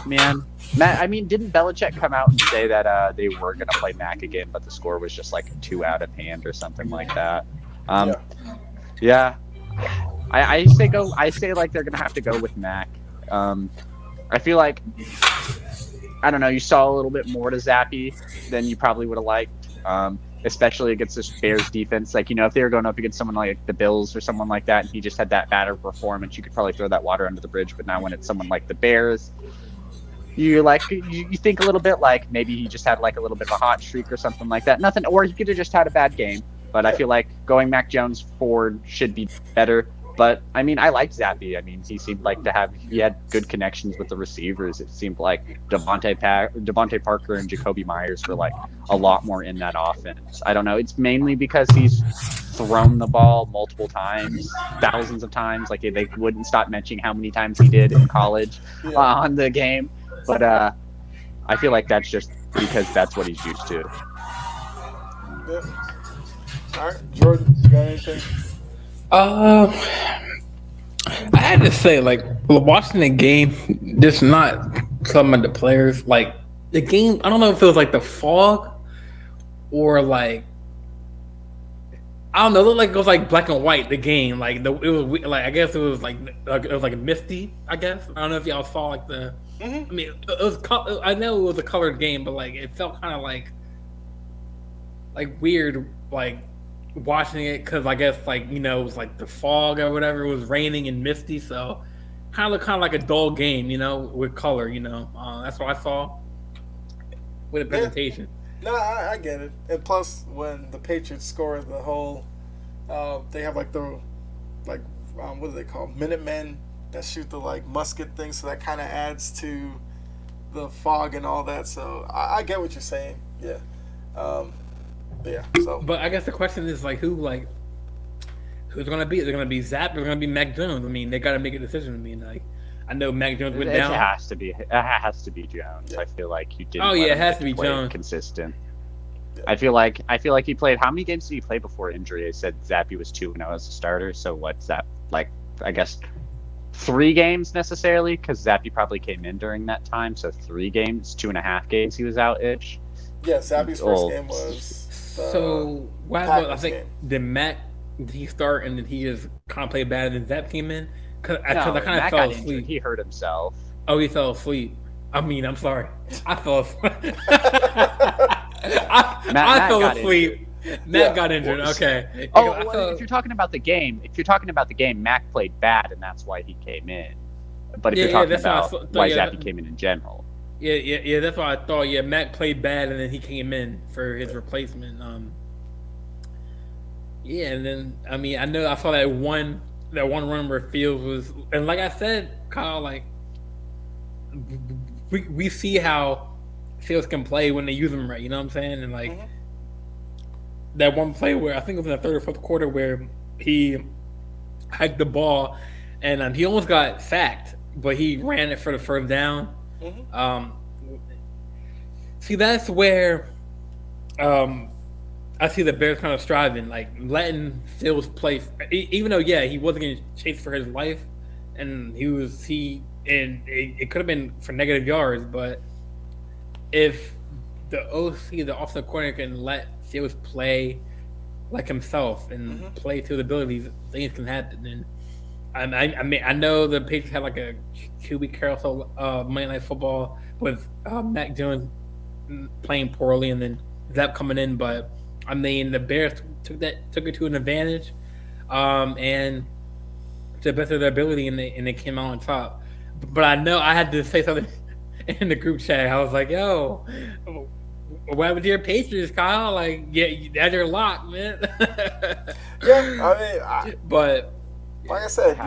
Man, Matt, I mean, didn't Belichick come out and say that they were going to play Mac again, but the score was just 2 out of hand or something like that? Yeah. I say they're gonna have to go with Mac. I feel like, I don't know, you saw a little bit more to Zappe than you probably would have liked. especially against this Bears defense. Like, if they were going up against someone like the Bills or someone like that, and he just had that bad of a performance, you could probably throw that water under the bridge. But now when it's someone like the Bears, you think a little bit like maybe he just had like a little bit of a hot streak or something like that. Nothing, or he could have just had a bad game. But I feel like going Mac Jones forward should be better. But I mean, I liked Zappy. I mean, he seemed like he had good connections with the receivers. It seemed like Devontae Parker and Jacoby Myers were like a lot more in that offense. I don't know. It's mainly because he's thrown the ball multiple times, thousands of times. Like they wouldn't stop mentioning how many times he did in college on the game. But I feel like that's just because that's what he's used to. Yeah. All right, Jordan, you got anything? I had to say, like, watching the game, just not some of the players. Like, the game, I don't know if it was like the fog or like, I don't know. It looked like it was like black and white. The game, like it was like, I guess it was like misty. I guess I don't know if y'all saw like the. Mm-hmm. I mean, it was. I know it was a colored game, but like it felt kind of like weird, like watching it because I guess like it was like the fog or whatever. It was raining and misty, so kind of looked like a dull game, with color. That's what I saw with the presentation. No, I get it. And plus, when the Patriots score the whole, they have what do they call Minutemen that shoot the musket thing, so that kind of adds to the fog and all that. So I get what you're saying. Yeah. Yeah. So. But I guess the question is who's gonna be? Is it gonna be Zapp or gonna be Mac Jones? I mean, they gotta make a decision. I mean, I know Mac Jones went down. It has to be. It has to be Jones. Yeah. I feel like you didn't. Oh yeah, it has to be Jones. Consistent. Yeah. I feel like he played. How many games did he play before injury? I said Zappy was 2-0 as a starter. So what's that like? I guess 3 games necessarily, because Zappy probably came in during that time. So 3 games, 2.5 games he was out ish. Yeah, Zappy's first game was. So what happened? I think did he start and then he just kind of played bad and then Zapp came in? Because I kind of fell asleep. He hurt himself. Oh, he fell asleep. I mean, I'm sorry. I fell asleep. I fell asleep. Matt got injured. Okay. If you're talking about the game, Mac played bad, and that's why he came in. But if you're talking about why Zappy came in general. Yeah. That's what I thought. Yeah, Mac played bad, and then he came in for his replacement. Yeah, and then I mean, I know I saw that one run where Fields was, and like I said, Kyle, like we see how Fields can play when they use him right. You know what I'm saying? And like that one play where I think it was in the third or fourth quarter where he hiked the ball, and he almost got sacked, but he ran it for the first down. See, that's where I see the Bears kind of striving, like letting Fields play, even though he wasn't getting chased for his life, and it could have been for negative yards, but if the OC, the offensive coordinator, can let Fields play like himself and play to the abilities, things can happen. And I mean, I know the Patriots had like a QB carousel Monday Night Football with Mac Jones playing poorly and then Zapp coming in, but I mean the Bears took it to an advantage, and to the best of their ability, and they came out on top. But I know I had to say something in the group chat. I was like, "Yo, what happened to your Patriots, Kyle? Like, yeah, that's your lock, man." Yeah, I mean, but like I said,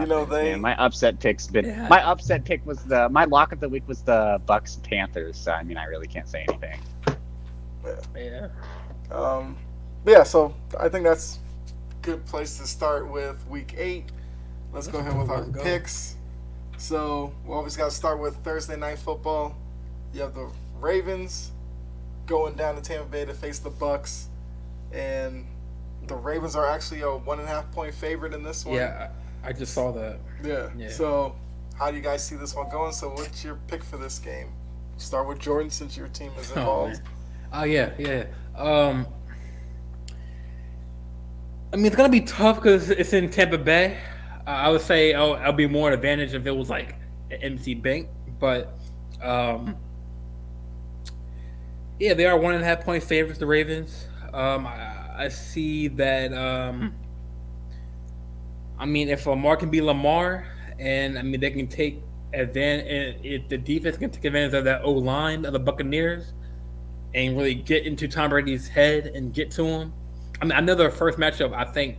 my upset pick's been my upset pick was my lock of the week was the Bucks Panthers. So I mean, I really can't say anything. Yeah. So I think that's a good place to start with week 8. Let's go ahead with our picks. So we always got to start with Thursday Night Football. You have the Ravens going down to Tampa Bay to face the Bucks, and the Ravens are actually a 1.5-point favorite in this one. Yeah, I just saw that. Yeah. So how do you guys see this one going? So what's your pick for this game? Start with Jordan since your team is involved. Yeah. I mean, it's gonna be tough because it's in Tampa Bay. I would say I'll be more an advantage if it was like an MC Bank, but they are 1.5-point favorites. The Ravens. I see that. I mean, if Lamar can be Lamar, and I mean they can take advantage, if the defense can take advantage of that O line of the Buccaneers and really get into Tom Brady's head and get to him. I mean, I know their first matchup. I think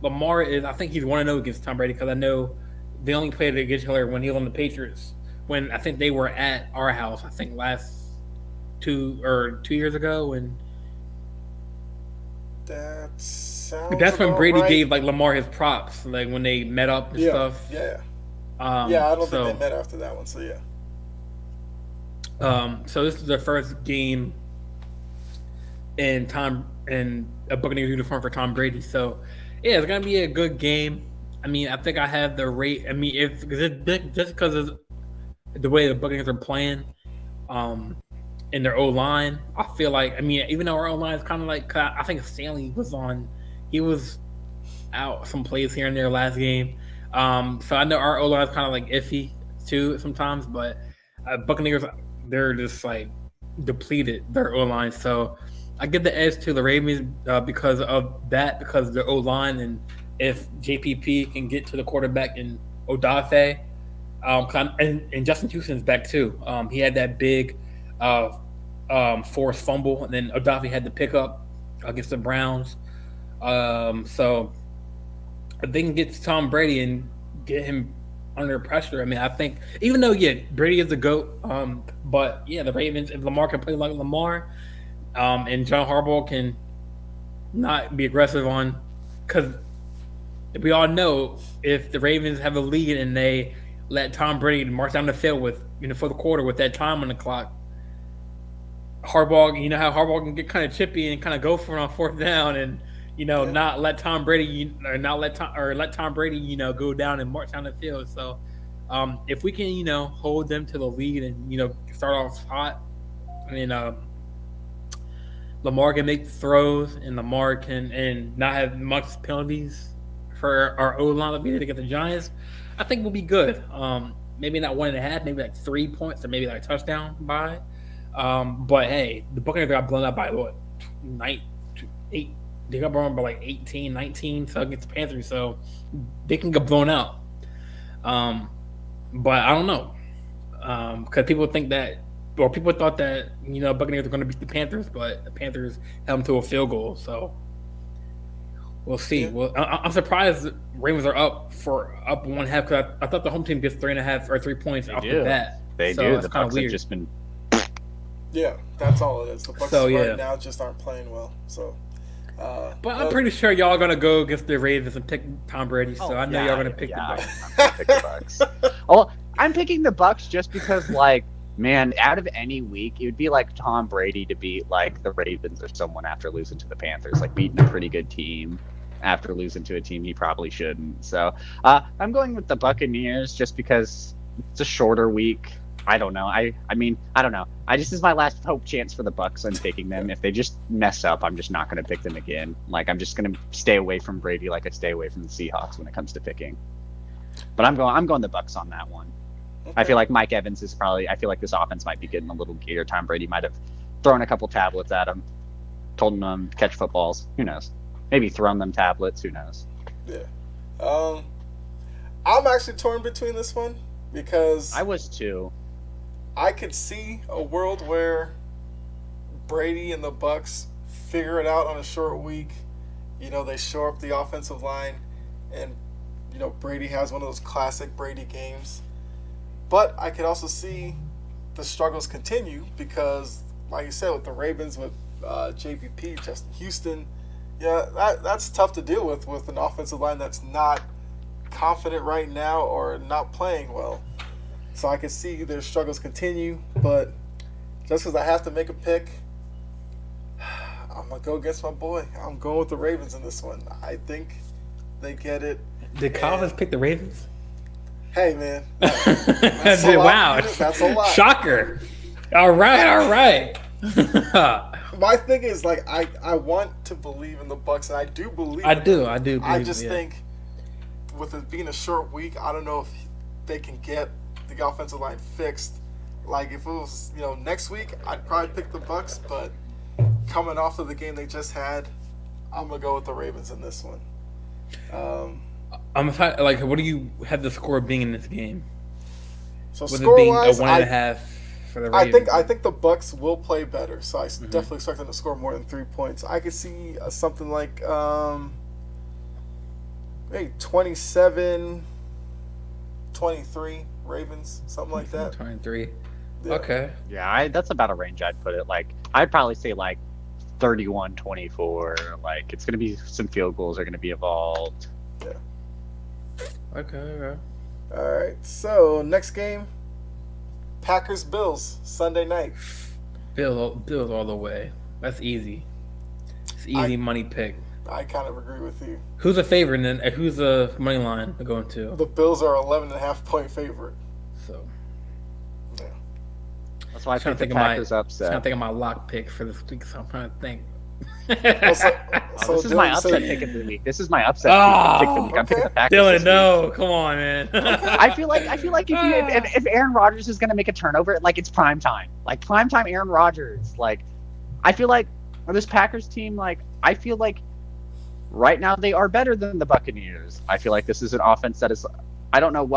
Lamar is. I think he's 1-0 against Tom Brady because I know they only played against each other when he was on the Patriots. When I think they were at our house. I think last 2 years ago, and That sounds. that's when about Brady right. gave like Lamar his props, like when they met up and Yeah, stuff. yeah, Um, yeah. I don't so, think they met after that one. So yeah. So this is the first game in a Buccaneers uniform for Tom Brady. So yeah, it's gonna be a good game. I mean, I think I have the rate. I mean, if just because of the way the Buccaneers are playing, um, in their O line, I feel like. I mean, even though our O line is kind of like, I think Stanley was on. He was out some plays here and there last game. So I know our O line is kind of like iffy too sometimes, but Buccaneers, they're just like depleted their O line. So I give the edge to the Ravens because of that, because of the O line, and if JPP can get to the quarterback in Odafe, and Justin Houston's back too. He had that big forced fumble, and then Odafe had the pickup against the Browns. So if they can get to Tom Brady and get him under pressure, I mean, I think even though Brady is the GOAT, but yeah, the Ravens, if Lamar can play like Lamar, and John Harbaugh can not be aggressive on, because we all know if the Ravens have a lead and they let Tom Brady march down the field with for the quarter with that time on the clock, Harbaugh, you know how Harbaugh can get kind of chippy and kind of go for it on fourth down, and not let Tom Brady let Tom Brady go down and march down the field. So if we can hold them to the lead and start off hot, I mean Lamar can make the throws and Lamar can and not have much penalties for our O line that we did against the Giants, I think we'll be good. Maybe not 1.5, maybe like 3 points, or maybe like a touchdown by. But hey, the Buccaneers got blown up by what, 8? They got blown up by like 18, 19 so against the Panthers, so they can get blown out. But I don't know, because people think that, or people thought that Buccaneers were going to beat the Panthers, but the Panthers held them to a field goal. So we'll see. Yeah. Well, I'm surprised the Ravens are up 1.5, because I thought the home team gets 3.5 or 3 points off the bat. They So do. it's The kinda Bucks have just been. Yeah, that's all it is. The Bucks So, yeah. right now just aren't playing well. So, But I'm pretty sure y'all are gonna go against the Ravens and pick Tom Brady. So I know y'all are gonna pick the Bucks. I'm gonna pick the Bucks. Well, I'm picking the Bucks just because, like, man, out of any week, it would be like Tom Brady to beat like the Ravens or someone after losing to the Panthers, like beating a pretty good team after losing to a team he probably shouldn't. So I'm going with the Buccaneers just because it's a shorter week. I don't know. I mean, I don't know. This is my last hope chance for the Bucks. I'm picking them. If they just mess up, I'm just not going to pick them again. Like, I'm just going to stay away from Brady, like I stay away from the Seahawks when it comes to picking. But I'm going the Bucks on that one. okay. I feel like Mike Evans is I feel like this offense might be getting a little gear. Tom Brady might have thrown a couple tablets at him, told them to catch footballs. Who knows? Maybe thrown them tablets. Who knows? Yeah. I'm actually torn between this one because I was too. I could see a world where Brady and the Bucks figure it out on a short week. They shore up the offensive line, and Brady has one of those classic Brady games. But I could also see the struggles continue because, like you said, with the Ravens, with JPP, Justin Houston, that's tough to deal with an offensive line that's not confident right now or not playing well. So I can see their struggles continue, but just because I have to make a pick, I'm going to go against my boy. I'm going with the Ravens in this one. I think they get it. Did Kyle just pick the Ravens? Hey, man. That's a lot. Wow. That's a lot. Shocker. All right. My thing is, like, I want to believe in the Bucks, and I do believe I in do. them. I do. I believe just it, think with it being a short week, I don't know if they can get the offensive line fixed. Like, if it was, next week, I'd probably pick the Bucks, but coming off of the game they just had, I'm gonna go with the Ravens in this one. I'm excited, like, what do you have the score being in this game? So With it score being a wise, 1.5 for the Ravens. I think the Bucks will play better. So I definitely expect them to score more than 3 points. I could see something like maybe 27-23 Ravens, something like that. 23. Yeah. Okay. Yeah, that's about a range I'd put it. Like, I'd probably say like 31-24. Like, it's going to be some field goals are going to be involved. Okay. All right. So next game, Packers Bills Sunday night. Bills all the way. That's easy. It's easy money pick. I kind of agree with you. Who's a favorite and then who's the money line to go to? The Bills are 11.5-point favorite. So Yeah. That's why I trying think to the think of Packers trying upset. to think of my lock pick for this week, so I'm trying to think. This is my upset pick of the week. This is my upset pick of the week. I'm picking the Packers. Dylan, this no, come on, man. I feel like if Aaron Rodgers is going to make a turnover, like, it's prime time. Like, prime time Aaron Rodgers. Like, I feel like this Packers team, like, I feel like right now they are better than the Buccaneers. I feel like this is an offense that is, I don't know,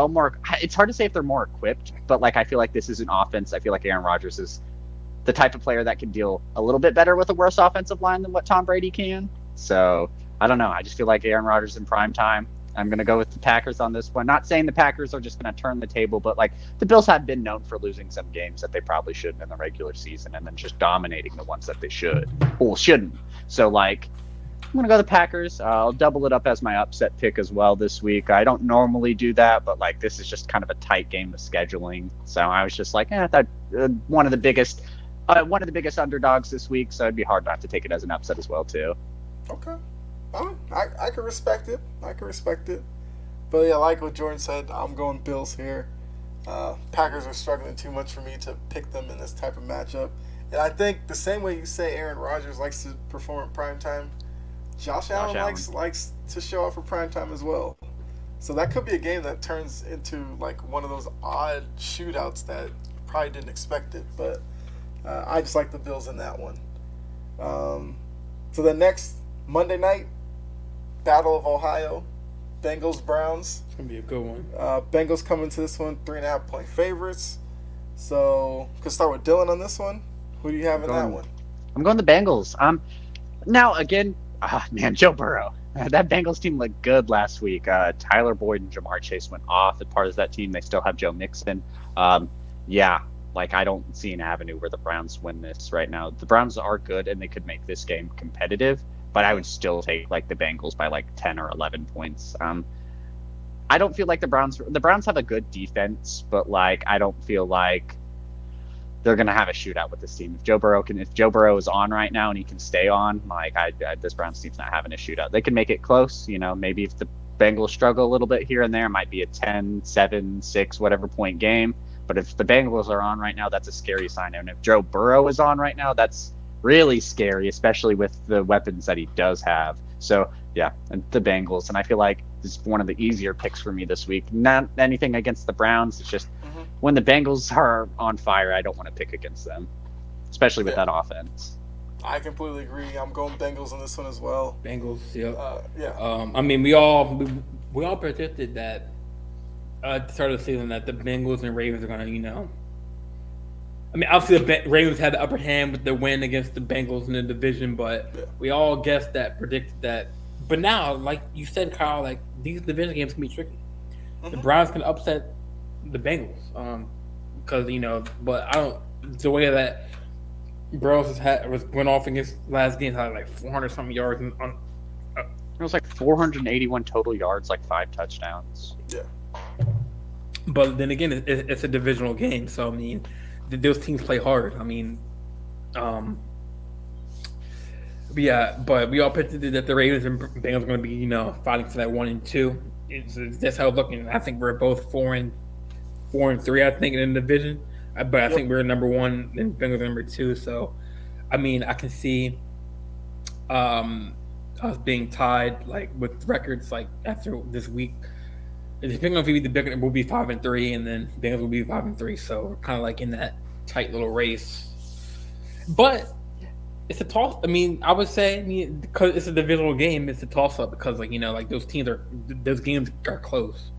it's hard to say if they're more equipped, but, like, I feel like this is an offense. I feel like Aaron Rodgers is the type of player that can deal a little bit better with a worse offensive line than what Tom Brady can. So, I don't know. I just feel like Aaron Rodgers in prime time. I'm going to go with the Packers on this one. Not saying the Packers are just going to turn the table, but, like, the Bills have been known for losing some games that they probably shouldn't in the regular season and then just dominating the ones that they shouldn't. So, like, I'm going to go the Packers. I'll double it up as my upset pick as well this week. I don't normally do that, but, like, this is just kind of a tight game of scheduling. So I was just like, one of the biggest underdogs this week, so it'd be hard not to take it as an upset as well, too. Okay. I can respect it. But yeah, like what Jordan said, I'm going Bills here. Packers are struggling too much for me to pick them in this type of matchup. And I think the same way you say Aaron Rodgers likes to perform in primetime, Josh Allen likes to show up for primetime as well. So that could be a game that turns into like one of those odd shootouts that probably didn't expect it. But I just like the Bills in that one. So the next Monday night, Battle of Ohio, Bengals-Browns. It's going to be a good one. Bengals come into this one 3.5-point favorites. So, could start with Dylan on this one. Who do you have in that one? I'm going the Bengals. Now, again, man, Joe Burrow. That Bengals team looked good last week. Tyler Boyd and Jamar Chase went off as part of that team. They still have Joe Mixon. Like, I don't see an avenue where the Browns win this right now. The Browns are good, and they could make this game competitive, but I would still take, like, the Bengals by, like, 10 or 11 points. I don't feel like the Browns have a good defense, but, like, I don't feel like they're going to have a shootout with this team. If Joe Burrow is on right now and he can stay on, like, this Browns team's not having a shootout. They can make it close, maybe if the Bengals struggle a little bit here and there, it might be a 10, 7, 6, whatever point game. But if the Bengals are on right now, that's a scary sign. And if Joe Burrow is on right now, that's really scary, especially with the weapons that he does have. So, yeah, and the Bengals. And I feel like this is one of the easier picks for me this week. Not anything against the Browns. It's just when the Bengals are on fire, I don't want to pick against them, especially with that offense. I completely agree. I'm going Bengals on this one as well. Bengals, yep. Yeah. I mean, we all predicted that at the start of the season that the Bengals and Ravens are going to, I mean, obviously the Ravens had the upper hand with the win against the Bengals in the division, but we all predicted that. But now, like you said, Kyle, like these division games can be tricky. The Browns can upset the Bengals because but I don't the way that Burrows went off against last game had like 400 something yards on. It was like 481 total yards, like 5 touchdowns. Yeah. But then again, it's a divisional game, so I mean, those teams play hard. I mean, but we all predicted that the Ravens and Bengals are going to be, fighting for that 1 and 2. That's how it's looking. I think we're both 4 and 3. I think in the division, but I think we're number 1 and Bengals are number 2. So, I mean, I can see us being tied like with records like after this week. Depending on if the Bengals will be 5 and 3, and then Bengals will be 5 and 3. So we're kind of like in that tight little race. But It's a toss. I mean, I would say, because it's a divisional game, it's a toss up because, like, like those games are close.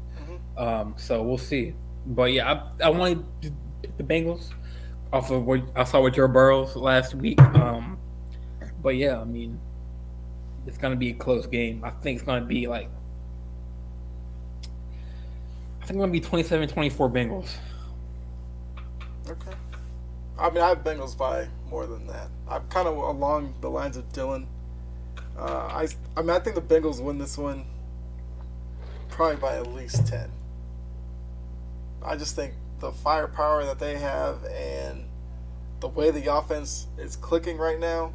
So we'll see. But yeah, I wanted the Bengals off of what I saw with Joe Burrows last week. But yeah, I mean, it's gonna be a close game. I think it's gonna be like, I think it's gonna be 27-24 Bengals. Okay. I mean, I have Bengals by more than that. I'm kind of along the lines of Dylan. I mean, I think the Bengals win this one probably by at least 10. I just think the firepower that they have and the way the offense is clicking right now,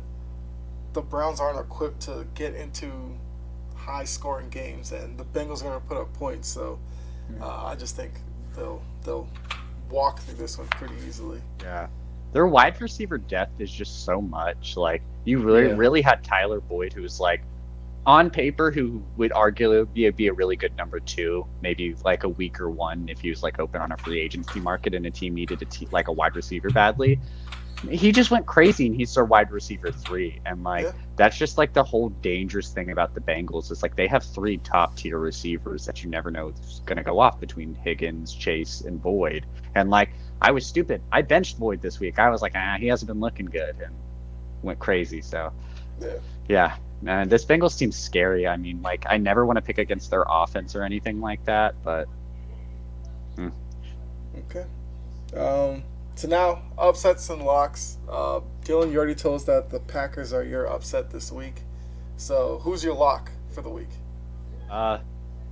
the Browns aren't equipped to get into high-scoring games, and the Bengals are going to put up points. So I just think they'll walk through this one pretty easily. Yeah. Their wide receiver depth is just so much. Like, you really had Tyler Boyd, who's like, on paper, who would arguably be a really good number 2, maybe like a weaker one if he was like open on a free agency market and a team needed like a wide receiver badly. He just went crazy and he's their wide receiver 3. And that's just like the whole dangerous thing about the Bengals. It's like they have 3 top tier receivers that you never know who's going to go off between Higgins, Chase, and Boyd. And like, I was stupid. I benched Boyd this week. I was like, he hasn't been looking good, and went crazy. So yeah. Man, this Bengals team's scary. I mean, like, I never want to pick against their offense or anything like that, but Okay. So now, upsets and locks. Dylan, you already told us that the Packers are your upset this week. So who's your lock for the week?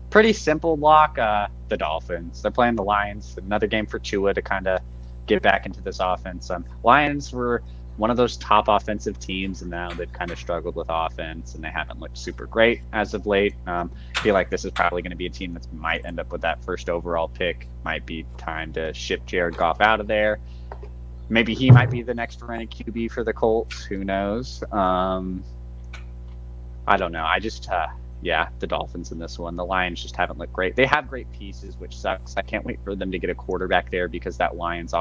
pretty simple lock. The Dolphins. They're playing the Lions. Another game for Tua to kind of get back into this offense. Lions were one of those top offensive teams, and now they've kind of struggled with offense, and they haven't looked super great as of late. I feel like this is probably going to be a team that might end up with that first overall pick. Might be time to ship Jared Goff out of there. Maybe he might be the next running QB for the Colts. Who knows? I don't know. The Dolphins in this one. The Lions just haven't looked great. They have great pieces, which sucks. I can't wait for them to get a quarterback there because that Lions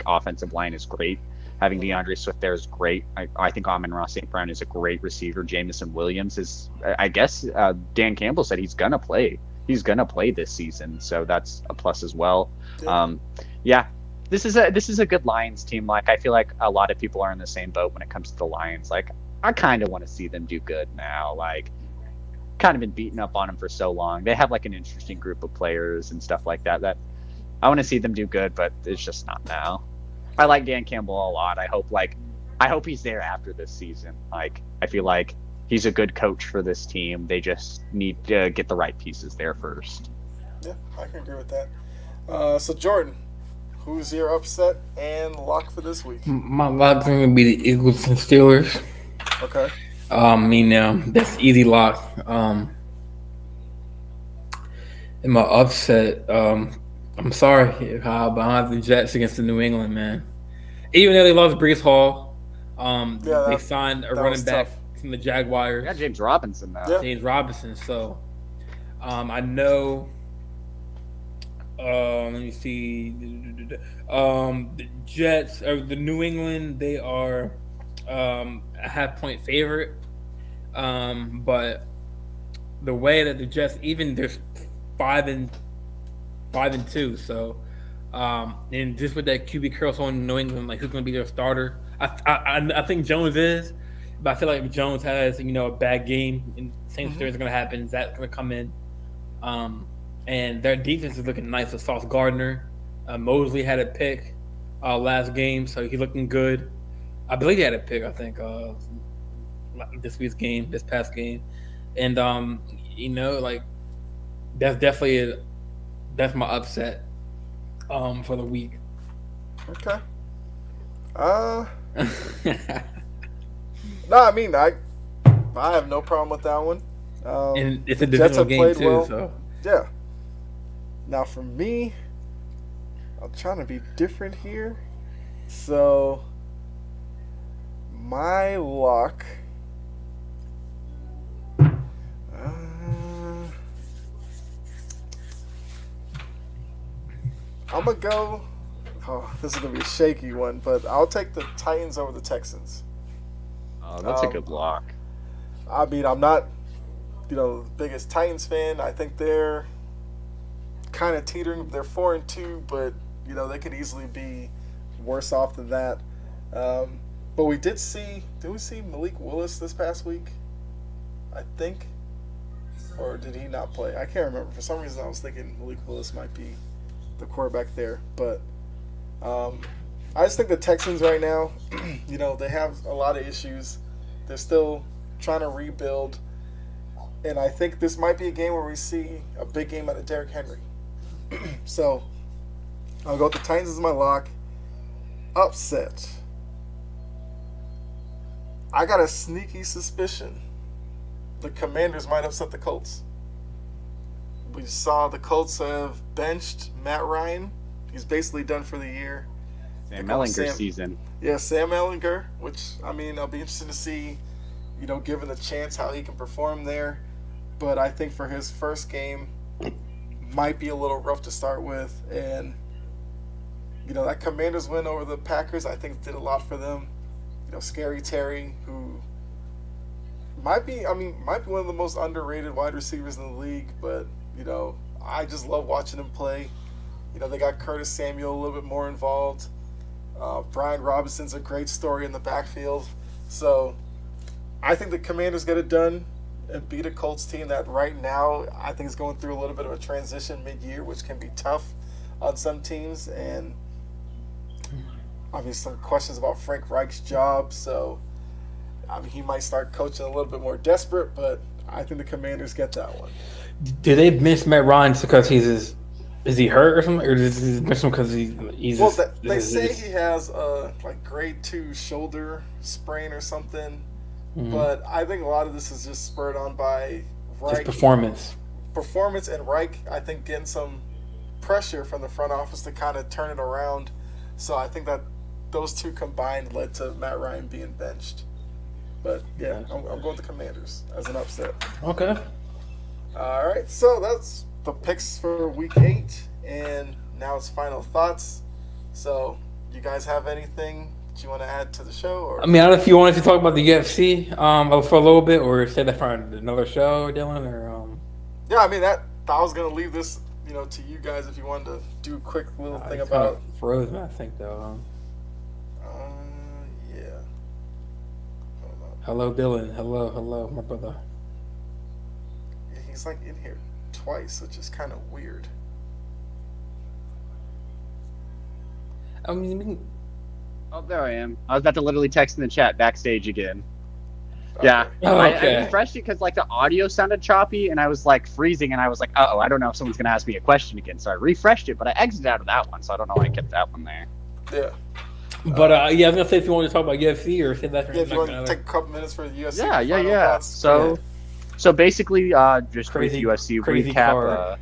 offensive line is great. Having DeAndre Swift there is great. I think Amon-Ra St. Brown is a great receiver. Jamison Williams is, I guess, Dan Campbell said he's going to play. He's going to play this season, so that's a plus as well. This is a good Lions team. Like, I feel like a lot of people are in the same boat when it comes to the Lions. Like, I kind of want to see them do good now. Like, kind of been beaten up on them for so long. They have like an interesting group of players and stuff like that I want to see them do good, but it's just not now. I like Dan Campbell a lot. I hope he's there after this season. Like, I feel like he's a good coach for this team. They just need to get the right pieces there first. Yeah, I can agree with that. So Jordan, who's your upset and lock for this week? My lock's going to be the Eagles and Steelers. Okay. That's easy lock. And my upset, I'm sorry, but I have the Jets against the New England, man. Even though they lost Breece Hall, they signed a running back from the Jaguars. Yeah, James Robinson now. Yeah. James Robinson. So, I know. Let me see. The Jets or the New England, they are a half-point favorite. But the way that the Jets, even they're 5-2, so and just with that QB carousel in New England, like, who's going to be their starter? I think Jones is, but I feel like if Jones has a bad game and same thing is going to happen, Zach's going to come in. And their defense is looking nice with Sauce Gardner. Mosley had a pick last game, so he's looking good. I believe he had a pick, I think, this past game. And, like, that's my upset for the week. Okay. No, I mean, I have no problem with that one. And it's a divisional game too, well. so yeah. Now for me, I'm trying to be different here. So my lock. I'm gonna go. Oh, this is gonna be a shaky one, but I'll take the Titans over the Texans. Oh, that's a good lock. I mean, I'm not, the biggest Titans fan. I think they're kind of teetering. They're 4-2, but they could easily be worse off than that. But we did see. Did we see Malik Willis this past week? I think, or did he not play? I can't remember. For some reason, I was thinking Malik Willis might be the quarterback there. But I just think the Texans right now, they have a lot of issues. They're still trying to rebuild. And I think this might be a game where we see a big game out of Derrick Henry. So, I'll go with the Titans as my lock. Upset. I got a sneaky suspicion the Commanders might upset the Colts. We saw the Colts have benched Matt Ryan. He's basically done for the year. Sam Ehlinger season. Yeah, Sam Ehlinger, which, I'll be interested to see, given the chance, how he can perform there. But I think for his first game, might be a little rough to start with. And, that Commanders win over the Packers, I think did a lot for them. Scary Terry, who might be one of the most underrated wide receivers in the league, but, I just love watching him play. They got Curtis Samuel a little bit more involved. Brian Robinson's a great story in the backfield. So I think the Commanders get it done and beat a Colts team that right now I think is going through a little bit of a transition mid-year, which can be tough on some teams. And some questions about Frank Reich's job. So he might start coaching a little bit more desperate, but I think the Commanders get that one. Do they miss Matt Ryan because is he hurt or something, or does he miss him because he's? Well, they say he has a grade 2 shoulder sprain or something, but I think a lot of this is just spurred on by Reich. His performance And Reich, I think, getting some pressure from the front office to kind of turn it around. So I think that those two combined led to Matt Ryan being benched. But yeah, I'm going with the Commanders as an upset. Okay. All right, so that's the picks for Week 8, and now it's final thoughts. So, you guys have anything that you want to add to the show? Or? I don't know if you wanted to talk about the UFC for a little bit, or say that for another show, Dylan, or Yeah, I was gonna leave this, to you guys if you wanted to do a quick little thing about. Kind of frozen, I think, though. Yeah. Hello, Dylan. Hello, my brother. Yeah, he's in here twice, which is kind of weird. Oh, there I am. I was about to literally text in the chat backstage again. Okay. Yeah, okay. I refreshed it because the audio sounded choppy, and I was freezing, and I was like, uh-oh, I don't know if someone's gonna ask me a question again. So I refreshed it, but I exited out of that one, so I don't know why I kept that one there. Yeah. But I was gonna say if you want to talk about UFC or say that for if you want to take a couple minutes for the UFC. Yeah. So basically, just Crazy with UFC recap. card.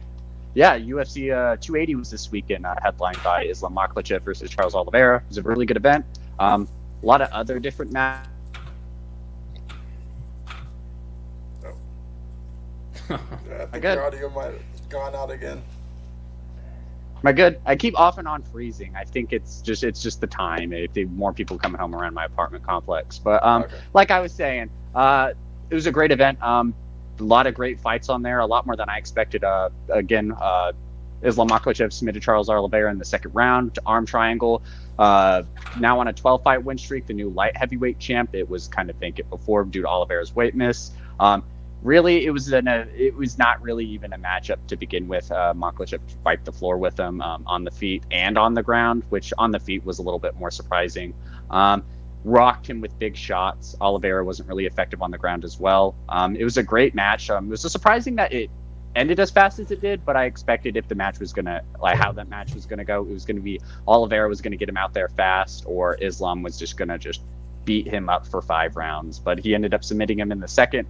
UFC 280 was this weekend, headlined by Islam Makhachev versus Charles Oliveira. It was a really good event. A lot of other different matches. I think your audio might have gone out again. Am I good? I keep off and on freezing. I think it's just the time. If more people coming home around my apartment complex. But Okay. like I was saying, it was a great event. A lot of great fights on there. A lot more than I expected. Islam Makhachev submitted Charles Oliveira in the second round to arm triangle. Now on a 12-fight win streak, the new light heavyweight champ. It was kind of vacant before due to Oliveira's weight miss. Really, it was not really even a matchup to begin with. Makhachev wiped the floor with him on the feet and on the ground, which on the feet was a little bit more surprising. Rocked him with big shots. Oliveira wasn't really effective on the ground as well. It was a great match. It was surprising that it ended as fast as it did, but I expected if the match was how that match was gonna go, it was gonna be Oliveira was gonna get him out there fast, or Islam was just gonna beat him up for 5 rounds. But he ended up submitting him in the second.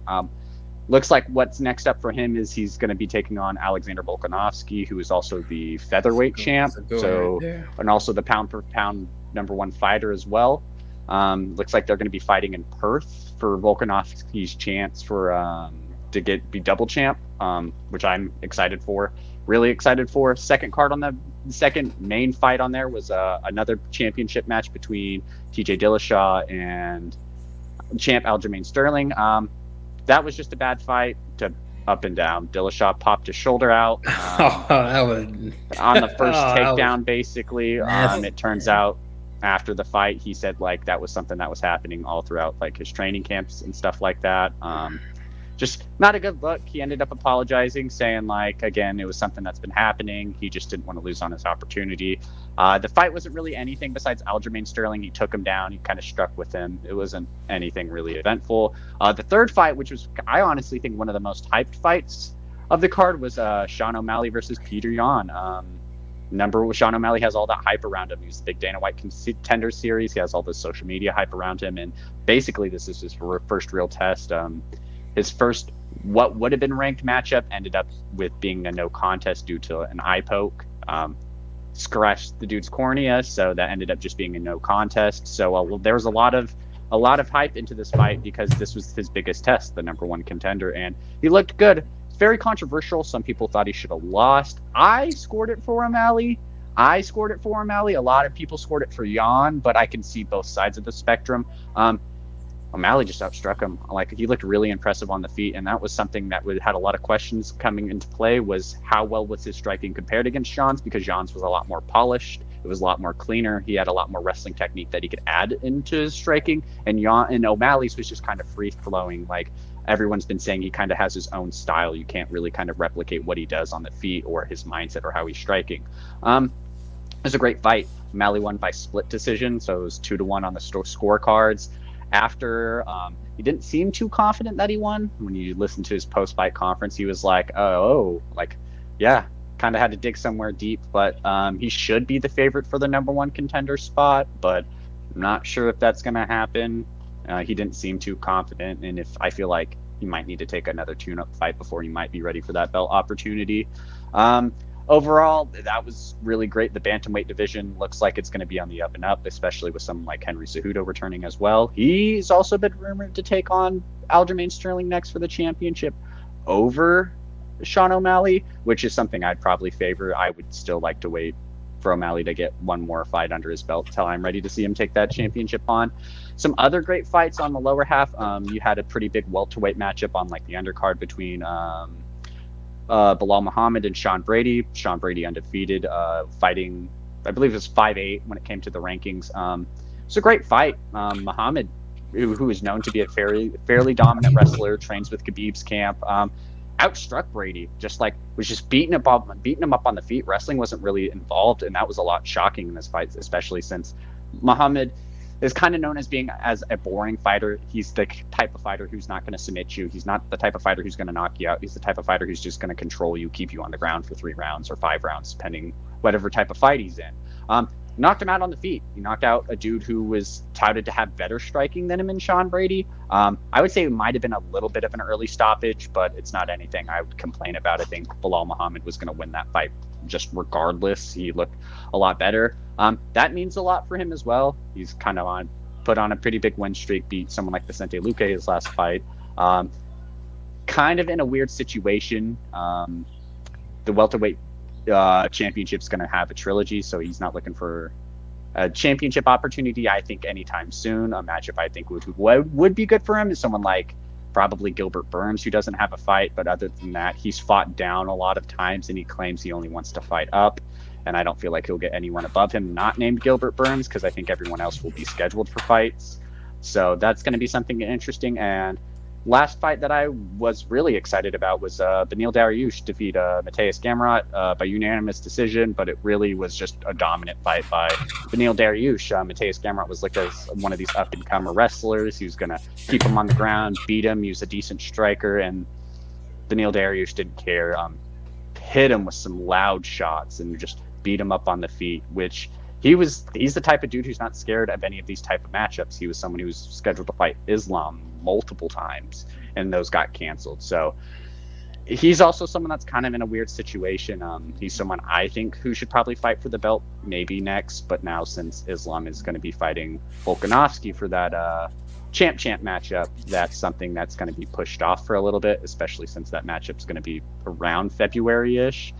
Looks like what's next up for him is he's going to be taking on Alexander Volkanovski, who is also the featherweight champ, and also the pound for pound #1 fighter as well. Looks like they're going to be fighting in Perth for Volkanovski's chance for be double champ, which I'm excited for. Really excited for. Second main fight on there was another championship match between TJ Dillashaw and champ Aljamain Sterling. That was just a bad fight to up and down. Dillashaw popped his shoulder out That was on the first that was takedown, basically. nasty. It turns out after the fight, he said like that was something that was happening all throughout like his training camps and stuff like that. Just not a good look. He ended up apologizing, saying like, again, it was something that's been happening. He just didn't want to lose on his opportunity. The fight wasn't really anything besides Aljamain Sterling. He took him down. He kind of struck with him. It wasn't anything really eventful. The third fight, which was, I honestly think, one of the most hyped fights of the card, was Sean O'Malley versus Peter Yan. Sean O'Malley has all that hype around him. He's the big Dana White Contender Series. He has all this social media hype around him. And basically, this is his first real test. His first, what would have been ranked matchup, ended up with being a no contest due to an eye poke. Scratched the dude's cornea, so that ended up just being a no contest. So there was a lot of hype into this fight because this was his biggest test, the number one contender, and he looked good. It's very controversial. Some people thought he should have lost. I scored it for O'Malley. A lot of people scored it for Yan, but I can see both sides of the spectrum. O'Malley just outstruck him. Like, he looked really impressive on the feet, and that was something that had a lot of questions coming into play, was how well was his striking compared against Jan's, because Jan's was a lot more polished. It was a lot more cleaner. He had a lot more wrestling technique that he could add into his striking, and O'Malley's was just kind of free-flowing. Like, everyone's been saying he kind of has his own style. You can't really kind of replicate what he does on the feet or his mindset or how he's striking. It was a great fight. O'Malley won by split decision, so it was 2-1 on the scorecards. After, he didn't seem too confident that he won. When you listen to his post-fight conference, he was like, yeah, kind of had to dig somewhere deep, but he should be the favorite for the number one contender spot, but I'm not sure if that's going to happen. He didn't seem too confident, and I feel like he might need to take another tune-up fight before he might be ready for that belt opportunity. Overall, that was really great. The bantamweight division looks like it's going to be on the up and up, especially with someone like Henry Cejudo returning as well. He's also been rumored to take on Aljamain Sterling next for the championship over Sean O'Malley, which is something I'd probably favor. I would still like to wait for O'Malley to get one more fight under his belt until I'm ready to see him take that championship on. Some other great fights on the lower half. You had a pretty big welterweight matchup on like the undercard between Bilal Muhammad and Sean Brady. Sean Brady undefeated, fighting, I believe it was 5'8" when it came to the rankings. It's a great fight. Muhammad, who is known to be a fairly dominant wrestler, trains with Khabib's camp, outstruck Brady. Was just beating him up on the feet. Wrestling wasn't really involved, and that was a lot shocking in this fight, especially since Muhammad is kind of known as being as a boring fighter. He's the type of fighter who's not going to submit you. He's not the type of fighter who's going to knock you out. He's the type of fighter who's just going to control you, keep you on the ground for 3 rounds or 5 rounds, depending whatever type of fight he's in. Knocked him out on the feet. He knocked out a dude who was touted to have better striking than him in Sean Brady. I would say it might have been a little bit of an early stoppage, but it's not anything I would complain about. I think Bilal Muhammad was going to win that fight just regardless. He looked a lot better. That means a lot for him as well. He's kind of put on a pretty big win streak, beat someone like Vicente Luque his last fight. Kind of in a weird situation. The welterweight championship's going to have a trilogy, so he's not looking for a championship opportunity, I think, anytime soon. A matchup I think would be good for him is someone like probably Gilbert Burns, who doesn't have a fight, but other than that, he's fought down a lot of times, and he claims he only wants to fight up, and I don't feel like he'll get anyone above him not named Gilbert Burns, because I think everyone else will be scheduled for fights. So that's going to be something interesting. And last fight that I was really excited about was Beneil Dariush defeat Mateus Gamrot by unanimous decision, but it really was just a dominant fight by Beneil Dariush. Mateus Gamrot was looked as one of these up-and-comer wrestlers. He was going to keep him on the ground, beat him, use a decent striker, and Beneil Dariush didn't care. Hit him with some loud shots and just beat him up on the feet, which he's the type of dude who's not scared of any of these type of matchups. He was someone who was scheduled to fight Islam multiple times, and those got canceled. So he's also someone that's kind of in a weird situation. He's someone I think who should probably fight for the belt maybe next, but now since Islam is going to be fighting Volkanovski for that champ matchup, that's something that's going to be pushed off for a little bit, especially since that matchup's going to be around February-ish.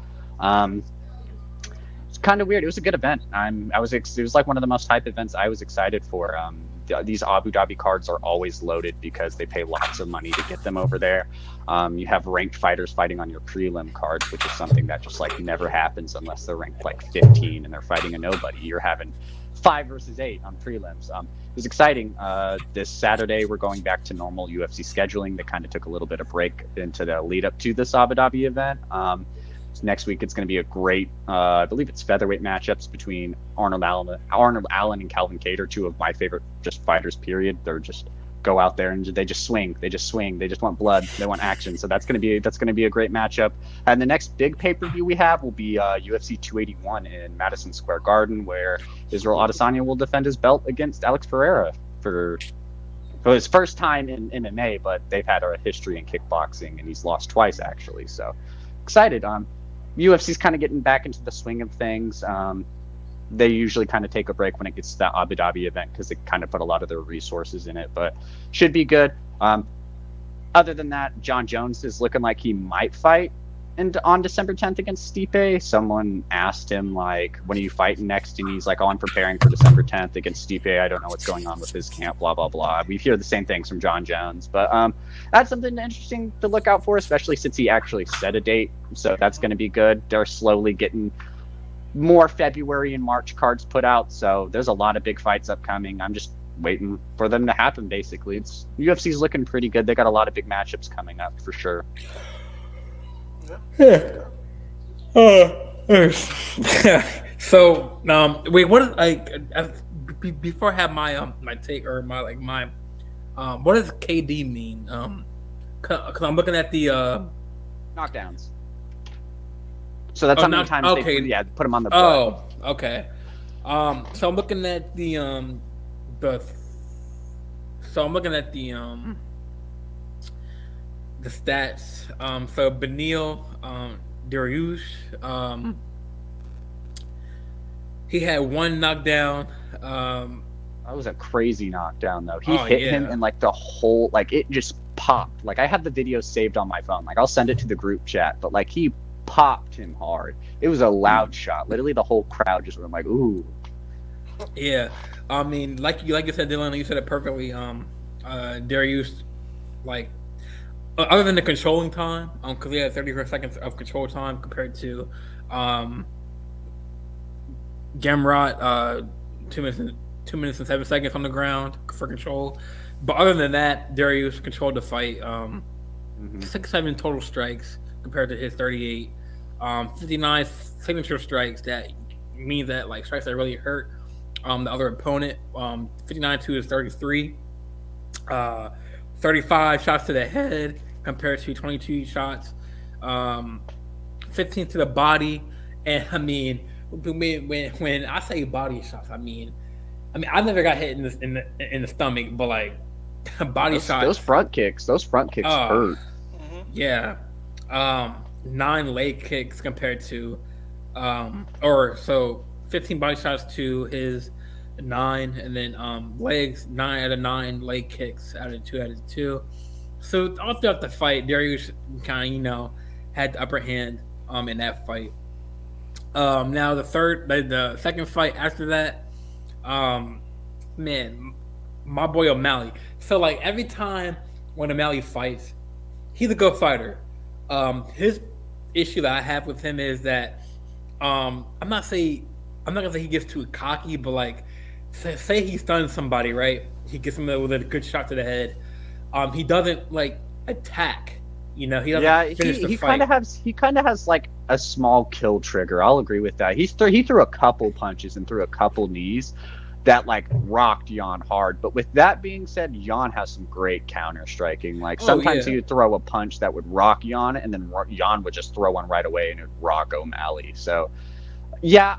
It's kind of weird. It was a good event. It was like one of the most hype events I was excited for. these Abu Dhabi cards are always loaded because they pay lots of money to get them over there. You have ranked fighters fighting on your prelim cards, which is something that just like never happens unless they're ranked like 15 and they're fighting a nobody. You're having 5 versus 8 on prelims. It was exciting. This Saturday, we're going back to normal UFC scheduling. They kind of took a little bit of break into the lead up to this Abu Dhabi event. So next week, it's going to be a great, I believe it's featherweight matchups between Arnold Allen and Calvin Kattar, 2 of my favorite just fighters, period. They're just go out there and they just swing. They just swing. They just want blood. They want action. So that's going to be a great matchup. And the next big pay-per-view we have will be UFC 281 in Madison Square Garden, where Israel Adesanya will defend his belt against Alex Pereira for his first time in MMA, but they've had a history in kickboxing, and he's lost twice, actually. So excited. UFC's kind of getting back into the swing of things. They usually kind of take a break when it gets to that Abu Dhabi event because they kind of put a lot of their resources in it, but should be good. Other than that, John Jones is looking like he might fight on December 10th against Stipe. Someone asked him, like, when are you fighting next? And he's like, oh, I'm preparing for December 10th against Stipe. I don't know what's going on with his camp, blah, blah, blah. We hear the same things from John Jones. But that's something interesting to look out for, especially since he actually set a date. So that's going to be good. They're slowly getting more February and March cards put out. So there's a lot of big fights upcoming. I'm just waiting for them to happen, basically. UFC's looking pretty good. They got a lot of big matchups coming up for sure. Yeah. So wait, what is before I have my my take or my what does KD mean? Because I'm looking at the knockdowns. So that's how many times they put them on the board. Oh, okay. So I'm looking at the stats. So Beneil Dariush, he had 1 knockdown. That was a crazy knockdown, though. He hit him and like the whole, like it just popped. Like I have the video saved on my phone. Like I'll send it to the group chat. But like he popped him hard. It was a loud shot. Literally, the whole crowd just went like, "Ooh." Yeah, I mean, like you said, Dylan, you said it perfectly. Dariush, like, other than the controlling time, because he had 34 seconds of control time compared to Gamrot, 2 minutes and 7 seconds on the ground for control. But other than that, Dariush controlled the fight. 6-7 total strikes compared to his 38. 59 signature strikes. That means that like strikes that really hurt the other opponent. 59 to his 33. 35 shots to the head compared to 22 shots. 15 to the body. And I mean, when I say body shots, I mean I never got hit in the stomach, but like body shots. Those front kicks hurt. Yeah. 9 leg kicks compared to 15 body shots to his 9, and then legs 9 out of 9 leg kicks out of 2. So all throughout the fight, Dariush kind of had the upper hand in that fight. Now the second fight after that, man, my boy O'Malley. So like every time when O'Malley fights, he's a good fighter. His issue that I have with him is that I'm not gonna say he gets too cocky, but like say he stuns somebody, right? He gets him with a good shot to the head. He doesn't like attack. He doesn't finish the fight. He kind of has like a small kill trigger. I'll agree with that. He threw a couple punches and threw a couple knees that like rocked Jan hard. But with that being said, Jan has some great counter striking. Like sometimes he would throw a punch that would rock Jan, and then Jan would just throw one right away and it would rock O'Malley. So yeah,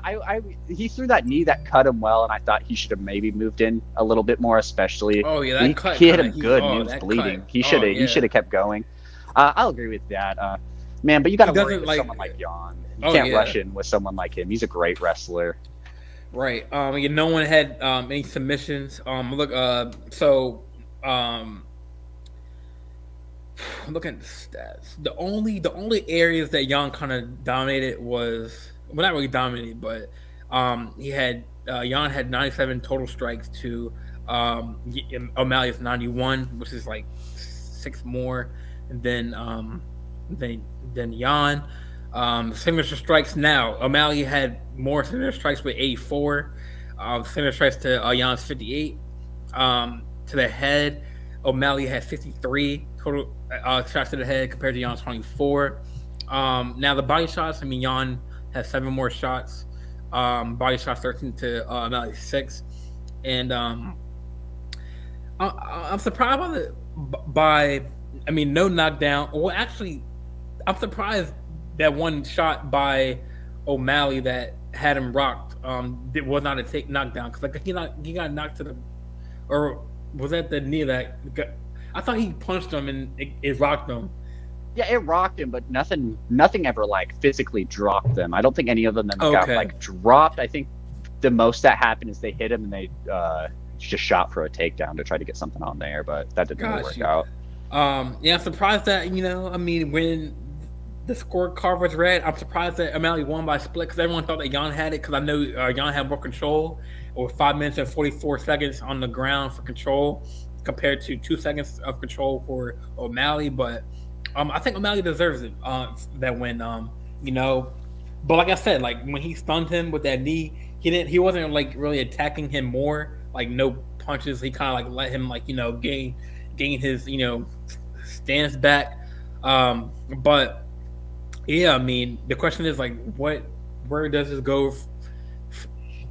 he threw that knee that cut him well, and I thought he should have maybe moved in a little bit more, especially. He hit him good and he was bleeding. He should have kept going. I'll agree with that. Man, but you got to worry with someone like Jan. You can't rush in with someone like him. He's a great wrestler. Right. No one had any submissions. I'm looking at the stats. The only areas that Jan kind of dominated was, well, not really dominated, but Jan had 97 total strikes to O'Malley is 91, which is like 6 more than than than Jan. Signature strikes now. O'Malley had more signature strikes with 84. Signature strikes to Jan's 58. To the head, O'Malley had 53 total shots to the head compared to Jan's 24. Now the body shots. I mean, Jan has 7 more shots. Body shots 13 to O'Malley 6, and I'm surprised I mean, no knockdown. Well, actually, I'm surprised that one shot by O'Malley that had him rocked was not a take knockdown, because like he got knocked to the, or was that the knee that got, I thought he punched him and it rocked him. Yeah, it rocked him, but nothing ever like physically dropped them. I don't think any of them got like dropped. I think the most that happened is they hit him and they just shot for a takedown to try to get something on there, but that didn't really work out. Yeah, I'm surprised that, I mean, when the scorecard was read, I'm surprised that O'Malley won by split, because everyone thought that Jan had it, because I know Jan had more control, or 5 minutes and 44 seconds on the ground for control compared to 2 seconds of control for O'Malley. But I think O'Malley deserves it, that win. But like I said, like when he stunned him with that knee, he wasn't like really attacking him more, like no punches. He kind of like let him like gain his stance back. But yeah, I mean, the question is like, where does this go?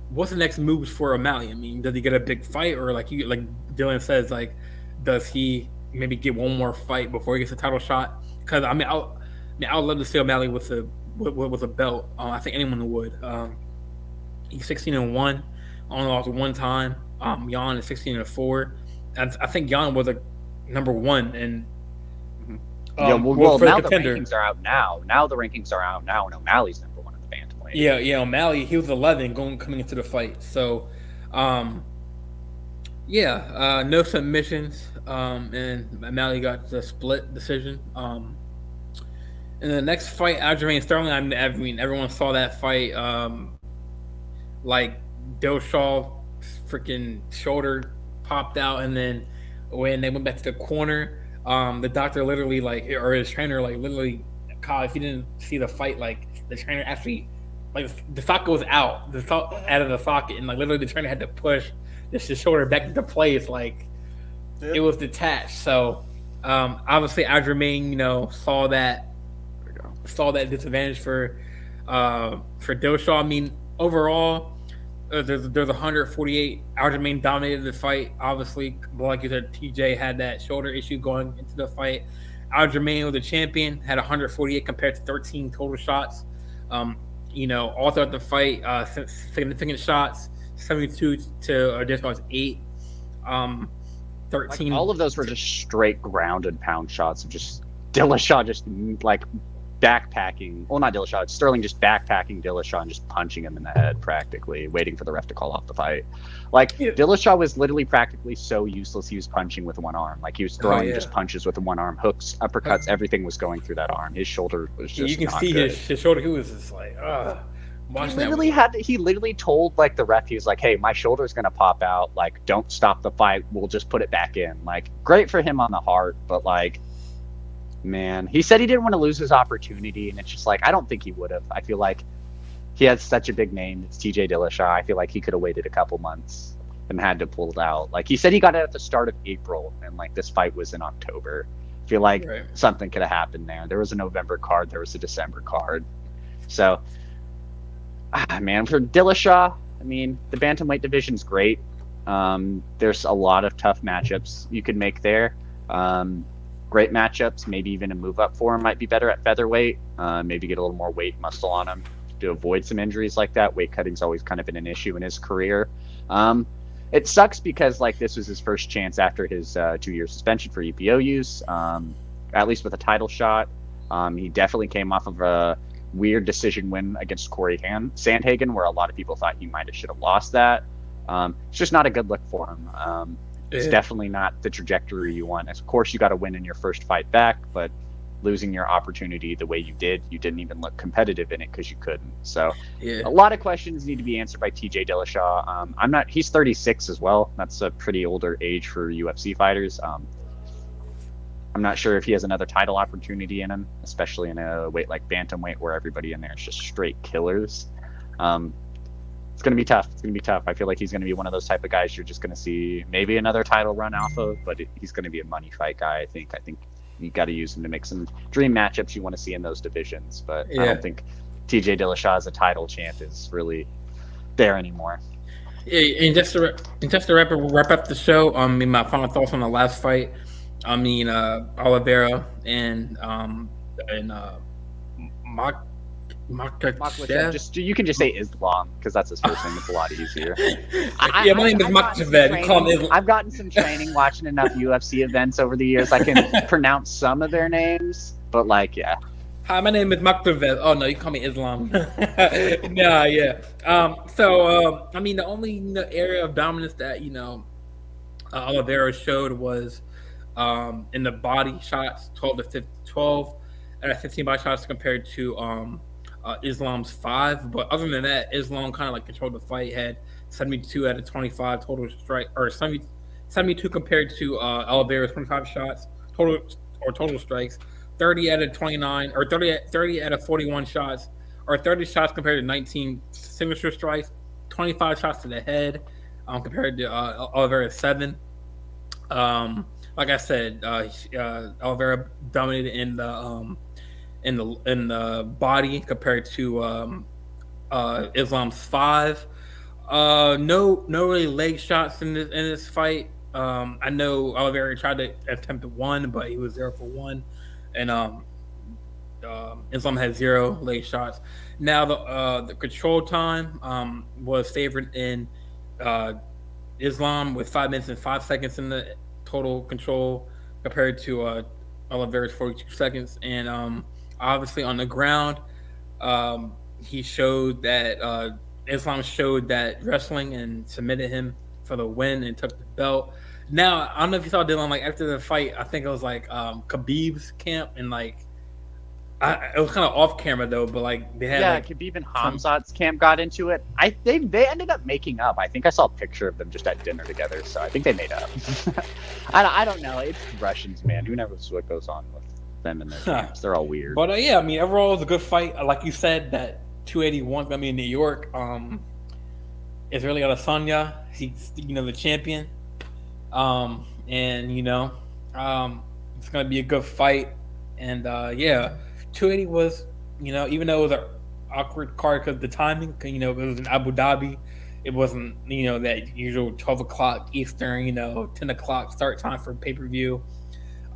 What's the next moves for O'Malley? I mean, does he get a big fight, or like Dylan says, like, does he maybe get one more fight before he gets a title shot? Because I would love to see O'Malley with a belt. I think anyone would. He's 16-1, only lost one time. Jan is 16-4. I think Jan was a number one, and now the rankings are out now. Now the rankings are out now, and O'Malley's number one in the bantamweight. Yeah, O'Malley, he was 11 coming into the fight. So, no submissions, and O'Malley got the split decision. In the next fight, Aljamain Sterling, I mean, everyone saw that fight. Like Dillashaw, freaking shoulder popped out, and then when they went back to the corner, the doctor literally, like, or his trainer, like, literally, Kyle, if you didn't see the fight, like, the trainer actually, like, the socket was out of the socket, and like literally the trainer had to push his shoulder back into place, like, it was detached. So obviously Aljamain, saw that disadvantage for Dillashaw. I mean, overall, there's 148. Aljamain dominated the fight. Obviously, like you said, TJ had that shoulder issue going into the fight. Aljamain was the champion, had 148 compared to 13 total shots. All throughout the fight, significant shots, 72 to Dillashaw's 8. 13. Like, all of those were just straight ground and pound shots of just Dillashaw just like backpacking. Well, not Dillashaw. Sterling just backpacking Dillashaw and just punching him in the head, practically waiting for the ref to call off the fight. Like, Dillashaw was literally practically so useless. He was punching with one arm. Like, he was throwing just punches with one arm, hooks, uppercuts. Everything was going through that arm. His shoulder was just. You can see good. his shoulder. He was just like, He literally told like the ref, he was like, "Hey, my shoulder's gonna pop out. Like, don't stop the fight. We'll just put it back in." Like, great for him on the heart, but like, man, he said he didn't want to lose his opportunity, and it's just like, I don't think he would have. I feel like he has such a big name. It's TJ Dillashaw. I feel like he could have waited a couple months and had to pull it out. Like, he said he got it at the start of April, and like this fight was in October. I feel like something could have happened there. There was a November card. There was a December card. So. Man, for Dillashaw, I mean, the bantamweight division's great. There's a lot of tough matchups you could make there. Great matchups, maybe even a move up for him might be better at featherweight. Maybe get a little more weight muscle on him to avoid some injuries like that. Weight cutting's always kind of been an issue in his career. It sucks because like this was his first chance after his 2-year suspension for EPO use, at least with a title shot. He definitely came off of a weird decision win against Corey Sandhagen, where a lot of people thought he might have should have lost that. It's just not a good look for him. It's definitely not the trajectory you want. Of course, you got to win in your first fight back, but losing your opportunity the way you did. You didn't even look competitive in it because you couldn't. So Yeah. a lot of questions need to be answered by TJ Dillashaw. He's 36 as well. That's a pretty older age for UFC fighters. I'm not sure if he has another title opportunity in him, especially in a weight like bantamweight where everybody in there is just straight killers. It's going to be tough. It's going to be tough. I feel like he's going to be one of those type of guys you're just going to see maybe another title run off of, but he's going to be a money fight guy, I think. I think you got to use him to make some dream matchups you want to see in those divisions, but I don't think TJ Dillashaw as a title champ is really there anymore. Yeah, and just to wrap up the show, my final thoughts on the last fight. Oliveira and Makhachev. Just you can just say Islam because that's his first name. It's a lot easier. My name is Makhachev. I've gotten some training watching enough UFC events over the years. I can pronounce some of their names, but yeah. Hi, my name is Makhachev. Oh no, you call me Islam. Nah, yeah. The only area of dominance that Oliveira showed was in the body shots, 12 out of 15 body shots compared to Islam's 5. But other than that, Islam kind of controlled the fight, had 72 out of 25 total strike, or 72 compared to Oliveira's 25 shots total strikes, 30 out of 29 or 30 out of 41 shots, or 30 shots compared to 19 signature strikes, 25 shots to the head compared to Oliveira's 7. Like I said, Oliveira dominated in the body compared to Islam's 5. No really leg shots in this fight. I know Oliveira tried to attempt 1, but he was 0 for 1, and Islam had 0 leg shots. Now the control time was favored in Islam with 5 minutes and 5 seconds in the total control compared to Oliveira's 42 seconds. And obviously on the ground, he showed that Islam showed that wrestling and submitted him for the win and took the belt. Now, I don't know if you saw Dylan, after the fight, I think it was Khabib's camp, and it was kind of off camera though, but they had Khabib and Hamzat's camp got into it. They ended up making up. I think I saw a picture of them just at dinner together, so I think they made up. I don't know. It's Russians, man. Who knows what goes on with them and their camps? They're all weird. But overall it was a good fight. Like you said, that 281 gonna be in New York. Israeli Adesanya, he's the champion. It's gonna be a good fight. And 280 was, even though it was an awkward card because of the timing, it was in Abu Dhabi. It wasn't, that usual 12 o'clock Eastern, 10 o'clock start time for pay-per-view.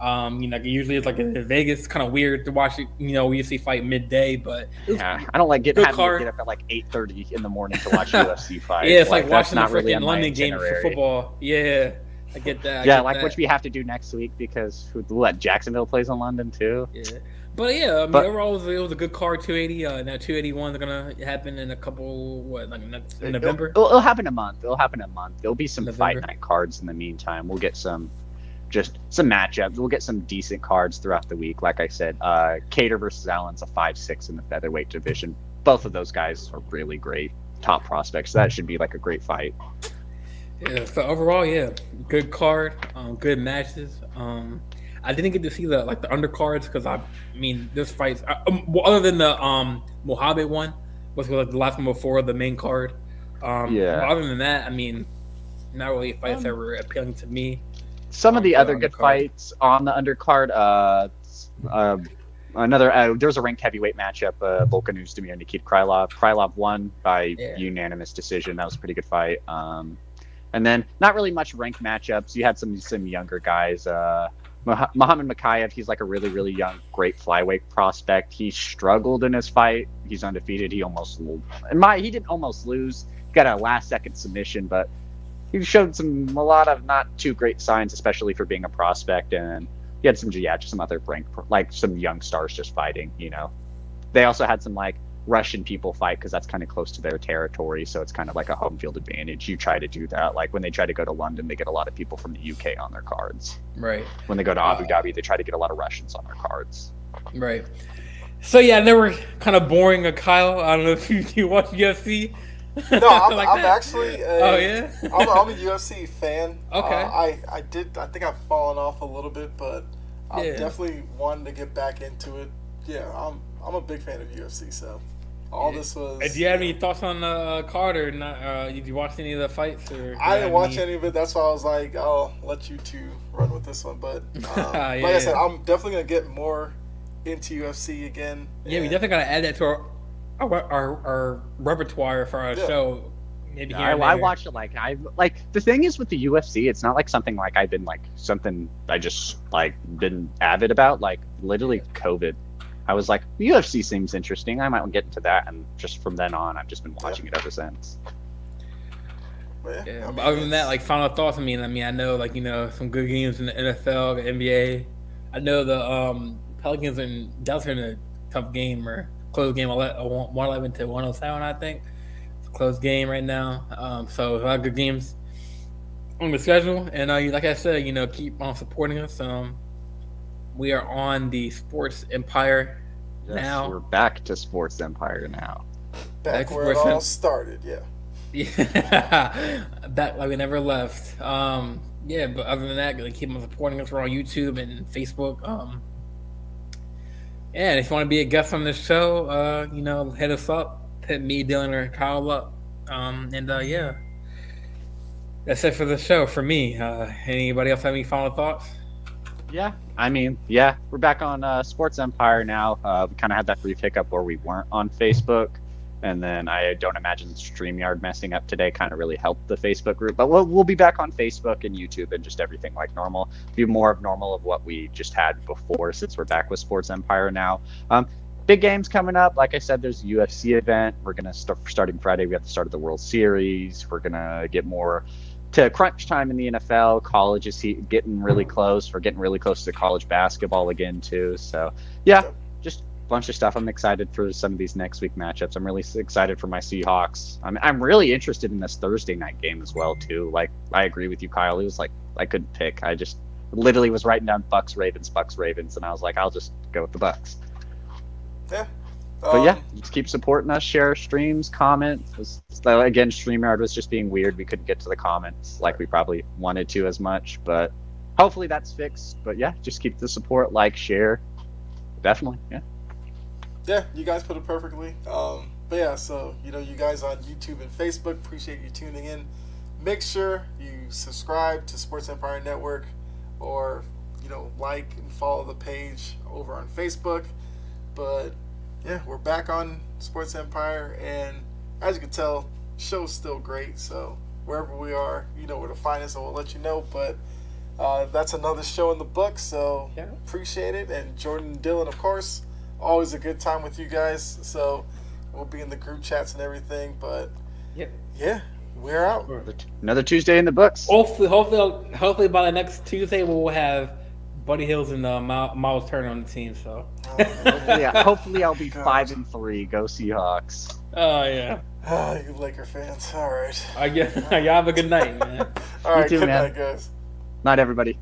Usually it's in Vegas. It's kind of weird to watch it, UFC fight midday, but I don't like having to get up at 8:30 in the morning to watch UFC fight. Yeah, it's like watching the really freaking London games for football. Yeah, I get that. Which we have to do next week because Jacksonville plays in London too. Yeah. But overall it was a good card. 280. Now 281 is gonna happen in a couple in November. It'll happen a month. There'll be some fight night cards in the meantime. We'll get some matchups. We'll get some decent cards throughout the week. Like I said, Kattar versus Allen's a 5-6 in the featherweight division. Both of those guys are really great top prospects. So that should be a great fight. Yeah. So overall, good card, good matches. I didn't get to see the undercards because this fight, other than the Mohammed one, was the last one before the main card. Other than that, not really fights that were appealing to me. Some of the other good fights on the undercard, there was a ranked heavyweight matchup, Volkan Oezdemir and Nikita Krylov. Krylov won by unanimous decision. That was a pretty good fight. And then not really much ranked matchups. You had some younger guys. Muhammad Mokaev, he's a really, really young, great flyweight prospect. He struggled in his fight. He's undefeated. He didn't almost lose. He got a last-second submission, but he showed a lot of not too great signs, especially for being a prospect. And he had some other ranked, some young stars just fighting. They also had some Russian people fight because that's kind of close to their territory, so it's kind of like a home field advantage. You try to do that. When they try to go to London, they get a lot of people from the UK on their cards. Right. When they go to Abu Dhabi, they try to get a lot of Russians on their cards. Right. So yeah, they were kind of boring. Kyle, I don't know if you watch UFC. No, I'm, Like I'm that? actually Oh yeah. I'm a UFC fan. Okay. I think I've fallen off a little bit, but I'm Yeah. definitely wanting to get back into it. Yeah, I'm a big fan of UFC. So all Yeah. this was. Do you have any thoughts on Carter? Not? Did you watch any of the fights? Or I didn't watch any of it. That's why I was like, I'll let you two run with this one. But like I said, Yeah. I'm definitely gonna get more into UFC again. Yeah, we and- definitely gotta add that to our repertoire for our Yeah. show. Maybe here I and there. watch it like the thing is with the UFC, it's not like something like I've been like something I just like been avid about. Like literally COVID, I was like UFC seems interesting. I might get into that, and just from then on, I've just been watching it ever since. but Yeah, I mean, but other than that, it's- like final thoughts. I mean, I know like some good games in the NFL, the NBA. I know the Pelicans and Dallas are in a tough game or close game, 111 to 107. I think it's a close game right now. So a lot of good games on the schedule, and like I said, keep on supporting us. We are on the Sports Empire Yes, now. we're back to Sports Empire now. back That's where it where all some- started. Yeah. Yeah, back like we never left. Yeah, but other than that, keep on supporting us. We're on YouTube and Facebook. Yeah, and if you want to be a guest on this show, hit us up. Hit me, Dylan, or Kyle up. Yeah, that's it for the show. For me, anybody else have any final thoughts? Yeah, I mean, yeah, we're back on Sports Empire now. We kind of had that brief hiccup where we weren't on Facebook, and then I don't imagine StreamYard messing up today kind of really helped the Facebook group. But we'll be back on Facebook and YouTube and just everything like normal. Be more of normal of what we just had before since we're back with Sports Empire now. Big games coming up. Like I said, there's a UFC event. We're gonna starting Friday. We have the start of the World Series. We're gonna get more to crunch time in the NFL. College is getting really close. We're getting really close to college basketball again too. So yeah, just a bunch of stuff. I'm excited for some of these next week matchups. I'm really excited for my Seahawks. I'm really interested in this Thursday night game as well too. Like I agree with you, Kyle. It was like I couldn't pick. I just literally was writing down Bucks Ravens, and I was like, I'll just go with the Bucks. Yeah. But yeah, just keep supporting us, share our streams, comment. Again, StreamYard was just being weird. We couldn't get to the comments like we probably wanted to as much, but hopefully that's fixed. But yeah, just keep the support, like, share. Definitely, yeah. Yeah, you guys put it perfectly. But yeah, so you guys on YouTube and Facebook, appreciate you tuning in. Make sure you subscribe to Sports Empire Network, or like and follow the page over on Facebook. But yeah, we're back on Sports Empire, and as you can tell, show's still great. So wherever we are, you know where to find us, and we'll let you know. But that's another show in the book, so Yeah. appreciate it. And Jordan and Dylan, of course, always a good time with you guys. So we'll be in the group chats and everything. But Yep. yeah, we're out. Another Tuesday in the books. Hopefully by the next Tuesday we'll have Buddy Hills and Miles Turner on the team. So. Yeah, hopefully I'll be God. 5-3. Go Seahawks. Oh yeah. You Laker fans. All right. Y'all have a good night, man. All right. too, Good man. night, guys. Night, everybody.